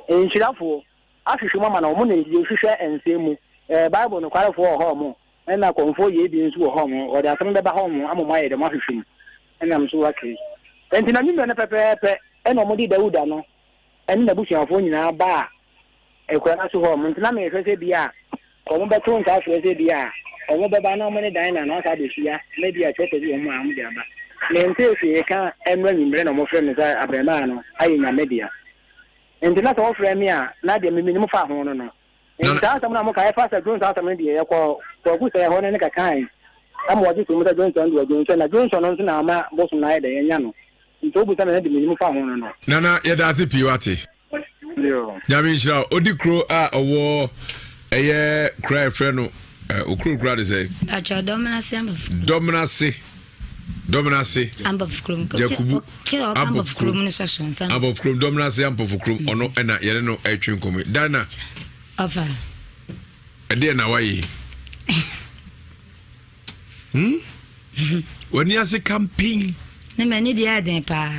Speaker 9: Nhyirafo ahwehwe mama na omo na ye hwehwe ensemu Bible no kware fo ho mo na konfo ye bi nso ho mo wada asam be ba ho mo ama maye de mo ahwehwe mu ena mso wake enti na nyimbe na pepepe ena omo di Dawuda no eni na busuafo nyina ba ekwara so ho mo enti na me hwese bia omo be to nka hwese bia omo be ba na omo ne dan na no ka de hia na bia chete bi omo am de aba na enti efe ka enwa nyimbre na omo frɛ me sa abema no ayi nya media enti na so frɛ me a na de me minim fa ho no no enti ta sam na mo ka e fa sa dun sa sam de ye ko ku se ho ne ka kan am wadi so mo ta Johnson do Johnson na Johnson no na ama boss na ye de nya no nto bu sa na de minim fa ho no no
Speaker 2: nana ye da se piwate
Speaker 9: yo
Speaker 2: Nyame Nhyira odi kro a owo eye cry frɛ no okru de say
Speaker 3: acha
Speaker 2: dominance
Speaker 3: ambof krum
Speaker 2: Jakubu
Speaker 3: ambof krum ni sasonsan
Speaker 2: ambof krum dominance ambof krum ono ena yere no atwen komi dana
Speaker 3: afa
Speaker 2: ede na wayi wani ase camping
Speaker 3: na mani dia den pa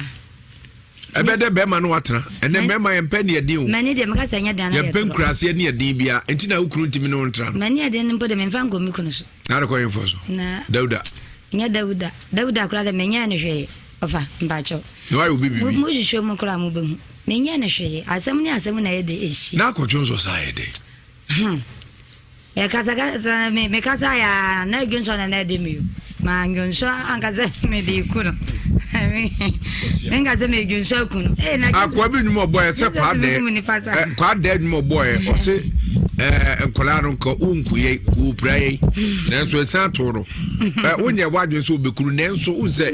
Speaker 2: ebede be ma no watra ene me ma yempa ne ede o
Speaker 3: mani dia maka sanya dan na
Speaker 2: yempa krase ne ede bia enti na ukuru ntimi no ntra
Speaker 3: mani ade nimpo de memfa ngomi kuno so
Speaker 2: na ko yemfo so
Speaker 3: na
Speaker 2: Dawuda
Speaker 3: nya Dawuda kura de menya ne hwe ofa mbacho
Speaker 2: no ayo bibi
Speaker 3: mo hwehwe mo kura mo behu menya ne hwe asem na ye de eshi
Speaker 2: na ko jonzo sa ye de
Speaker 3: me kasa ya na gunso na de mi ma gunso ankaza me de kuno engaze me gunso kuno na
Speaker 2: akwa bi nyumo boy se pa de kwa de nyumo boy o se enkola no ko unkuye ku praye nanso esa toro wonye wadwe so obekuru nanso unse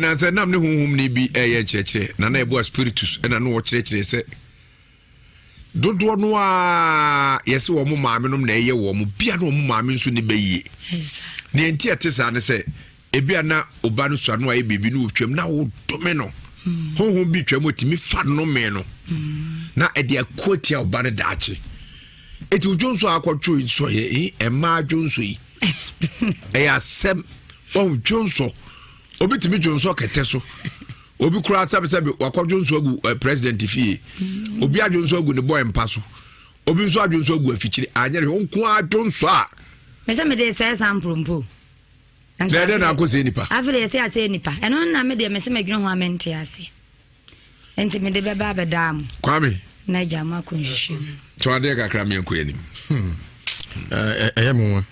Speaker 2: na se nam ne hunhum ne bi ye cheche na ebo spiritus na no wo cheche se dodo no a yesi wo mo maame no na eye wo mo bia no mo maame nso ne beye ne enti atesa ne se ebia na oba no so no aye bibi no otwam na wo dome no honhom bi twam otimi fa no me no na ede akotia oba ne daache eti ojonso akotwo nso ye ema jonso yi eya sem o jonso obi timi jonso kete so obi kura sabe wakwadwo nso agu president fie obi adwo nso agu ne boy mpa so obi nso adwo nso agu afikyire anyere onko adwo nso a
Speaker 3: mese me de say sample mpo
Speaker 2: na na akose nipa
Speaker 3: afile say ase nipa eno na me de mese magwene ho amente ase enti me de beba bedam
Speaker 2: kwame
Speaker 3: na jama konhwehwe
Speaker 2: to ade kakra me enko anim
Speaker 10: eyemo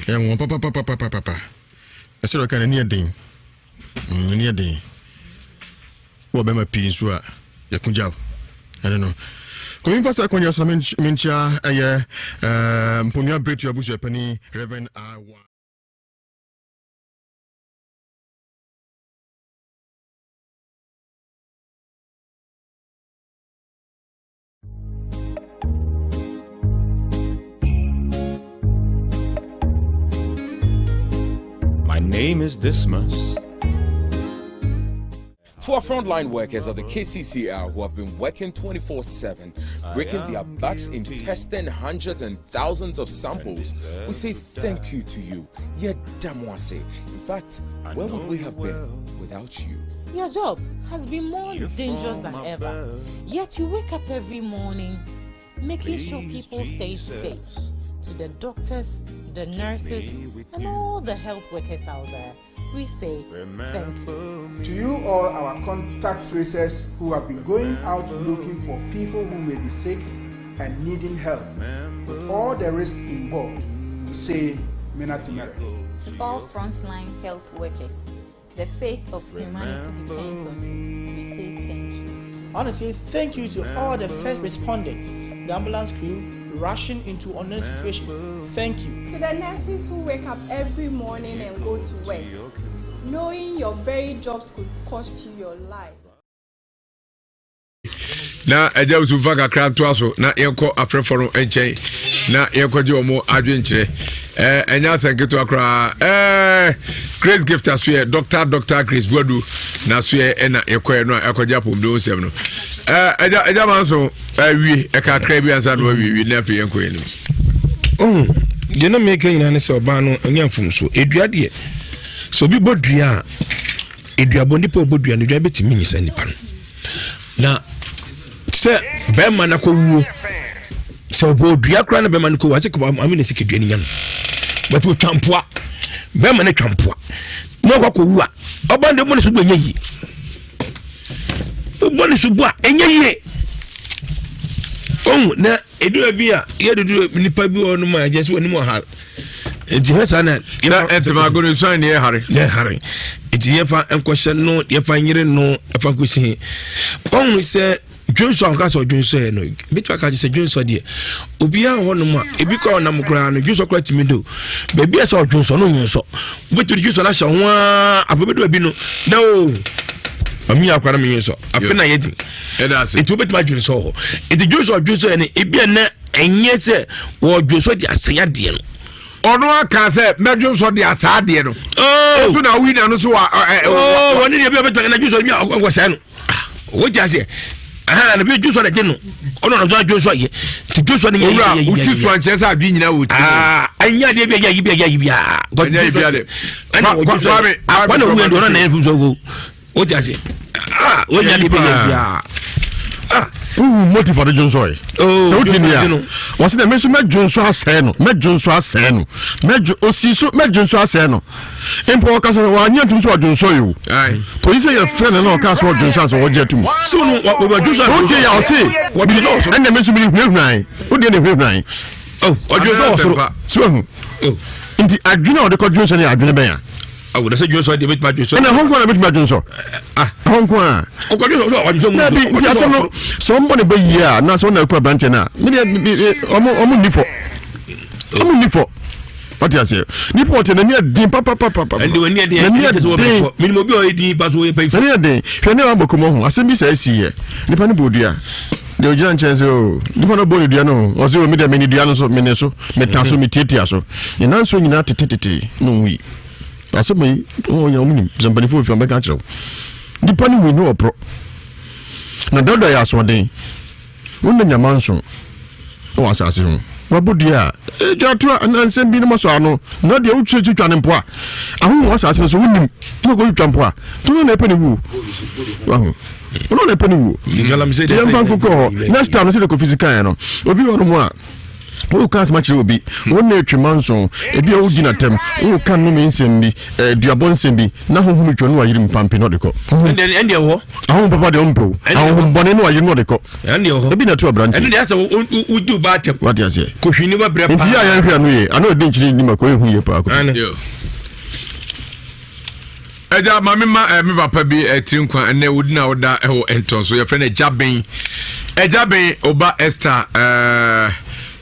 Speaker 10: eyemo papa esero kan ni edin ni edin wo be ma pin so a yakunjaw I don't know komi fasa konya so menchia eye mponia bretu abusu epani Reverend R1.
Speaker 13: My name is Dismas.
Speaker 14: To our frontline workers of the KCCR who have been working 24/7, breaking their backs in testing hundreds and thousands of samples, we say thank you to you. In fact, where would we have been without you?
Speaker 15: Your job has been more dangerous than ever, yet you wake up every morning making sure people stay safe. To the doctors, the nurses, and all the health workers out there, we say thank you.
Speaker 16: To you all our contact tracers who have been going out looking for people who may be sick and needing help, with all the risk involved, we say Menatimere.
Speaker 17: To all frontline health workers, the fate of humanity depends on you. We say thank you.
Speaker 18: I want to say thank you to all the first responders, the ambulance crew, rushing into unknown situations. Thank you.
Speaker 19: To the nurses who wake up every morning and go to work, knowing your very jobs could cost you your lives.
Speaker 2: Na eja usufa kakra to aso na yenko afreforo enchen na yenko je omo adwenkyere enya senketo akra Grace gift aso Dr. Chris Bodu na so na yekoye no akoja pomdo nsem no eja manso wi kakra bi ansa no wi na fe yenko enim
Speaker 11: je na me kan nyane se oba no anya mfumso edua de so bi bodua edua bondipo bodua no dua betimi nyisa nipa na se bema na ko wu se obodua kra na bema na ko wa se ko amine se kedua ni nya no but o twampoa bema na twampoa mo ko wu a obande mo ne so do nya yi obone so bo a enya yi na edua bi a ye dudu nipa bi onu ma je se woni mo ha enti hesa na
Speaker 2: etima gonu so ne hare enti ye fa
Speaker 11: enkohye no ye fa nyire no fa kosi onu se Junso anka so junso no bitwa ka se junso de obi a ho no ma ebi kwa na mukra no junso kwa timido bebi e so junso no nyinso bitu junso na hye ho afobedo abi no no ami akwa na nyinso afena yedi
Speaker 2: edase
Speaker 11: etu betima junso ho eti junso ne ebi na enye se wo junso de asaya de no
Speaker 2: ono aka se medjo so de asaya de no so na wi na no so
Speaker 11: woni de ebi betima na junso mi akwa sa no wo jase na bi juso na genu ono na juso ye ti juso ni ye
Speaker 2: uti so anche sa bi nyina wo ti
Speaker 11: anya de bi ya yi
Speaker 2: anya bi ade
Speaker 11: ana wo juso akwana wo ndo na enfu so go o ti ase o nya de bi ya
Speaker 10: motive for the Johnson. So what in here? Was it the measure met Johnson Aseno? Met Johnson Aseno. Met Osiso, met Johnson Aseno. Emperor Castle, one year to so Johnson you. Aye. Police your friend and all Castle Johnson or jet to me. So what we were doing, I'll say. What is also and the measure with nine. Who did it with nine? Oh, what you also swim. Oh, in the Adrina or the Johnson Adrina.
Speaker 11: I would say you saw the bit by you.
Speaker 10: And a home corner bit by Johnson. Home corner. Somebody by year, not so no branch now. Almost for. What I say? Nipot and near dim papa.
Speaker 11: And you near the minimum but we pay for
Speaker 10: near day. Can never come home. I send says here. Nippon Budia. The original chance, Nippon Bodiano, or so many many dianos of Minnesota, Metaso Mititiaso. In answer, you not titty. No, we. I said, me, oh, you somebody for your mechanical. Depending we know a pro. Now, don't I ask one day? When the mansion was asking, wabodia jatu anansem bi no maso ano na de utwe twitwa ne mpo a ahu wa sa so wunim no go twitwa mpo a to na epani wu ahu no na epani wu ngalam se de next time no se de ko physical no obi wono mo a o kan sama chire obi o na etwema nso ebi o gina tem o kan no me nsem bi duabon nsem bi na honhom twa no wa yirim pampe no de ko
Speaker 11: ende ho
Speaker 10: ahon papa de ompo ahon bone no wa yirim no de ko
Speaker 11: ende ho
Speaker 10: ebi na to abrante
Speaker 11: ende asa o du ba tem
Speaker 10: what you say
Speaker 11: ko hwini ma bre pa
Speaker 10: nti ya hwe anu ye ano de nchiri ni mako ehu ye pa ko
Speaker 2: Eja mami ma mi papa bi tinkwa ene wudi na woda ho entonso ye friend Ejaben Oba Esther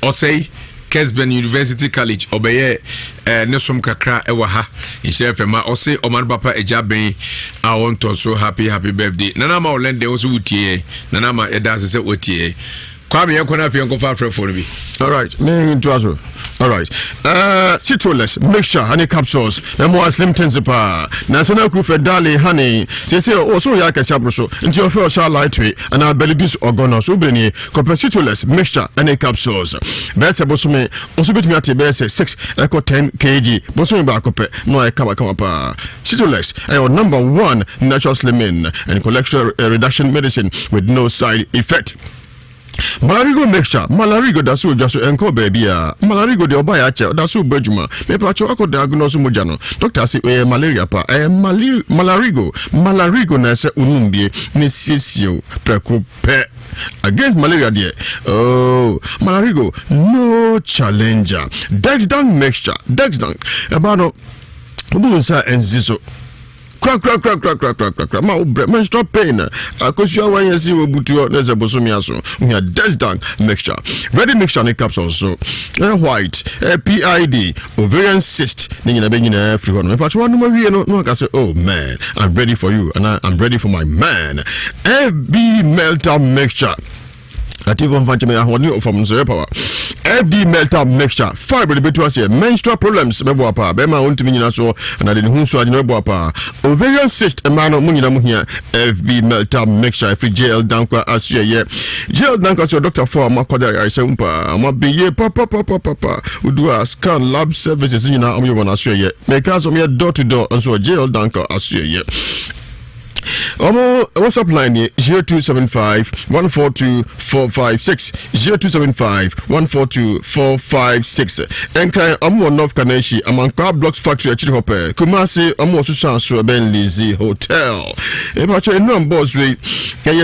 Speaker 2: Osei Kesben University College obeye nesom kakra ewa ha inse fema ose oman papa Ejaben I want to so happy birthday nana ma olende oso wutie nana ma eda se wotie kwa me yakona afi enko fa frefo bi
Speaker 10: all right me into aso all right citruless mixture honey capsules na mo slim tensipa na sana ku fedale honey se also ya ka sabroso nti ofe o sha lightweight and belibis ogono so breni citruless mixture honey capsules bese bosume oso betumi ate bese 6 eco 10 kg bosume ba kope no e kama pa citruless number 1 natural slimming and cholesterol reduction medicine with no side effect. Malarigo mixture, malarigo dasu jasu enko baby malarigo de oba ya che dasu bejuma me pacho ako diagnose mojano doctor say malaria pa malarigo na se unumbie ne sisio preko pe against malaria there malarigo no challenger dexdang mixture about ubunsa enziso crack ma obre menstrual pain akosua wan yesi obutuo na ze bosomi aso we Desdang mixture ready mixture ne capsules so white PID ovarian cyst ni nyina be nyina free ho no pa chwa no mawie no ka say oh man I'm ready for you and I'm ready for my man FB melter mixture Ativo mfanchime ya hwani from Nhyira power FD melter mixture fiber betu ase menstrual problems bebo apa be ma ontimi nyina so na de hu so agene bebo apa ovarian cyst e ma no munyina muhia FB melter mixture free gel dankwa asye gel dankwa so doctor for makoda ya sempa ma biye papa udu scan lab services nyina omo yona asye me ka so me door to door so gel dankwa asye WhatsApp line 0275 142 456 0275 142 456 Enkai North Kaneshi Amanka Blocks Factory at Hope Kumasi Susanso Ben Lizzy Hotel Ebacho Enum Boss Way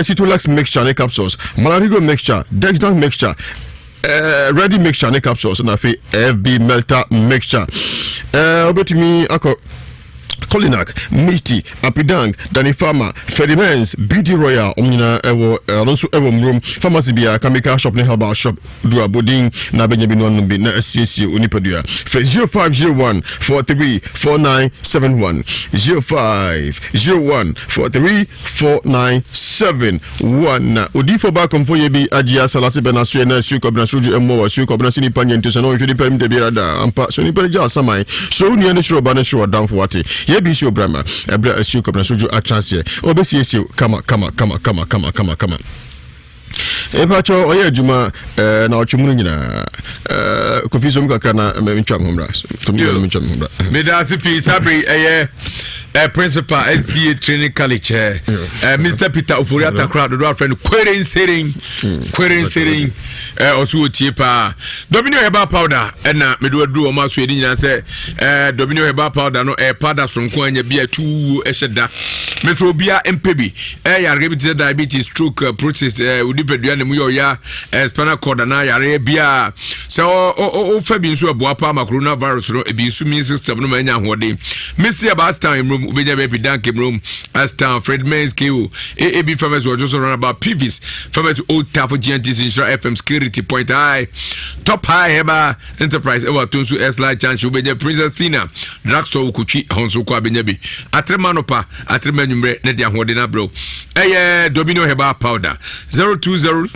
Speaker 10: Citrulux mixture capsules Malarigo mixture Dexdang mixture ready mixture capsules na FB melter mixture obetimi ako Colinac, Misty, Apidang, Danny Farmer, Fredimans, Beauty Royal, Omnina, also Room, Pharmacy Bia, Kamika Shop, Herbal Shop, Dua Boding, Nabenjamin, na SCC, Unipedia, 0501 43 4971, 0501 43 4971. Udifo back on for Yebi, Ajia, Salasi Benasuena, Sukobna Suju, and more, Sukobna Sini Panyan to Sano, if you depend the Birada, and Pat Sonipeja, Samai, so near the show, Banesho, down for what Yebi show Brahma, Ebra Sukobna Suju, a chance here, Obesi, come. Epacho oye juma na ochumunu nyina confusion kakana mencham homra
Speaker 2: medasi pi sabri principal STA training college Mr. Peter Oforia Takra do friend querying sitting osu tiepa domino heba powder na medo adu o maso edi nyina se domino heba powder no powder sonko anya bia tu eheda metro bia empebi yare bi diabetes stroke process udipedua ne mu yo ya spinal cord na yare bia se o fa bi nso aboa pa coronavirus no ebi nso mi system no manya hode Mr. Bastan room ubenya be dank room as town Fredmans KO AB famous were just around about PVs famous old Tafo GNTs Nhyira FM security point high top high heba enterprise ever tunsu S-Light chance ubenya Princess Thina drugstore ukutwi honso kwa benyabi atremanopa atremanumre ne dia hode na bro domino heba powder 020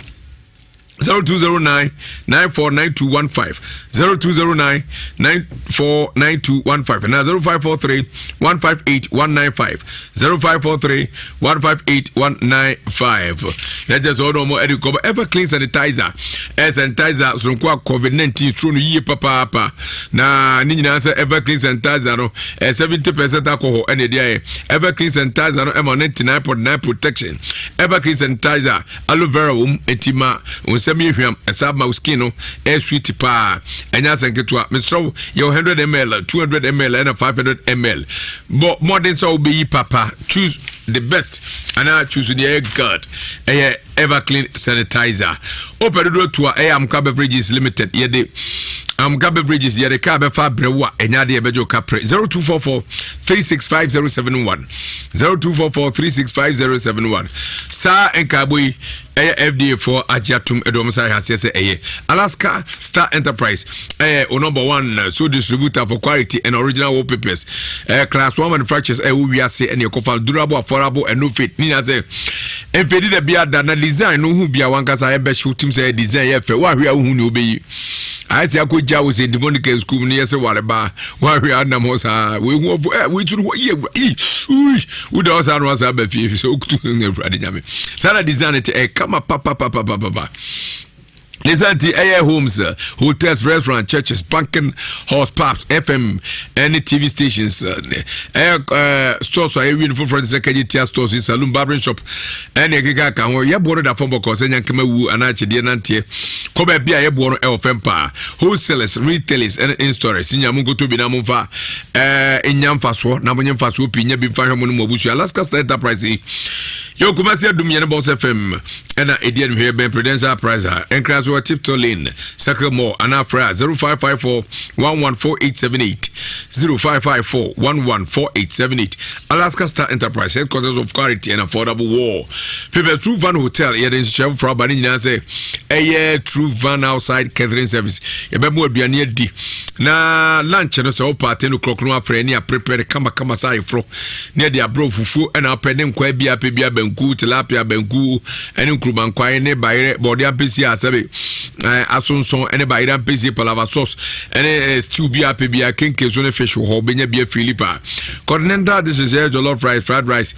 Speaker 2: 0209 949215 0209 949215 and 0543 158 195 0543 158 195. Let us all know more educable ever clean sanitizer sanitizer so COVID-19 through ye papa na nini na say ever clean sanitizer no 70% alcohol and the ever clean sanitizer no 99.9 protection ever clean sanitizer aloe vera etima Hwiam Esaba Uskino, sweet pa, and as and get to Mr. Your 100 ml, 200 ml, and 500 ml. But more than so be papa. Choose the best, and I choose the air gut, a ever clean sanitizer. Open the door to a Amka Beverages Limited. Yede Amka Beverages, Yede Kabe Fabrewa, and Yadi Bejo Capre 0244 365071 0244 365071. Sa and Kabui. FDA for Ajatum Edomsai has said Alaska Star Enterprise number 1 so distributor for quality and original wallpapers class 1 manufacturers Ewiase and your cofal durable affordable and no fit Nina say and fedi the beer than design no who be a one cast I bet shoot him say design for why we are who be I say I could jaw in the Monica school near say what about why we are namosa we should would also was a beef so to Sarah design it come up, papa. Listen to air homes, hotels, restaurants, churches, banking, halls, pubs, FM, any TV stations, stores are uniform for the second tier stores, saloon, barbering shop, any gigaka. You borrowed a phone because any Kamewu and Archie Kobe Bia, you borrow Elfempa, wholesalers, retailers, and in stores. In Yamungo to be Namufa, in Yamfaso, Namunian Fasu, Pinya, Bifar Mobusu, Alaska State Enterprise. Yo Kumasia Dumian Boss FM, and I didn't hear Ben Prudential Prize, and Crash. Tiptoe Lane, Saka More, Anafra 0554 114878 0554 114878. Alaska Star Enterprise, headquarters of quality and affordable war. People, True Van Hotel, here in Chef for Abanina say, a True Van outside catering service. A bemo be near D. Na lunch and so part 10 o'clock no afraid near prepare kama side fro near the abro fufu and our pending kwebia pebia benku tilapia benku and Kruban Quine by body PC asabe. Asonson and by Iran Pizzi Palava sauce and stew beer pebia kinky zone fish or benya beer Philippa. Continental, this is jollof rice, fried rice,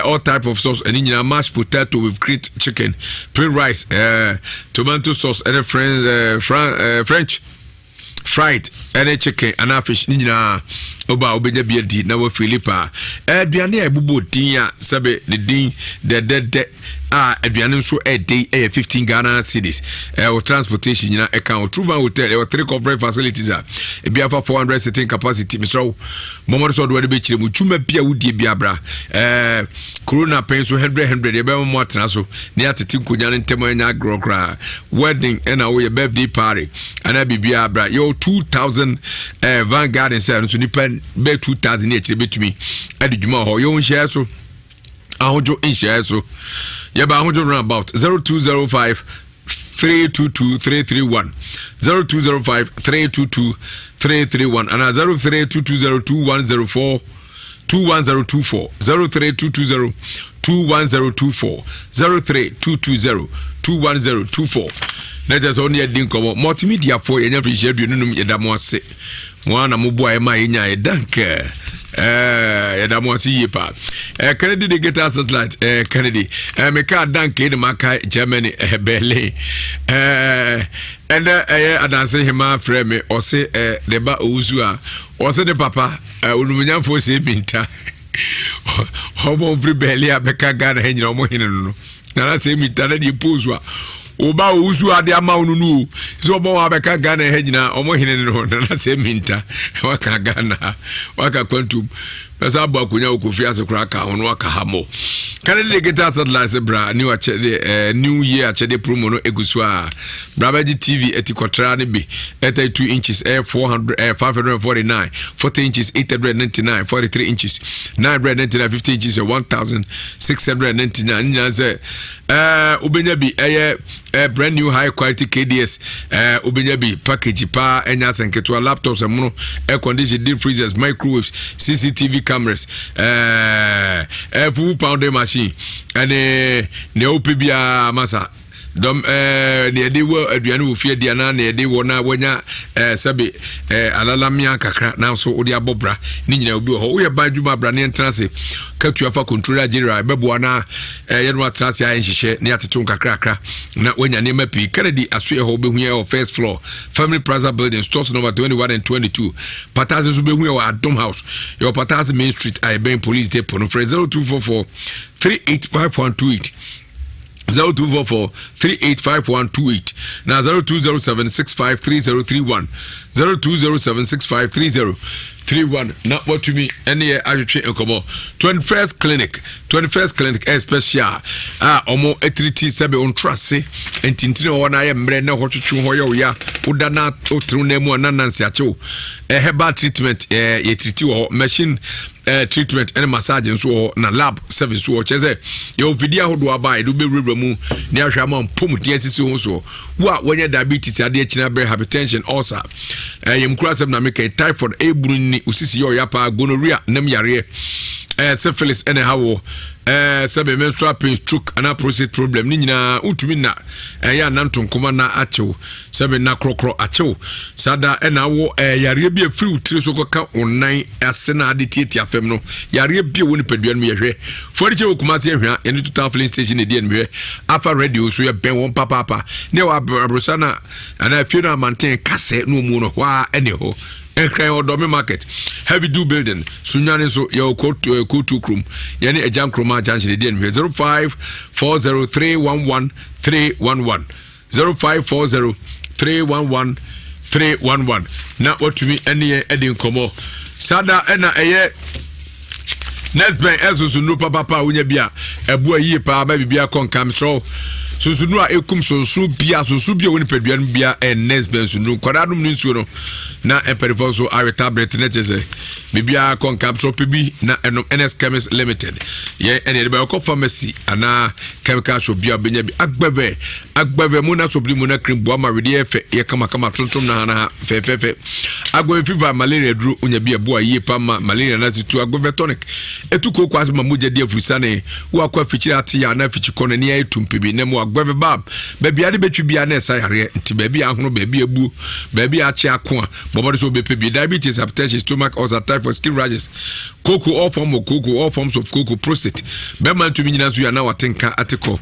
Speaker 2: all type of sauce, and in mashed potato with grilled chicken, plain rice, tomato sauce, and French fried and chicken and a fish ninja oba obenya biadi na wa Philippa aduane ebubo dinya sabe the din the aduane nso day 15 Ghana cedis or transportation nyina account True Van Hotel or 3 conference facilities ebia for 400 sitting capacity Mr. Momo so do be chire mu chuma bia wudie bia bra corona pen so 100 ebe mo atena so ne atete nkonya ne ntem anya grokra wedding and our birthday party and bibia bra yo 2000 Van Garden say so nipa be 2000 e chire betumi adudwuma ho yo nhia so ahojo nhia so yeah, but I'm going to run about 0205 322 331 0205 322 331 and 0322021024 21024 03220 21024 03220 21024. Let us only a dink of multimedia for any of your Yedamose. One a mobile my danke. Yedamose yepa. Kennedy de get us satellite. Kennedy. Meka danke de Maka Germany Berlin. And I say him my friend or say the ba uzua or say the papa Ulumian for say binta. Homo free belly Meka Gana Henry Mohino. Now say me tell you puzwa. Oba usu ade ama ununu so bo wa beka Ghana hegyina omo hene no na se minta waka Ghana waka kwantum pesa abo akunya okofi asekura ka hono aka hamo Canada get us at last bra new new year achede promo no egusu a Brabaji TV etikotra ne bi 32 inches 400 549 40 inches 899 43 inches 999 50 inches 1699 nyanze ubenya bi brand new high quality KDS ubenya bi package pa enya senketo laptops emuno air condition deep freezers microwaves CCTV cameras full pounder machine and ne opibia masa dom ne de wo aduane wo fie dia na ne de wo na wonya sebe alalamia kakra na so odi abobra ni nyina obi ho wo ye ban dwuma bra ne entrance katua fa controller general bebo na ye no atrase ayen hihye ne ateton kakra na wonya ne mapi Kennedy aso ye ho behu ye first floor Family Plaza building stores number 21 and 22 Patazi so behu ye wa Adom house your Patazi Main Street I ben police depot no 0244 385128 0244 385128 now 0207653031 0207653031 not what to me any ajutwe enkomo 21st clinic special omo etriti sebe on trust entintine wona ye mre na hotwetwe ho ye ya uda na otru na mu na nansi achew herbal treatment ye triti ho machine treatment and massage nso na lab service so cheze yo video hodo aba edu be rubra mu ne ahwa ma mpom tie sisi ho so wo a wonye diabetes ade akina bre hypertension ulcer yem kura sem na make typhoid eburu ni usisi yo yapa gonorrhea nam yare syphilis ene hawo sebe menstrual pain stroke ana prostate problem ni nyina utumi na ya nanton koma na achew sebe na krokro achew sada ena wo yare bi afiri utire so koka onan ase na ade tietia afem no yare bi woni paduan mu yehwe fori che okumase ehwa ene total filling station e die nwe afa radio so ye ben won papa ne wa abrosa na ana funeral maintain kase no mu no wa ene ho Enkran Odome Market, Heavy Do Building, Sunyani so your Kutu Krum, Yani a jam Kroma Junction, 0540311311, 0540311311. Not what to me any Edding Como. Sada Ena Aye. Next ben ezo no papa unya bia ebu ayi pa ba bibia konkam so susunu a ekum susu bia woni peduan bia next ben sunu kwadadum ni nsuo no na emperifo so awe tablet na cheze bibia konkam so pebi na enom NS Chemist Limited ye ene be ko pharmacy ana chemical shop bia benya bi agbave mu na so bli mu na cream bo ma wede efe ye kama tontom na fe agbo fever malaria duru unya bia bo ayi pa ma malaria na situ agbo tonic etuko kwase mamuja dia fusane wo akwa fichira ati ya na fichiko ne ya etumpebi ne mo agwebe bab baabi ade betwi bia na esa yare nti baabi ahono baabi abu baabi achi ako bobo so bepebi diabetes hypertension stomach ulcer typhoid skin rashes cocoa all forms of cocoa prostate bema ntumi nyina so ya na watenka atiko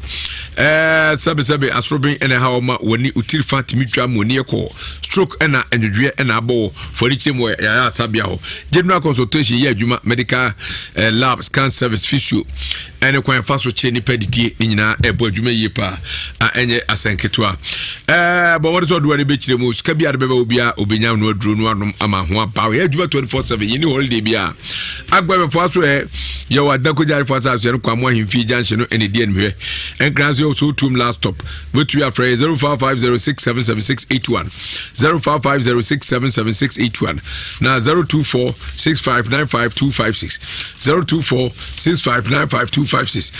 Speaker 2: sabe asrobin ene hawma woni utir fat mitwa moni eko stroke ena enwedwe ena abo forichi mo ya sabia ho general consultation ya adwuma medical lab scan service physio ene kwan faso che ni pedidie nyina ebo adwuma yipa enye asenketwa bo what so do ani be kire mo sika bia de beba obia obenyam no aduro no anom ama ho aba ya adwuma 24/7 yini holiday bia agba faso ye wadako jari faso so kwa mo ahimfi junction no ene die nwe enkranse so tum last stop with we are 0550677681 0550677681 na 0246595256 0246595256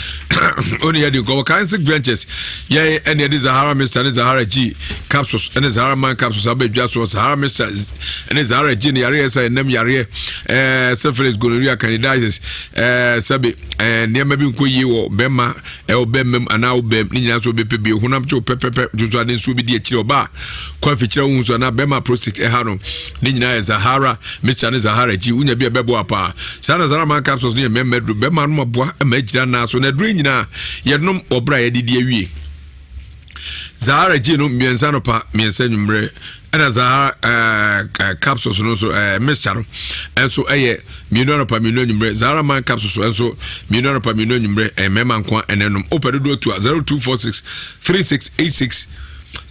Speaker 2: only had go Cancer Ventures yeah and it is Zahara Mr. and Zahara G capsules and Zahara man capsules abe just was Zahara Mr. and Zahara G yare say nem yare syphilis gonorrhea candidiasis sabe near maybe nko yi wo bema obemem ana obem ni nyina so bepebi hunam cho pepepe juju ade so bi di akire oba kwa fichira hu so na bema prostate ha no ni nyina Zahara Mr. and Zahara G unya bi bebo apa sana Zahara man capsules ni memedru bema no maboa magira na so na dru nyina yenom obra ye didi awie Zahara G no miensa no pa miensa nwumre ana Zahara capsules no so mixture enso eye mieno pa mieno nwumre Zahara man capsules enso mieno pa mieno nwumre mema nko enenom opedo to 0246 3686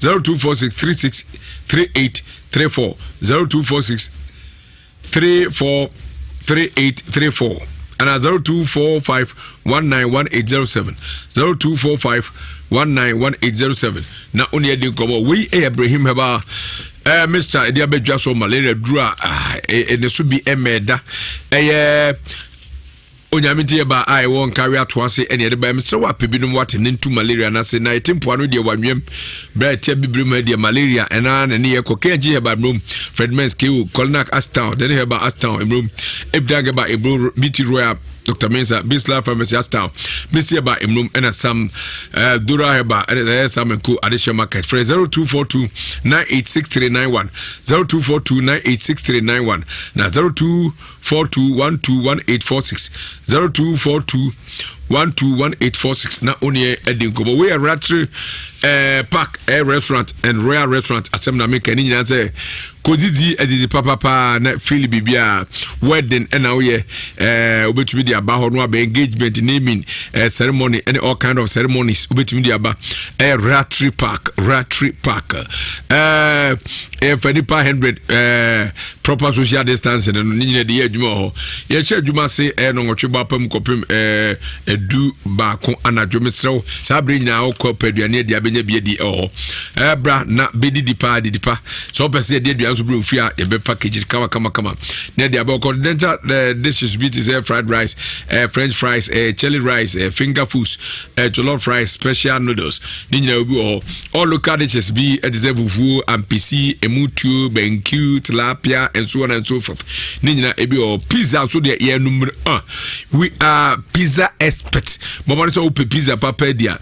Speaker 2: 0246 363834 0246 343834 and 0245191807 0245191807 na oni edi komo we Ibrahim heba Mr. Edia bedwa so malaria dura ene so bi emeda onyamiti eba ai won carry atwase ene de ba Mr. wa pebinum wate nentu malaria na se na etimpo ano de wanwem bra tia bibrim de malaria ena na ne yekokeji eba brom Fredmans ke Colnac Ashtown de heba Ashtown brom ebdaga ba ebro biti royal Dr. Mensa Bisla Pharmacy Town Mr. Ba Imrum and some Dura Heba and some Ku additional market for 0242 986391 0242 986391 now 0242 121846 0242 121846 na onye edinko but we are ratri park air restaurant and royal restaurant asemna make any nyina say kodidi edidi papa na feel bibia wedding and now ye obetumi dia ba ho no aba engagement naming ceremony and all kind of ceremonies obetumi dia ba ratri park for the 100 proper social distancing no nyina de adwuma ho ye che adwuma se no ngotwe ba pam kopem edu ba ko anadwo mesrew sabre nyina okọ paduane dia benya bia di bra na bedi dipa so pese de dua so bro fia e be package kama na dia ba continental dishes beat is fried rice french fries chili rice finger foods jollof rice special noodles ni nyina obi all local dishes be deserve fufu ampisi emutu benku tilapia and so on and so forth ni nyina ebi pizza so de ye number we are pizza experts mama so pizza papa dia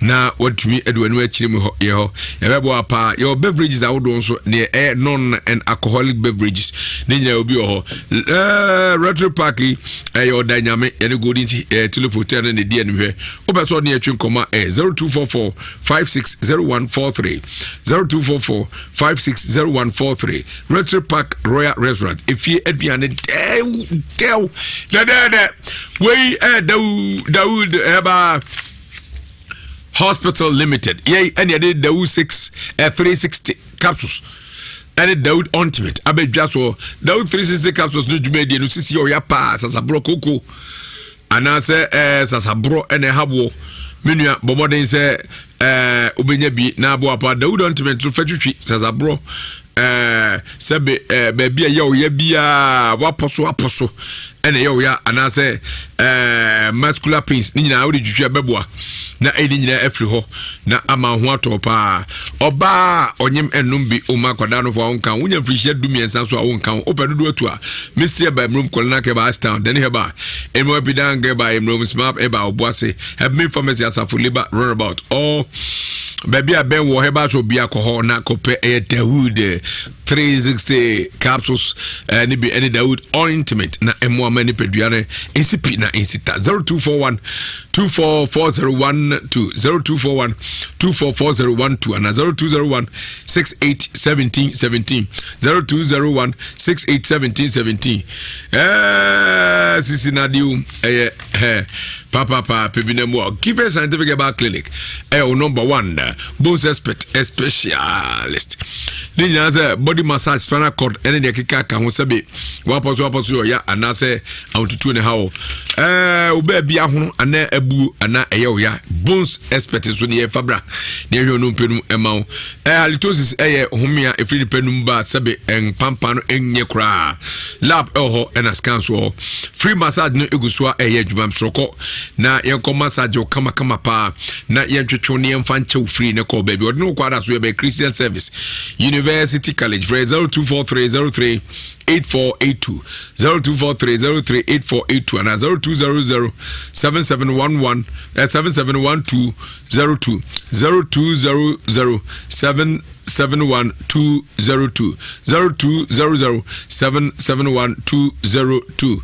Speaker 2: na what me edwanu akiri me ho ye ho ebebo apa your beverages are do so ne non and alcoholic beverages ni nyina obi ho retro party your dynamic and go into teleporter and the dia nhwe obeso ne atwe nkoma 0244 560143 0244 560143 Retro Park Royal Restaurant if you aduane del we Dawood Eba Hospital Limited and you did Dawood 360 capsules and Dawood Ultimate abedwa so Dawood 360 capsules no dwumadi no sisi o ya pa sasabro koko anase sasabro ene habo menua bomoden se obenya bi na abo apa Dawood Ultimate so fatwitwi sasabro sebe baby ya bia waposo ene ya anase muscular pains ni nyina wodi twitwa beboa na edi nyina afri ho na ama ho atopa oba onyem enum bi o makoda no fo wonkan wonya frihia dumiensa so a wonkan opedudu atu a Mr. Ba Emrum kolna ke ba town then heba emo bidange ba Emrum smap eba oboase have me pharmacy asafo liba runabout or baby a ben wo heba so bia ko ho na kope Dawood 360 capsules ni bi any Dawood Ultimate na emo amani peduane NCP na insita 0241 244012 0241 244012 and 0201 681717 0201 681717 sisi nadiu papa pebinemo give us scientific about clinic number 1 bones expert specialist ni nyaza body massage spinal cord ene de keka ka ho sebe waposo ya anase awtutu ne hawo oba bia ho ana abu ana ya bones expert so ne fabra ne hwe no mpenu emawo halitosis homia efiri penum ba sebe pampa no enye kra lab ho ena scan so free massage no egusua adwuma msroko na yenko massage o kama pa na yentwetwo ne yemfa nche free ne ko baby odno kwa da so be Christian Service University College 024303 8482 0243038482 and 0200 7711 7712 02 0200 771202 0200 771202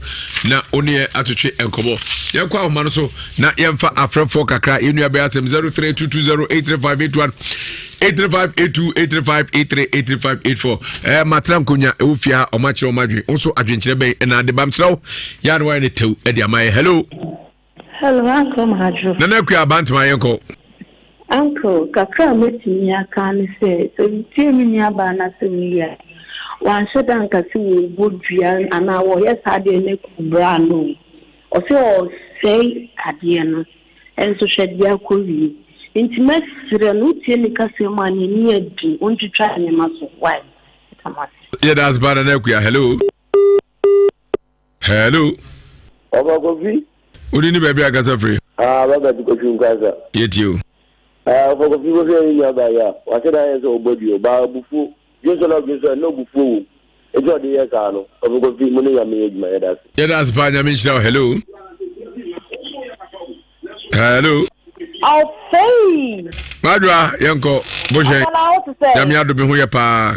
Speaker 2: na onie atwetwe enkobo yakwa homano so na yemfa afrefo kakra yenu abeyasem 0322083581 83582 matram kunya ufia omachiro madwe onso adwenkyere ben na de bamsraw ya no ne tew e de amaye hello
Speaker 20: uncle Madro
Speaker 2: na kwa bantma yenko
Speaker 20: uncle kakra metimi aka ne se so tiemi ni aba na se wiya wan shodan ka se wo bodua ana wo yesa de ne kubra no o se o sei ade no enso hwedia ko wi intimate no tieni ka se mani ni adi ontwitwa ne maso why tamasi
Speaker 2: yeah that's bad na kwa hello
Speaker 21: Oba Kofi
Speaker 2: odi ni baby agasa free
Speaker 21: baba Kofi ngaza
Speaker 2: yetio
Speaker 21: Oba Kofi go fe ya ba ya wa se da yeso obodi o ba bufu jeso no bufu ejo de yesa no Oba Kofi mo ne ya me ejuma ya das
Speaker 2: yeah that's bad ya me hello Hello.
Speaker 1: I'll say.
Speaker 2: Madra, Yanko, Boshe. Yamiado Bihuya Pa.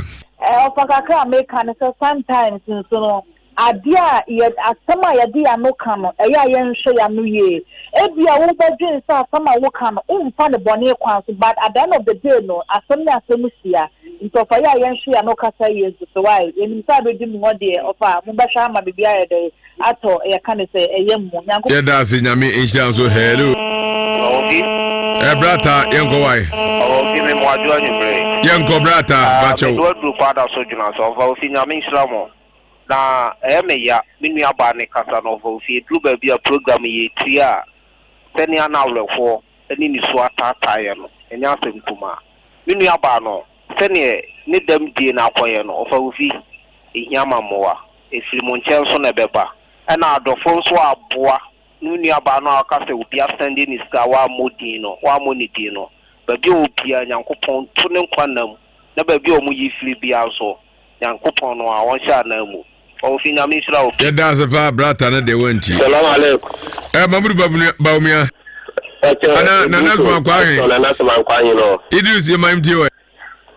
Speaker 1: Fakaka make an sometimes so. Adia yet as some idea no come, a yan show ya new year. Every I won't bedroom saw some I will come, find a bonnet quans, but at the end of the day, no, as some as Musia, into fire yan show no cassa years so why, when you start reading 1 day of a Mubashama be a day, at all, I can say a young one.
Speaker 2: Yeah, that's in Yami Inch so hello. Brata, Yanko, why?
Speaker 22: Oh, give me more joining break.
Speaker 2: Yanko Brata, Bacho.
Speaker 22: What do father sojourners of Alfinamin Slamo? Na emeya minu aba ne kasa no fo fi dru ba bia program ye tia tani ana awrefo ani ni so atataye no enya asentuma minu aba no tani ne dam die na akoye no fo fi ehiama moa efiri mo nchen so na beba ana adofo so aboa minu aba no akase obi asende ni ska wa modin no wa monidi no ba bia obi anyankopon to ne nkwanam na ba bia omu yifiri bia so nyankopon no a won sha na mu o fina misra o
Speaker 2: ya da za pa brata na de wanti
Speaker 22: salamu alaikum
Speaker 2: mamudu baumia na nasu mankwahi
Speaker 22: na nasu mankwahi no
Speaker 2: Idris ye maimti we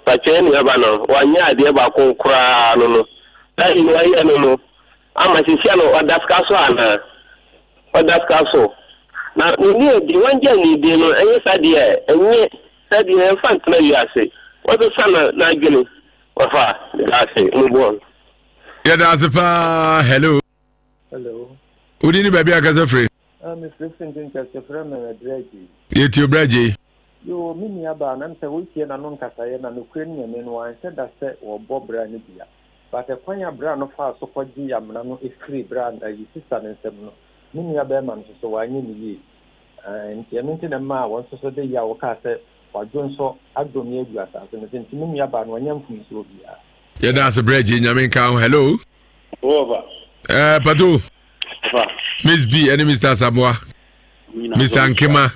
Speaker 22: pachen ya bano wanya ade ba ko kura no dai ni ayi no ama sisi no odaskaso na ni di wanja ni di no enye sadie fan na yase wato sana na gele wafa dase mbon
Speaker 2: yeah, that's a pa. Hello.
Speaker 22: Hello.
Speaker 2: Who didn't baby a free?
Speaker 22: I'm listening to a friend and a draggy.
Speaker 2: Yet your bradgy.
Speaker 22: You mean me about an answer weekend and non Casayan and Ukrainian and one said that set or Bob Brandia. But a quanya brand of our so called Giam is free brand as your sister and some mini abeman so I need ye. And you mentioned a ma once so the Yawaka or John so Agdomia Glass and the Timmy about one young from Sylvia.
Speaker 2: Yeah, that's a bridge in Yaminka. Hello.
Speaker 22: Over.
Speaker 2: Patu. Miss B, and Mr. Samoa. Mr. Ankema.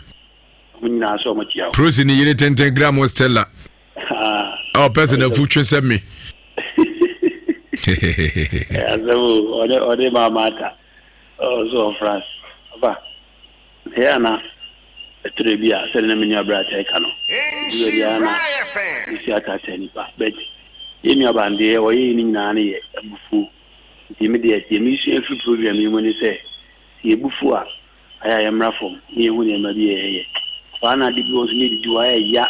Speaker 2: Cruising the 10 gram was Stella. Our person of future sent me.
Speaker 22: Ode mamata. Oh, so France. Here now. Trebia, selling me your brother. But Yemi abande o yi ni nyane ye bufu immediate emission free program you money say ye bufu a aya yemra fom ye hu ne ma bi ye fa na di go ni di wa ya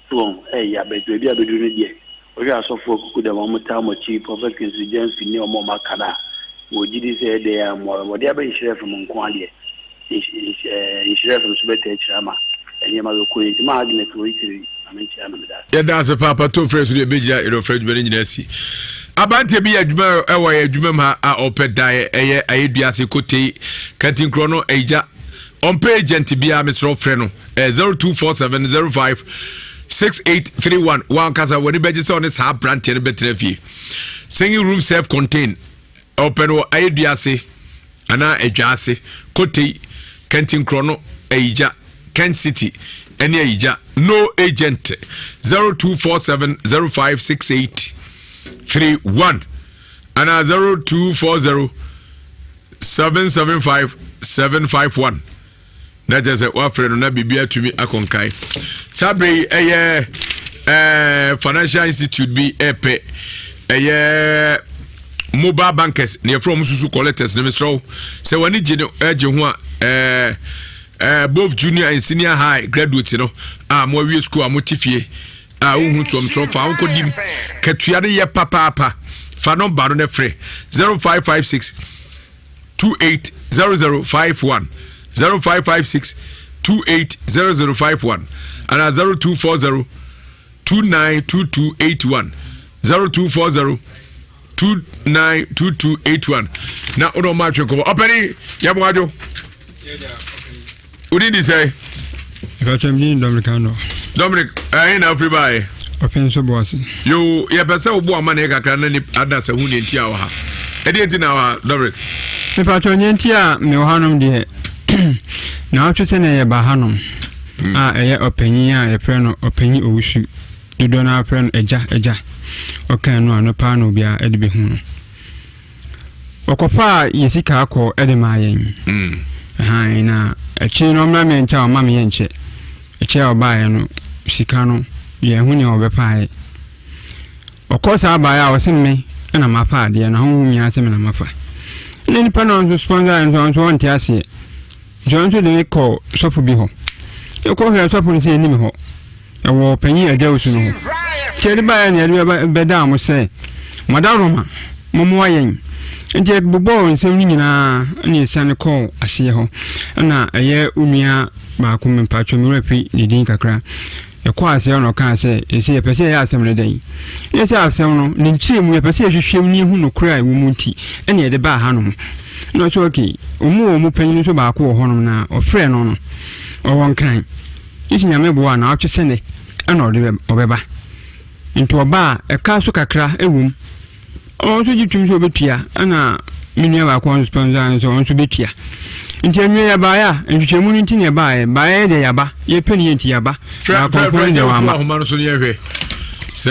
Speaker 22: so ya bedu bi abedu ni die o ya so fo kuku da mo ta mo chi prophet insurgence ni o mo makada o jidi say de ya mo de aba ishire fom nko ade ishire fom so beta chama enye ma ko yi ma agnet o itiri
Speaker 2: yeah, that's a papa two friends with the bija, French Beninasi. Abante be a juma, a juma, a opet die, a Ewiase Kote, Catering Chrono, Aja, on page Gentibia, Mr. Freno, 0247056831. One casa when the badges on its half brand and better fee. Singing room self contained, open or Ewiase, Anna Ewiase, Kote, Catering Chrono, Aja, Kent City. Any agent, no agent 0247056831 and 0240775751. That is a friend na bibia to me akonkai. Sabre financial institute be epe mobile bankers near from Susu collectors na Mr. say when you ho both junior and senior high graduates, more we school, motifie, so far, Uncle Dim, Katuari, ya papa, Fanon Baron Frey, 0556 280051, 0556 280051, and 0240 292281, 0240 292281. Now, Odo Marcho, opening Yamwado. What did he say?
Speaker 23: If I can be Dominicano.
Speaker 2: Dominic, I ain't everybody.
Speaker 23: Offensive boss.
Speaker 2: You, person who bought money, I can't others who need to our. I didn't know, Dominic.
Speaker 23: If I told you, no hanum dear. Now to send a bahanum. A opinion, a friend, opinion, or shoot. You don't have a friend, a ja. Okay, no pan will be a Eddie Behun. Okofa, Yesika, call Eddie Mayen. na echi no mra me ncha o ma me yenche echi obae no sika no ye hu ne obepae okosa abae a osemme na mafa ade na hu nya asem na mafa ne nipa no sponsor and so on tiase jonto de ko sofu bi ho e ko he sofu ni se ni me ho e wo panyi adawusu no ho cheri ba ne ade beda mo se madaroma momo ayen nje bubo nsem ni nyina na esane ko ase ho na eye umia ba ko mpatwo mi rafi ni din kakra e ko ase no kan se ese pese ya asem ne den ese asem no ni nchi mu pese hwehwem ni hu no kra e wo munti ene de ba ha no no so okay omu panyin so ba ko ho no na ofre no no o won kan isi nyame bo na atwese ne na obeba nti oba e ka so kakra ewum on so jitum so betua na minia ba ko sponsor so on so betua nti enwe ya ba ya ntwemu nti ne ba ya de ya ba ye peni nti ya ba
Speaker 2: fra de wa ma no so ne hwe se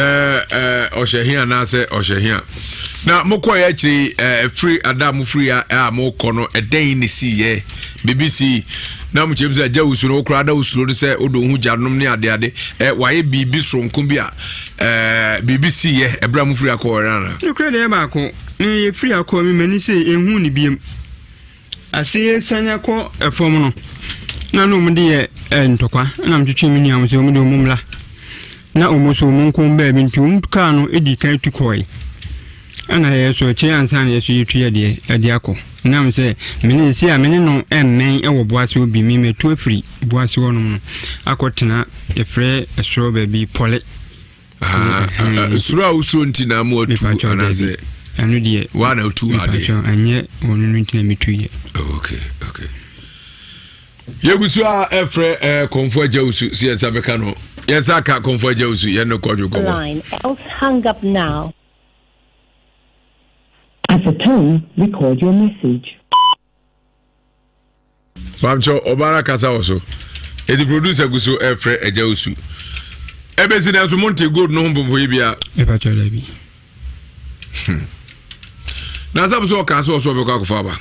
Speaker 2: ohehia na se ohehia na mokọ ya chi free adam free a mokọ no eden ni si ye BBC na mu chemza ja usuro okra da usuro se odo hu janom ne ade waye bibi sonko bi a BBC ye ebra mu free akọ na no
Speaker 23: kre de ba ko ni ye free akọ mi mani se ehu ni biem ase sanya ko efom no na no mu de ye ntokwa na mtwetwe mi ni am se mu de mumla na omoso munko mba bi ntum ka no edi kan tukoi ana ye so che ansa na ye so yitu ye de ade akọ na m se meni si a meni no emmen e wo boase obi mi metu afiri boase wono no akotena e frɛ esoro ba bi pole
Speaker 2: suru a usuro nti na mo atu ana se
Speaker 23: anu de
Speaker 2: wa na otu ade
Speaker 23: anye wonu nti na metu ye
Speaker 2: okay yegusu a efrɛ konfo agausu si yesa beka no yesa ka konfo agausu ye no kodwo ko
Speaker 4: line else hang up now. At the tone, record your message.
Speaker 2: Bamcho obara kasa oso. Edi producer guso efre ejausu. Ebesi na so monte gold no hombo bia.
Speaker 23: E pa chola bi.
Speaker 2: Na sabu so kasa oso be kwa kufa ba.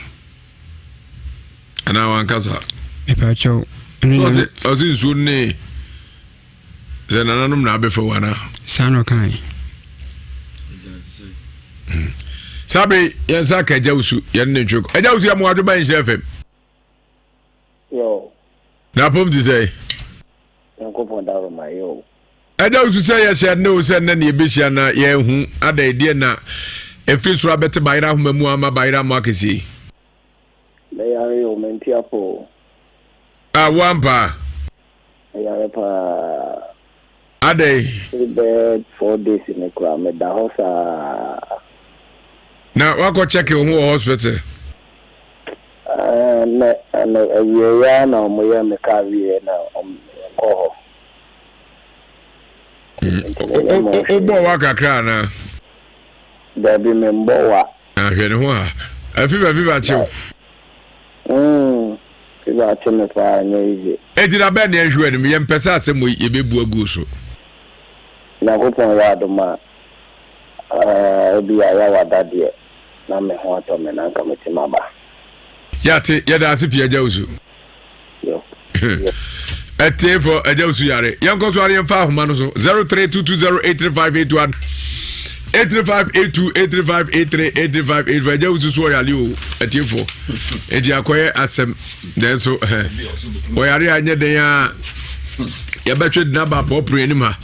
Speaker 2: Ana wan kasa.
Speaker 23: E pa cho.
Speaker 2: Ozi nsu ne. Zenananum na abefa wana.
Speaker 23: Sano kai.
Speaker 2: Sabe yensa ka jawsu yenne choko ejawsu ya muadu ba nse fm
Speaker 21: yo
Speaker 2: na pom di say
Speaker 21: yanko pondaro ma yo
Speaker 2: ejawsu say ya sha ne o se na ne behia na ye hu ada ide na efi sura bete bayra homa mu ama bayra mu akesi
Speaker 21: le ya yo menti apo
Speaker 2: wampa
Speaker 21: ya pa
Speaker 2: ade
Speaker 21: be 4 days in the crowd me da hosa
Speaker 2: na wako check your hospital
Speaker 21: na ya na mo ya me ka wie na ko
Speaker 2: obo wa kakra na
Speaker 21: da bi me mbo wa
Speaker 2: ahwe ne ho a afi ba chew
Speaker 21: ki ba che me pa nya ije
Speaker 2: ejira be na ehwe ne me yempesa asem ye bebu agu so
Speaker 21: na ko pon wa do ma obi ya wa dadie na me ho ato me na nka metima ba
Speaker 2: yate yada asipia jawsu
Speaker 21: yo
Speaker 2: ete for jawsu yare yanko so are fa homa no so 0322083581 83582 jawsu so yale o ete for edi akoye asem den so o yare anye den ya ya betwe na ba popre ni ma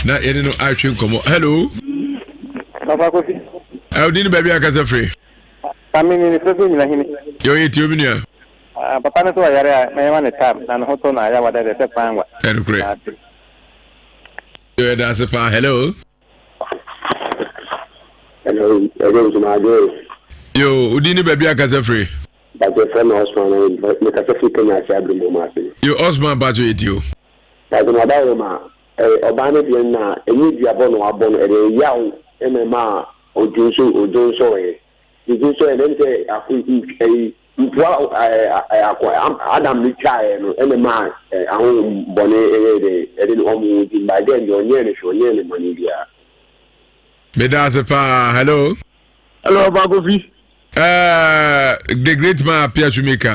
Speaker 2: na yene no atwe nkomo hello
Speaker 21: papa kofi
Speaker 2: Audini baby akasa free.
Speaker 21: Amini ni free na hini.
Speaker 2: Yo yeti obinia.
Speaker 21: Papa na so yare me ma ne tab na ho to na ya wada de se pangwa.
Speaker 2: Great. Yo da se pa hello.
Speaker 21: Hello, hello.
Speaker 2: Yo udini baby akasa free.
Speaker 21: Ba je friend Osman me ka free Kenya si abri mo ma se.
Speaker 2: Yo Osman ba jo yeti o.
Speaker 21: Ba do ma ma oba ne bi na enyi bi abo no abo no e yawo ma ojonso nte mpwa adam ni chae no ma ahun bone de no omu di ba de onye ne mani dia
Speaker 2: Bedase pa hello
Speaker 21: Bagofi
Speaker 2: the great man appears to make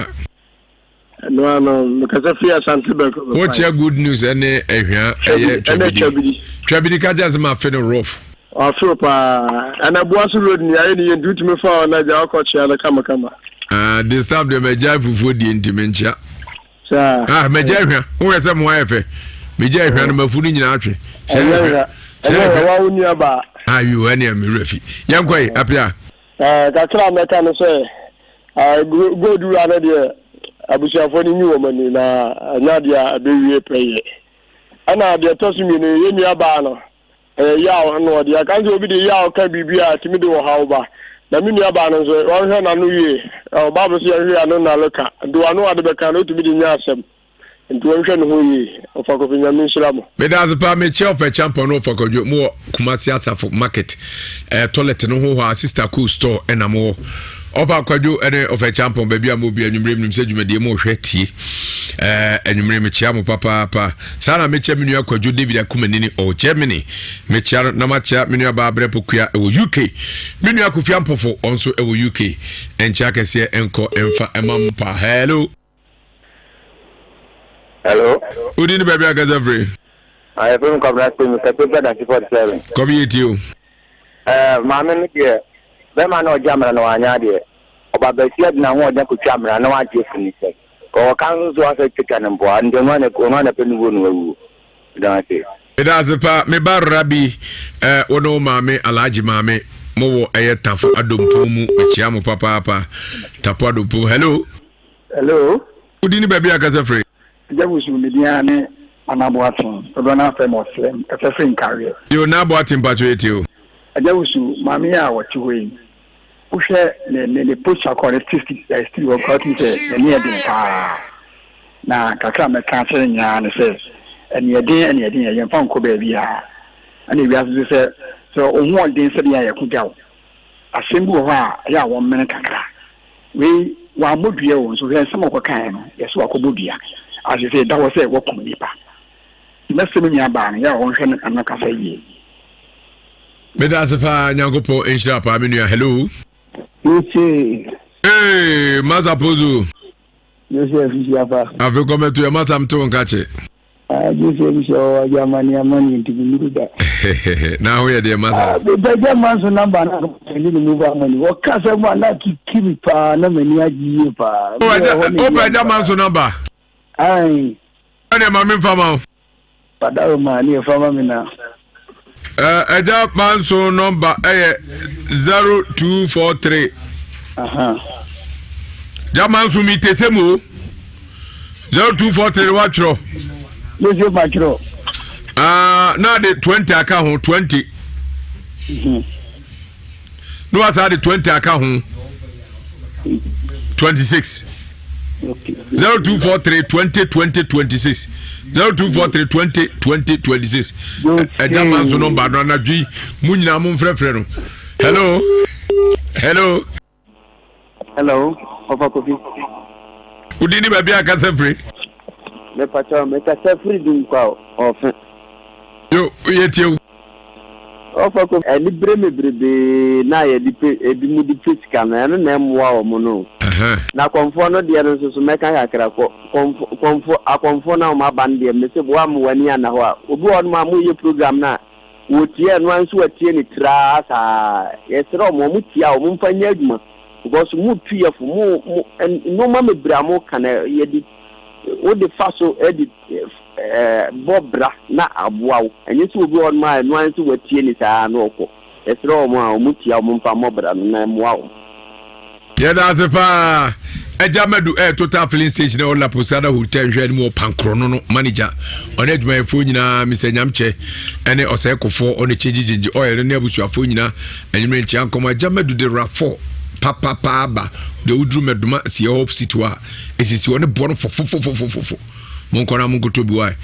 Speaker 5: no because I fear something back.
Speaker 2: What's your good news any Trabidi Kajas ma feno rough.
Speaker 5: And I was road near any do to me for another coach kama.
Speaker 2: This time the major for the intimentia. Major, who has some wife? Major, my food in your tree. Are you any of me, Refi? Young boy, up here.
Speaker 5: That's what I'm trying to say. I go do another. I was a funny new woman in Nadia, a baby play. And now they're tossing me in your banner. Yaw and what I can't be the Yaw can be beer to me do however. The mini banners, one hand and New Year, or Barbara here, I don't know. Do I know other cannot to be the Nyasem? Intuition who of a coffin and Mislam.
Speaker 2: But as a permit of a champion for more Kumasiasa for market, toilet and who are sister cool store and a more. Of our quadru and of a champion, baby, I will be a new said you may be more shetty, and you may be chamo papa. Sarah Mitchell, Minia, Quadru David Akumanini or Germany, Mitchell, Namacha, Minia Barbara Pukia, UK, Minia Kufiampo for also UK, and Chakasia, Enco, Enfa, and Mampa. Hello.
Speaker 21: Hello.
Speaker 2: Who did the baby I got every?
Speaker 21: I have been covering the 47.
Speaker 2: Copy it you.
Speaker 21: Mamma here. Bema no jamra no anyade obabasia na ho oja ko twamra na wa je fini se o kan so asa tika ne mbo ande no na ko no na penu wo no awu dante
Speaker 2: Edazepa me barabi wono maame alaji maame mo wo tafo adompo mu echia mo papa tapo adompo. Hello udini baby akasa free
Speaker 6: jabusu media ne anaboatin odo na famous efefin career
Speaker 2: yo na boatin pacho etio
Speaker 6: ajawusu mami ya wati hoyi uhwe ne post corrective still work out say ne yedin pa na kakra me ka chere nya ne say ene yedin ye fan ko ba bia ani Ewiase say so ohun odin se bia ye kudaw asembu ho a ya won men kakra we wa modua won so hwe sem ko kan no ye so akobodua as you say that was say work nipa mesem nya ba no ya won hwe na kasa yi.
Speaker 2: Bedazepa nyangopo enshira pa menu. Hello.
Speaker 6: Hey,
Speaker 2: Mazapozu.
Speaker 6: Joseph Fiapa.
Speaker 2: Ave come to Masa mto nkache.
Speaker 6: Joseph so Germany amani ntimuruda.
Speaker 2: Na we dey Masa.
Speaker 6: Be German so number na ni move amani. Wo kasa mo na kikiri pa na mani aji pa.
Speaker 2: O be German so number.
Speaker 6: Ai.
Speaker 2: Ane mami fama.
Speaker 6: Padaro mani fama mina.
Speaker 2: Eja manso number 0243. Jamanso mi tesemu 0243 watro.
Speaker 6: Yes, matro.
Speaker 2: Now the 20 account 20. No, I said the 20 account 26.
Speaker 6: Okay.
Speaker 2: 0243 20 20 26. 0243 20 20 26. Jaman so number no na dwi munyina mo mfrefre no.
Speaker 21: Hello. Ofa kofi.
Speaker 2: Udini ba bia ka free.
Speaker 21: Me pacha me ka free dum kwa ofa.
Speaker 2: Yo yetio.
Speaker 21: Ofa ko libre me brebe na ye dipe edimu dipe sika na na emwa o mo no. Na konfo no de no so meka yakra ko konfo na o ma bande me se bo am wani ana ho a obi on ma mu ye program na wo tie no anso watie ni tra sa yesro mo mu tia o mu mfanya aduma because mu tuefo mu no ma me bra mo kana ye di o de faso edit bobra na aboawo enye so obi on ma no anso watie ni sa na okọ yesro mo a mu tia o mu mfa mobra na moawo.
Speaker 2: Yedazepa Ejamadu total filling station na Ola Posada hotel hwe ni mo pankrono no manager on eduma efo nyina Mr Nyamche ene osekofo on chejijinji oil ne abusuafo nyina enyime nchi ankoma Ejamadu de rafo papa ba de udru meduma si hope sitwa esisi one bono fo monkona munkoto bi wai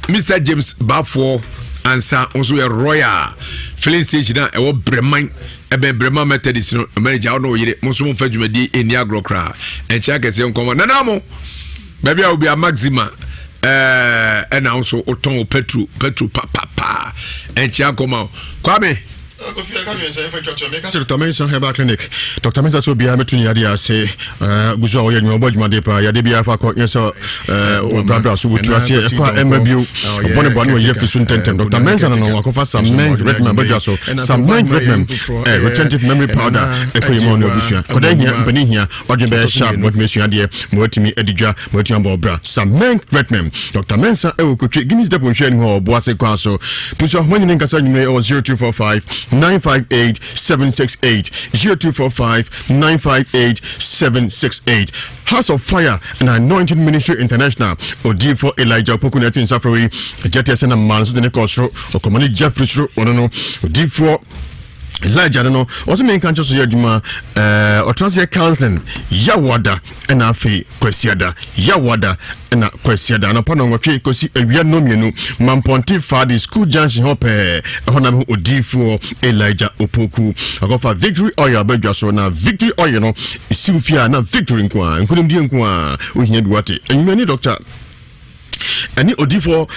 Speaker 2: Mr James Bafo ansa onso ye royal filling station na ewo breman Brema Methodist no manager no yire musumu fadwumadi eni agrokra encha kese nkomo nanamo baby a obi a maxima ena also oton petru papa encha nkoma kwame
Speaker 10: Dr. Mensa Herbal Clinic. Dr. Mensa so be ametuni yade say guzo wo yedwuma bodwuma pa yade bia fa ko yeso brabra so wotu ase e kwa emabio bone bone wo yefi so tentem. Dr. Mensa no akofa some men redman bodwa so some men redman retentive memory powder e ko yimo no busua koda hia mpani hia odwe be sharp mod mesua de motimi edidwa motua bobra some men redman. Dr. Mensa e wo kotwe Guinness depo hwe ni ho bo ase kwa so puso hwanyi nkasa nyime 0245 958 768 0245 958 768. House of Fire and Anointing Ministry International odi for Elijah Pokunetin Safari JTS na man so de ne kosro o komani Jeffrey Sro ono odi for Elijah no also main kancho so yaduma otransye counseling yawada na afi kwesiada yawada na kwesiada na pano ngotwe kosi awia no mienu Mamponti Fadi School Junction hope honam odifu Elijah Opoku agofa Victory Oil badwa so na Victory Oil no isiufia na Victory nkwa nkunum die nkwa ohia biwate enwani doctor Any Odifo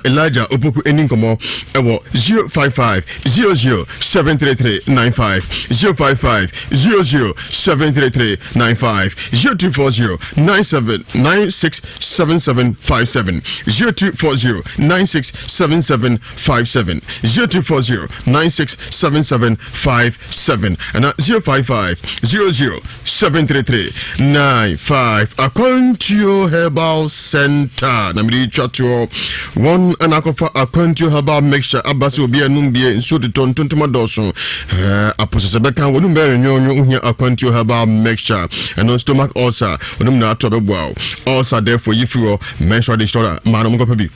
Speaker 10: Elijah Opoku Eninkomo Ewo 055 00 733 95 055 00 733 95 0240 967757 0240 967757 0240 967757 and 055 00 733 95 Akontio Herbal Center Namidi Chato one and Akofa Akontio Herbal Mixture Abbas will be a numbie so the ton Tontomadoso Aposabeka will be a Akontio Herbal Mixture and on stomach ulcer when not to wow also therefore if you mention the store Madam Kopabi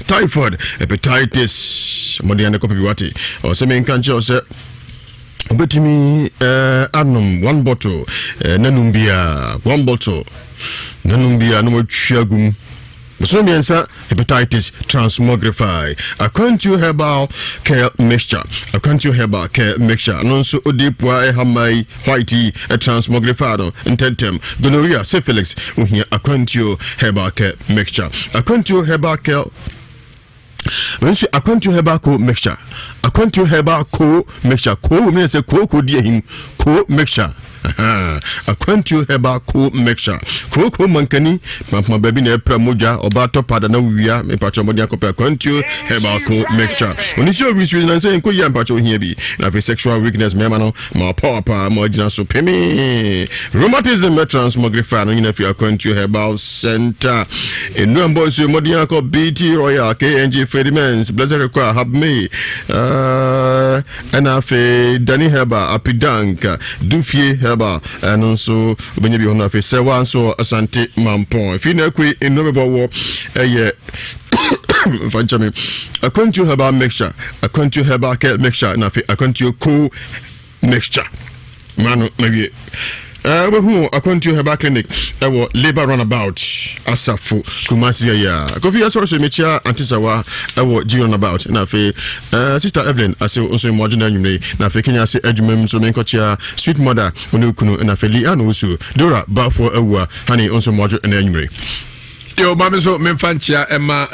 Speaker 10: typhoid hepatitis Modiana Kopabiwati or some in country or Betimi Anum 1 bottle Nanumbia 1 bottle Nanumbia no chiagum Musumiensa hepatitis transmogrify Akontio Herbal Care Mixture Akontio Herbal Care Mixture Nonso odipwa hamai whitey transmogrifado intentem gonorrhea syphilis uhia Akontio Herbal Care Mixture Akontio Herbal Care when she Akontio Herbal Co Mixture Akontio Herbal Co Mixture Co means say co dear him Co Mixture Akontio Herbal Co Mixture Co mankani mama baby na pramoja obato pada na wia me pacho modia ko Akontio Herbal Co Mixture oni show we na say ko yam pacho hia bi na for sexual weakness me no ma papa mo gina so pemi rheumatism transmogrify no ina fi Akontio Herbal Center enu ambo so modia ko BT Royal KNG Fredimens blessed require have me and afi Danny Herbal Apidank Dufie Herbal and also benye bi hono afi sewa so asante mampon fi na kwe enobebo wo fanchami Akontio Herbal Mixture Akontio Herbal Care Mixture na afi Akontio Co Mixture mano maybe we Akontio Herbal Clinic ewo labor runabout Asafo Kumasi ya kofi asoro so mechia antisawa ewo ji runabout na fe sister Evelyn ase onso mojo na nwumre na fe Kenya ase adwumam so menkochia sweet mother onukunu na fe li ano so Dora bafo ewa hani onso mojo na nwumre yo mami so memfanchia ema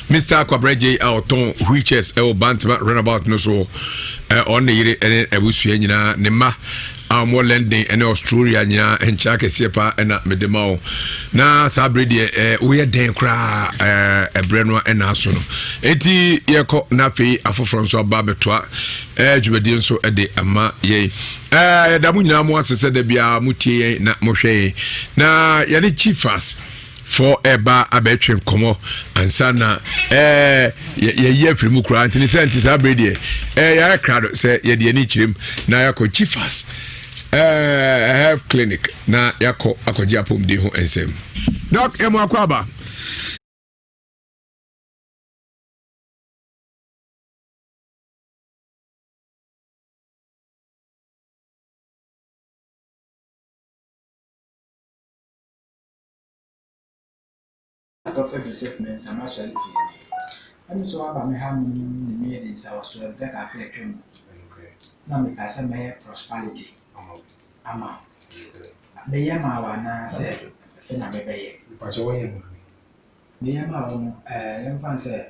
Speaker 10: Mr. Kwabreje auton wheelchairs ewo bantama runabout no so on yire ene ebusua nyina ne ma more lending and Australia nya encha kese pa na medemao na sabredi we den kra ebreno na so no enti yeko na fe afoforo so ba betwa dwumadi nso de ama ye da mu nyina mo asese da bia mutie na mohwe na ya de chiefas for eba abetwen komo ansana ye free mu kra antini senti sabredi ya krado se ye de ani chirim na yakọ chiefas have clinic na yako akoji apom de ho ensem doc emu akwaba
Speaker 7: of every segment some actually feel I'm so about me having the meetings I was that I feel now me ka say me prosperity ama me yama wa na say fe na me beye pacho we yama me yama o yam fan say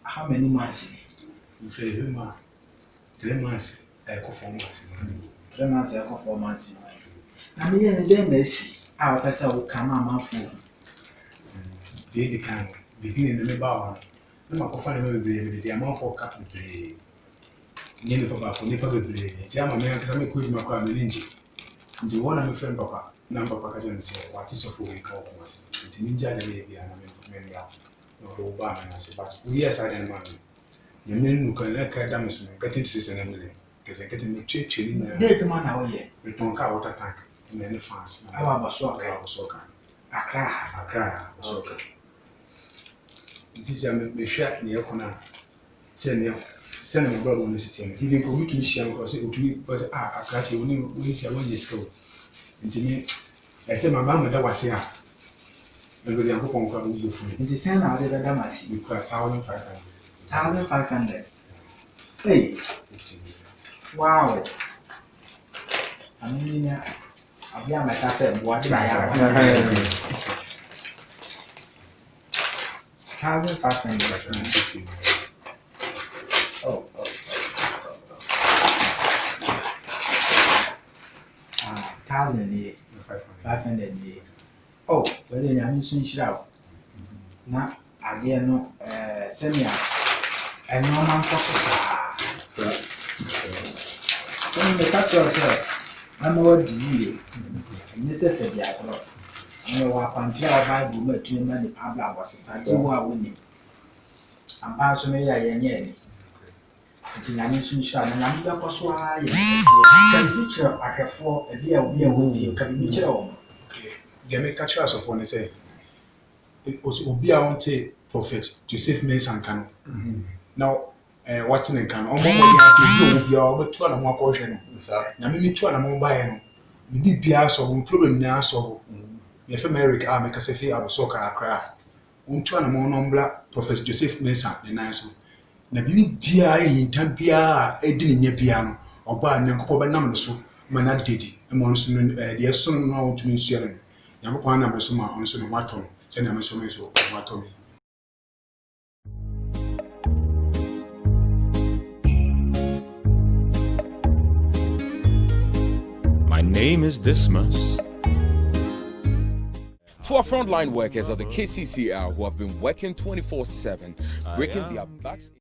Speaker 7: how many months you feel him 3 months, echo 4 months. 3 months, echo 4 months. I mean, then they see our person will come out for the kind beginning the bar. No, I find the amount for capital play. Nearly papa for never play. Tell my man, I quit my car, the one I'm a friend, papa. Number papa can say, what is a full week of us? The ninja, the baby, and I mean, no, Obama, and I said, but yes, I didn't mind. The men who can let her damage me, getting to see an Emily, because I get in the church in the man out here, with one car water tank in any fans. I have a soccer, I cry, soccer. This is a shot near corner. Send my brother on the city. If you go to Michigan, because it would be, but I can't even see 1 year school. And to me, I said, my mama, that was here. And with the uncle on crowd, you for me. In the same hour, the damas, you cry 1,500. 1,500. Hey, wow. I mean, I'll be on my cassette, watching my house. 1,500. Oh. 1,500. Oh, but then I'm soon shroud. Now, again, no, send me a normal process. Send me the capture, sir. I'm all the and this is the outlaw. I know what I'm trying to do to many public was a do what winning. I'm passing me a it's in an soon shot, and I'm not so high. Can teacher I have 4 a year with you, can be your you make catch us of one say it was be our own prophet to save men and can. Now, what in can almost be our 2 and more portion. Now, maybe 2 and more buying. Maybe be so problem now. So, if America, I make a say, I was soccer, I cry. 2 and more number, Professor Joseph Mason, the nice. Na bibi bia yinta bia edini nya bia no oba nyankopɔ bɛnam no so mana dedi ɛmo nso no de ɛso no na ɔtumi nsuare no nyankopɔ anam so ma ɔnso no watɔ no sɛ na meso meso watɔ me.
Speaker 13: My name is Dismas.
Speaker 14: To our frontline workers of the KCCR who have been working 24/7, breaking their backs.